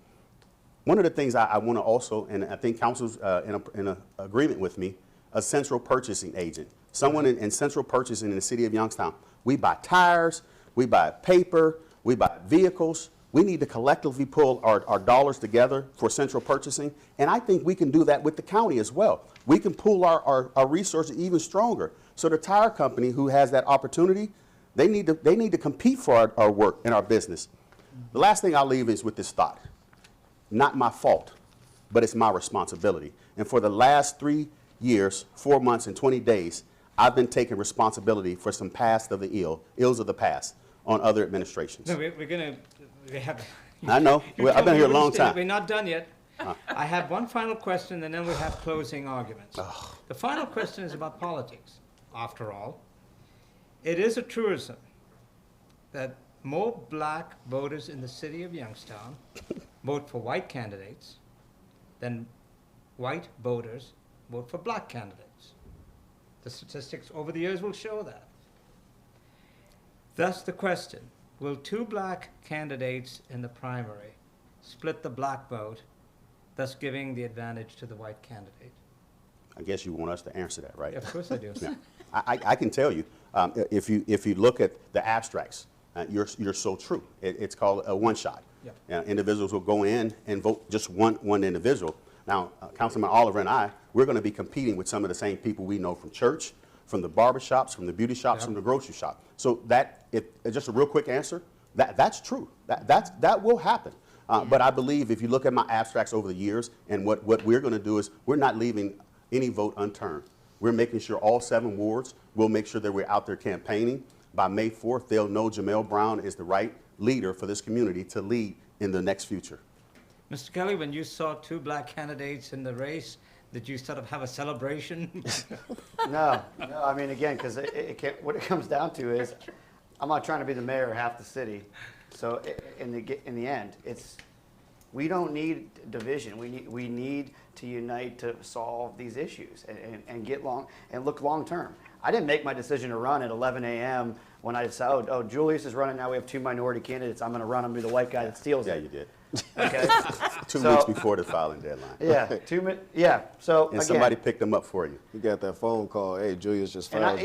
[SPEAKER 2] One of the things I want to also, and I think council's in a agreement with me, a central purchasing agent. Someone in central purchasing in the city of Youngstown. We buy tires, we buy paper, we buy vehicles. We need to collectively pull our dollars together for central purchasing, and I think we can do that with the county as well. We can pool our resources even stronger. So the tire company who has that opportunity, they need to compete for our work and our business. The last thing I'll leave is with this thought. Not my fault, but it's my responsibility. And for the last 3 years, 4 months, and 20 days, I've been taking responsibility for some past of the ills of the past on other administrations.
[SPEAKER 1] No, we have.
[SPEAKER 2] I know. I've been here a long time.
[SPEAKER 1] We're not done yet. I have one final question, and then we'll have closing arguments. The final question is about politics. After all, it is a truism that more black voters in the city of Youngstown vote for white candidates than white voters vote for black candidates. The statistics over the years will show that. Thus the question, will two black candidates in the primary split the black vote, thus giving the advantage to the white candidate?
[SPEAKER 2] I guess you want us to answer that, right?
[SPEAKER 1] Yeah, of course I do.
[SPEAKER 2] Yeah. I can tell you, if you look at the abstracts, you're so true. It's called a one-shot. Yep. Individuals will go in and vote just one individual. Now, Councilman Oliver and I, we're going to be competing with some of the same people we know from church, from the barber shops, from the beauty shops, yep, from the grocery shop. So just a real quick answer, that's true. That will happen. But I believe if you look at my abstracts over the years, and what we're going to do is we're not leaving any vote unturned. We're making sure all 7 wards, we'll make sure that we're out there campaigning. By May 4th, they'll know Jamel Brown is the right leader for this community to lead in the next future.
[SPEAKER 1] Mr. Kelly, when you saw two black candidates in the race, did you sort of have a celebration?
[SPEAKER 3] No. I mean, again, because what it comes down to is, I'm not trying to be the mayor of half the city. So in the end, we don't need division. We need to unite to solve these issues and look long term. I didn't make my decision to run at 11 a.m. when I decided, oh, Julius is running now. We have 2 minority candidates. I'm going to run. I'm going to be the white guy that steals
[SPEAKER 2] Yeah,
[SPEAKER 3] it.
[SPEAKER 2] you did.
[SPEAKER 3] Okay.
[SPEAKER 2] 2 weeks before the filing deadline.
[SPEAKER 3] Yeah. So
[SPEAKER 2] And
[SPEAKER 3] again,
[SPEAKER 2] somebody picked them up for you.
[SPEAKER 4] You got that phone call, hey, Julius just
[SPEAKER 3] and
[SPEAKER 4] filed.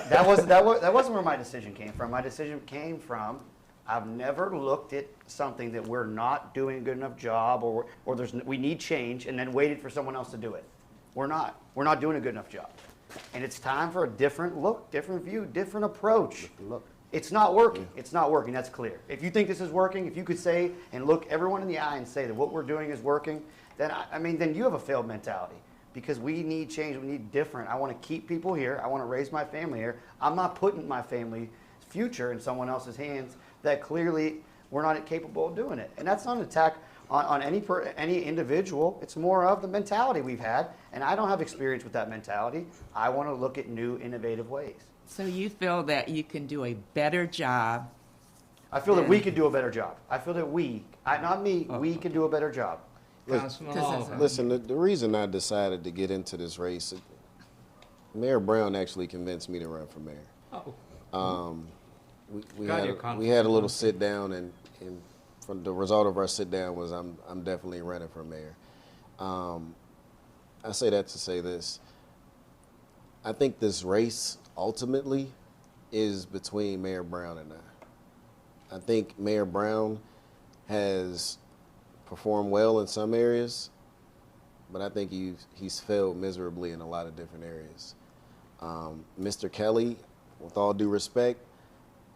[SPEAKER 3] that wasn't where my decision came from. My decision came from I've never looked at something that we're not doing a good enough job or we need change and then waited for someone else to do it. We're not. We're not doing a good enough job. And it's time for a different look, different view, different approach.
[SPEAKER 2] Look.
[SPEAKER 3] It's not working. It's not working. That's clear. If you think this is working, if you could say and look everyone in the eye and say that what we're doing is working, then then you have a failed mentality. Because we need change. We need different. I want to keep people here. I want to raise my family here. I'm not putting my family's future in someone else's hands that clearly we're not capable of doing it. And that's not an attack on any individual. It's more of the mentality we've had. And I don't have experience with that mentality. I want to look at new, innovative ways.
[SPEAKER 5] So you feel that you can do a better job?
[SPEAKER 3] I feel that we could do a better job. I feel that we can do a better job.
[SPEAKER 1] Councilman Oliver.
[SPEAKER 4] Listen, the reason I decided to get into this race, Mayor Brown actually convinced me to run for mayor.
[SPEAKER 1] Oh.
[SPEAKER 4] We
[SPEAKER 1] Got your
[SPEAKER 4] had
[SPEAKER 1] confidence.
[SPEAKER 4] a little sit down, and from the result of our sit down was I'm definitely running for mayor. I say that to say this. I think this race ultimately is between Mayor Brown and I. I think Mayor Brown has performed well in some areas, but I think he's failed miserably in a lot of different areas. Mr. Kelly, with all due respect,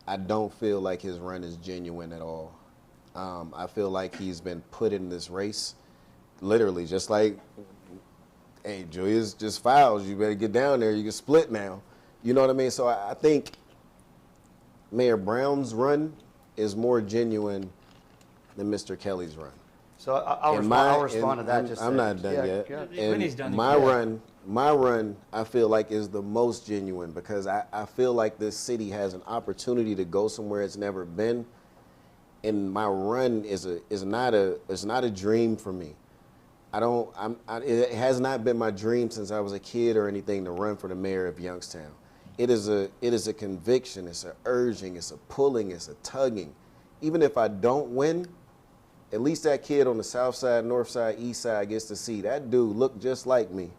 [SPEAKER 4] I don't feel like his run is genuine at all. I feel like he's been put in this race, literally, just like, hey, Julius just filed. You better get down there. You can split now. You know what I mean? So I think Mayor Brown's run is more genuine than Mr. Kelly's run.
[SPEAKER 3] So I'll respond to that.
[SPEAKER 4] I'm not done yet.
[SPEAKER 3] Yeah.
[SPEAKER 1] When he's done,
[SPEAKER 4] My run, I feel like is the most genuine because I feel like this city has an opportunity to go somewhere it's never been, and my run is not a dream for me. It has not been my dream since I was a kid or anything to run for the mayor of Youngstown. It is a conviction. It's an urging. It's a pulling. It's a tugging. Even if I don't win, at least that kid on the south side, north side, east side gets to see that dude look just like me.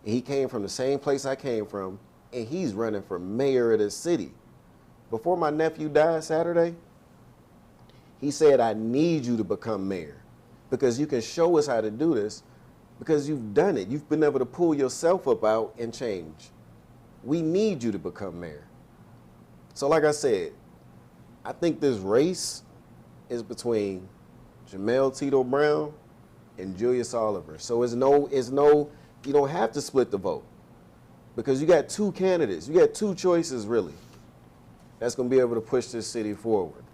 [SPEAKER 4] He came from the same place I came from, and he's running for mayor of the city. Before my nephew died Saturday, he said, I need you to become mayor because you can show us how to do this because you've done it. You've been able to pull yourself up out and change. We need you to become mayor. So like I said, I think this race is between Jamel Tito Brown and Julius Oliver. So you don't have to split the vote because you got 2 candidates. You got 2 choices really that's going to be able to push this city forward.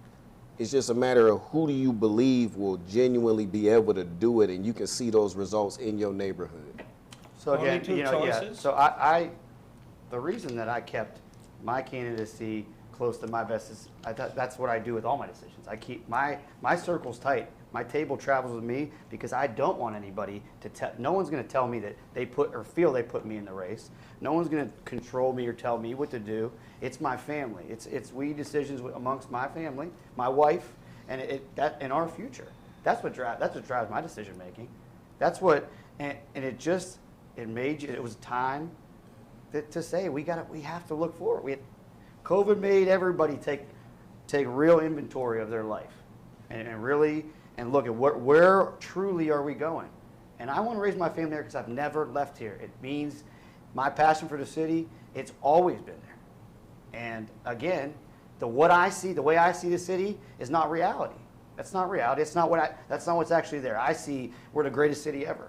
[SPEAKER 4] It's just a matter of who do you believe will genuinely be able to do it and you can see those results in your neighborhood.
[SPEAKER 3] So
[SPEAKER 1] Only
[SPEAKER 3] again,
[SPEAKER 1] 2 choices?
[SPEAKER 3] So the reason that I kept my candidacy close to my vest is that's what I do with all my decisions. I keep my circles tight. My table travels with me because I don't want anybody to tell. No one's going to tell me that they feel they put me in the race. No one's going to control me or tell me what to do. It's my family. It's we decisions amongst my family, my wife, and and our future. That's what drives my decision making. That's what and it was time to say we have to look forward. COVID made everybody take real inventory of their life and really look at where truly are we going. And I want to raise my family there because I've never left here. It means my passion for the city, it's always been there. And again, the way I see the city is not reality. That's not reality. That's not what's actually there. I see we're the greatest city ever.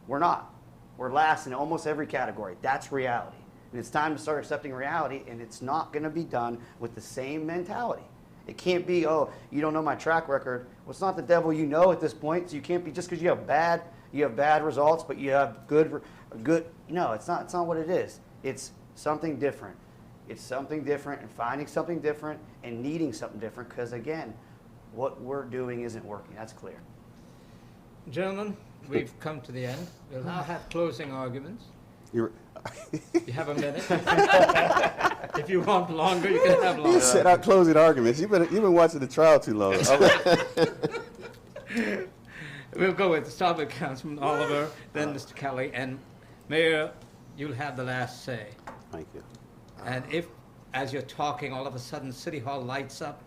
[SPEAKER 3] We're not. We're last in almost every category. That's reality. And it's time to start accepting reality, and it's not going to be done with the same mentality. It can't be, oh, you don't know my track record. Well, it's not the devil you know at this point, so you can't be just because you have bad results, but you have good. No, it's not what it is. It's something different. It's something different and finding something different and needing something different because, again, What we're doing isn't working. That's clear.
[SPEAKER 1] Gentlemen, we've come to the end. We'll now have closing arguments.
[SPEAKER 2] You're,
[SPEAKER 1] You have a minute. If you want longer, you can have
[SPEAKER 2] you
[SPEAKER 1] longer.
[SPEAKER 2] set out closing arguments. You've been watching the trial too long.
[SPEAKER 1] We'll go with start with Councilman Oliver, then Mr. Kelly, and Mayor, you'll have the last say.
[SPEAKER 2] Thank you.
[SPEAKER 1] And if, as you're talking, all of a sudden City Hall lights up,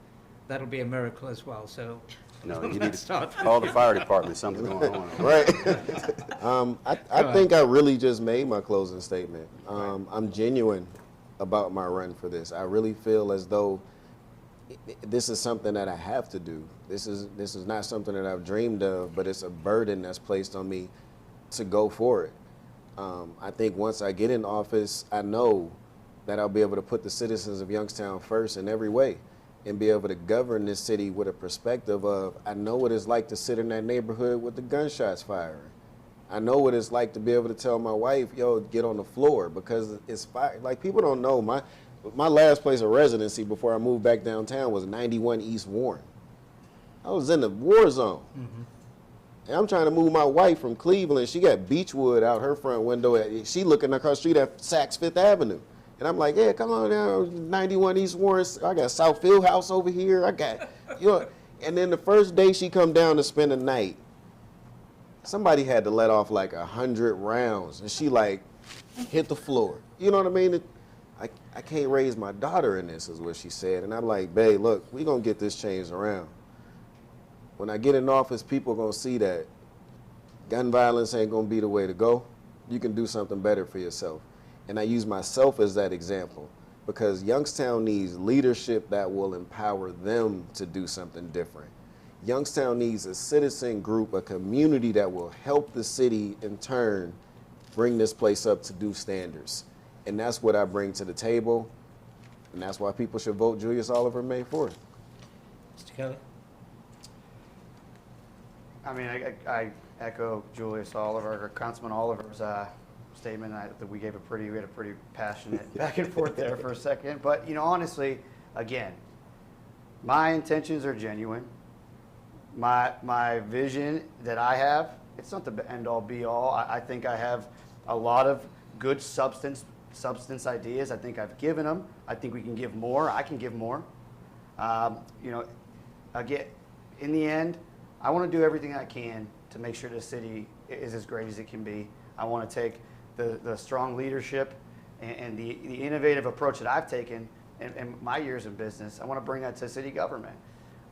[SPEAKER 1] that'll be a miracle as well. So
[SPEAKER 2] No, you need
[SPEAKER 1] let's
[SPEAKER 2] to
[SPEAKER 1] start.
[SPEAKER 2] call the fire department. Something's going on.
[SPEAKER 4] Right. I think I really just made my closing statement. I'm genuine about my run for this. I really feel as though this is something that I have to do. This is not something that I've dreamed of, but it's a burden that's placed on me to go for it. I think once I get in office, I know that I'll be able to put the citizens of Youngstown first in every way and be able to govern this city with a perspective of, I know what it's like to sit in that neighborhood with the gunshots firing. I know what it's like to be able to tell my wife, yo, get on the floor because it's fire. Like, people don't know. My last place of residency before I moved back downtown was 91 East Warren. I was in the war zone. Mm-hmm. And I'm trying to move my wife from Cleveland. She got Beechwood out her front window. She looking across the street at Saks Fifth Avenue. And I'm like, yeah, come on down, 91 East Warren. I got South Field House over here. I got, and then the first day she come down to spend the night, somebody had to let off like 100 rounds. And she like hit the floor. You know what I mean? I can't raise my daughter in this, is what she said. And I'm like, babe, look, we going to get this changed around. When I get in office, people are going to see that gun violence ain't going to be the way to go. You can do something better for yourself. And I use myself as that example because Youngstown needs leadership that will empower them to do something different. Youngstown needs a citizen group, a community that will help the city in turn bring this place up to due standards. And that's what I bring to the table. And that's why people should vote Julius Oliver May 4th.
[SPEAKER 1] Mr. Kelly?
[SPEAKER 3] I mean, I echo Julius Oliver, or Councilman Oliver's statement. That we had a pretty passionate back and forth there for a second. But, honestly, again, my intentions are genuine. My vision that I have, it's not the end-all, be-all. I think I have a lot of good substance ideas. I think I've given them. I think we can give more. I can give more. Again, in the end, I want to do everything I can to make sure the city is as great as it can be. I want to take the strong leadership and the innovative approach that I've taken in my years in business. I want to bring that to city government.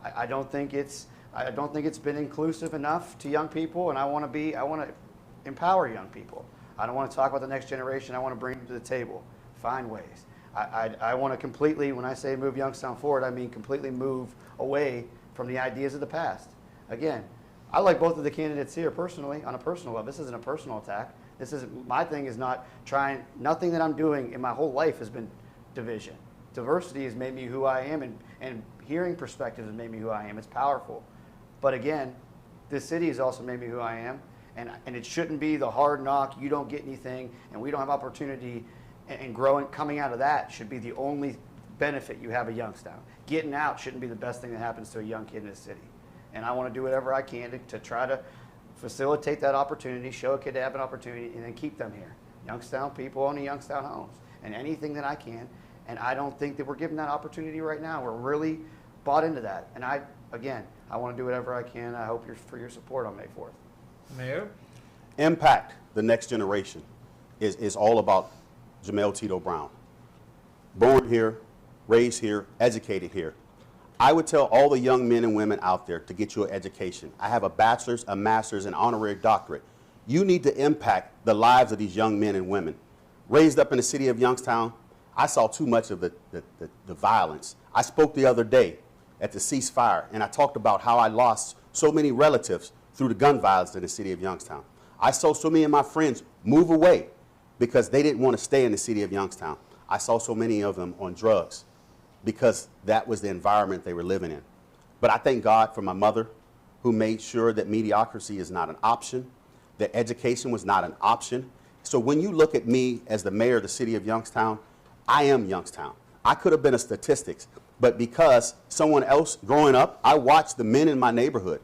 [SPEAKER 3] I don't think it's been inclusive enough to young people, and I want to empower young people. I don't want to talk about the next generation. I want to bring them to the table, find ways. I want to completely, when I say move Youngstown forward, I mean completely move away from the ideas of the past. Again, I like both of the candidates here personally, on a personal level. This isn't a personal attack. My thing is not trying, nothing that I'm doing in my whole life has been division. Diversity has made me who I am, and hearing perspectives has made me who I am. It's powerful. But again, this city has also made me who I am, and it shouldn't be the hard knock, you don't get anything, and we don't have opportunity, and growing, coming out of that should be the only benefit you have of Youngstown. Getting out shouldn't be the best thing that happens to a young kid in this city. And I want to do whatever I can to try to facilitate that opportunity, show a kid to have an opportunity, and then keep them here. Youngstown people own the Youngstown homes, and anything that I can. And I don't think that we're given that opportunity right now. We're really bought into that. And I want to do whatever I can. I hope for your support on May 4th.
[SPEAKER 1] Mayor?
[SPEAKER 2] Impact the next generation is all about Jamel Tito Brown. Born here, raised here, educated here. I would tell all the young men and women out there to get your education. I have a bachelor's, a master's, and honorary doctorate. You need to impact the lives of these young men and women. Raised up in the city of Youngstown, I saw too much of the violence. I spoke the other day at the ceasefire, and I talked about how I lost so many relatives through the gun violence in the city of Youngstown. I saw so many of my friends move away because they didn't want to stay in the city of Youngstown. I saw so many of them on drugs because that was the environment they were living in. But I thank God for my mother, who made sure that mediocrity is not an option, that education was not an option. So when you look at me as the mayor of the city of Youngstown, I am Youngstown. I could have been a statistics. but because someone else growing up, I watched the men in my neighborhood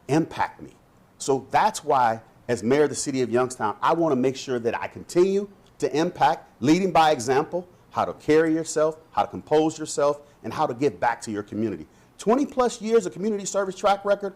[SPEAKER 2] impact me. So that's why, as mayor of the city of Youngstown, I want to make sure that I continue to impact, leading by example, how to carry yourself, how to compose yourself, and how to give back to your community. 20 plus years of community service track record,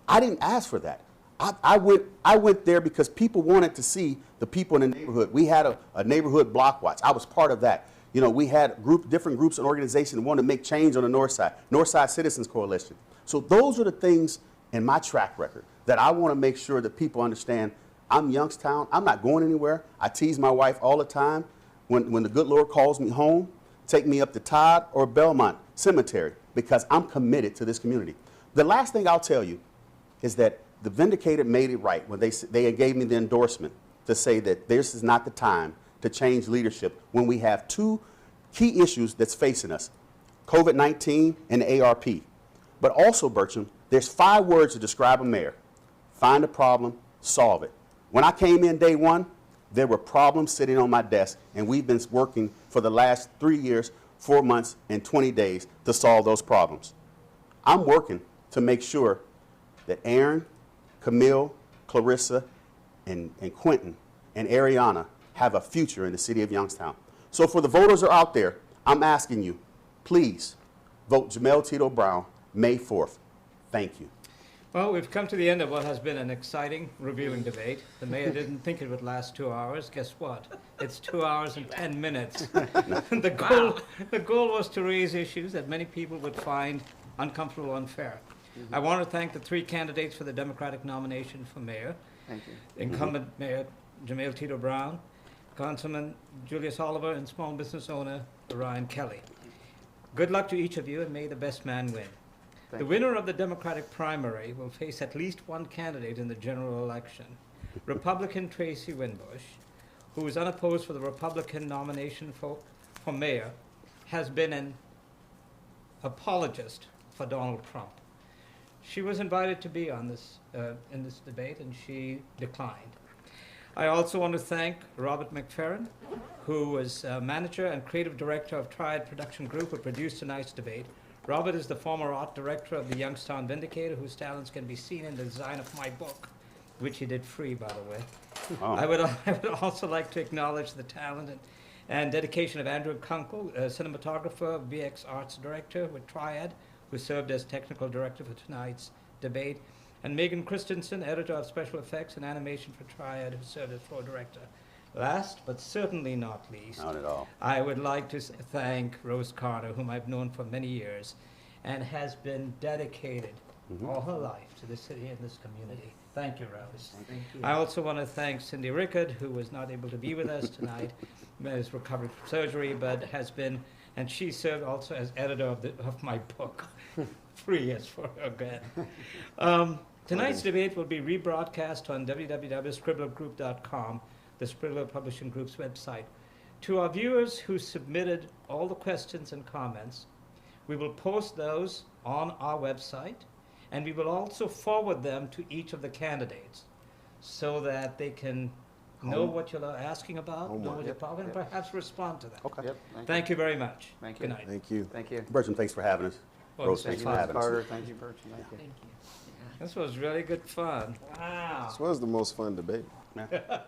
[SPEAKER 2] I didn't ask for that. I went there because people wanted to see the people in the neighborhood. We had a neighborhood block watch. I was part of that. You know, we had different groups and organizations that wanted to make change on the North Side Citizens Coalition. So those are the things in my track record that I want to make sure that people understand. I'm Youngstown. I'm not going anywhere. I tease my wife all the time. When the good Lord calls me home, take me up to Todd or Belmont Cemetery, because I'm committed to this community. The last thing I'll tell you is that the Vindicator made it right when they gave me the endorsement to say that this is not the time to change leadership when we have two key issues that's facing us, COVID-19 and the ARP. But also, Bertram, there's 5 words to describe a mayor: find a problem, solve it. When I came in day one, there were problems sitting on my desk, and we've been working for the last 3 years, 4 months, and 20 days to solve those problems. I'm working to make sure that Aaron, Camille, Clarissa, and Quentin, and Ariana have a future in the city of Youngstown. So for the voters who are out there, I'm asking you, please vote Jamel Tito Brown May 4th. Thank you.
[SPEAKER 1] Well, we've come to the end of what has been an exciting reviewing debate. The mayor didn't think it would last 2 hours. Guess what? It's 2 hours and 10 minutes. The goal was to raise issues that many people would find uncomfortable or unfair. I want to thank the 3 candidates for the Democratic nomination for mayor.
[SPEAKER 3] Thank you.
[SPEAKER 1] Incumbent Mayor Jamel Tito Brown, Councilman Julius Oliver, and small business owner Ryan Kelly. Good luck to each of you, and may the best man win. The winner of the Democratic primary will face at least one candidate in the general election. Republican Tracy Winbush, who is unopposed for the Republican nomination for mayor, has been an apologist for Donald Trump. She was invited to be on in this debate, and she declined. I also want to thank Robert McFerrin, who was manager and creative director of Triad Production Group, who produced tonight's debate. Robert is the former art director of the Youngstown Vindicator, whose talents can be seen in the design of my book, which he did free, by the way. Oh. I would also like to acknowledge the talent and dedication of Andrew Kunkel, cinematographer, VX Arts Director with Triad, who served as technical director for tonight's debate, and Megan Christensen, editor of special effects and animation for Triad, who served as floor director. Last, but certainly not least,
[SPEAKER 2] Not at all.
[SPEAKER 1] I would like to thank Rose Carter, whom I've known for many years, and has been dedicated all her life to the city and this community. Thank you, Rose.
[SPEAKER 5] Thank you.
[SPEAKER 1] I also want to thank Cindy Rickard, who was not able to be with us tonight, is recovering from surgery, but has been, and she served also as editor of my book. 3 years for her again. Tonight's debate will be rebroadcast on www.scribblergroup.com, the Scribbler Publishing Group's website. To our viewers who submitted all the questions and comments, we will post those on our website, and we will also forward them to each of the candidates so that they can know what you're asking about, know what you're talking, and perhaps respond to that.
[SPEAKER 2] Okay.
[SPEAKER 3] Yep.
[SPEAKER 1] Thank you very much.
[SPEAKER 3] Thank you.
[SPEAKER 1] Good night.
[SPEAKER 4] Thank you.
[SPEAKER 3] Thank you.
[SPEAKER 2] Bertram, thanks for having us.
[SPEAKER 1] Well,
[SPEAKER 2] Rose,
[SPEAKER 1] it's
[SPEAKER 2] thanks
[SPEAKER 1] fun.
[SPEAKER 2] for having us.
[SPEAKER 3] Carter, thank you, Bertram. Thank you.
[SPEAKER 5] Thank you.
[SPEAKER 1] This was really good fun. Wow.
[SPEAKER 4] This was the most fun debate.
[SPEAKER 2] Yeah.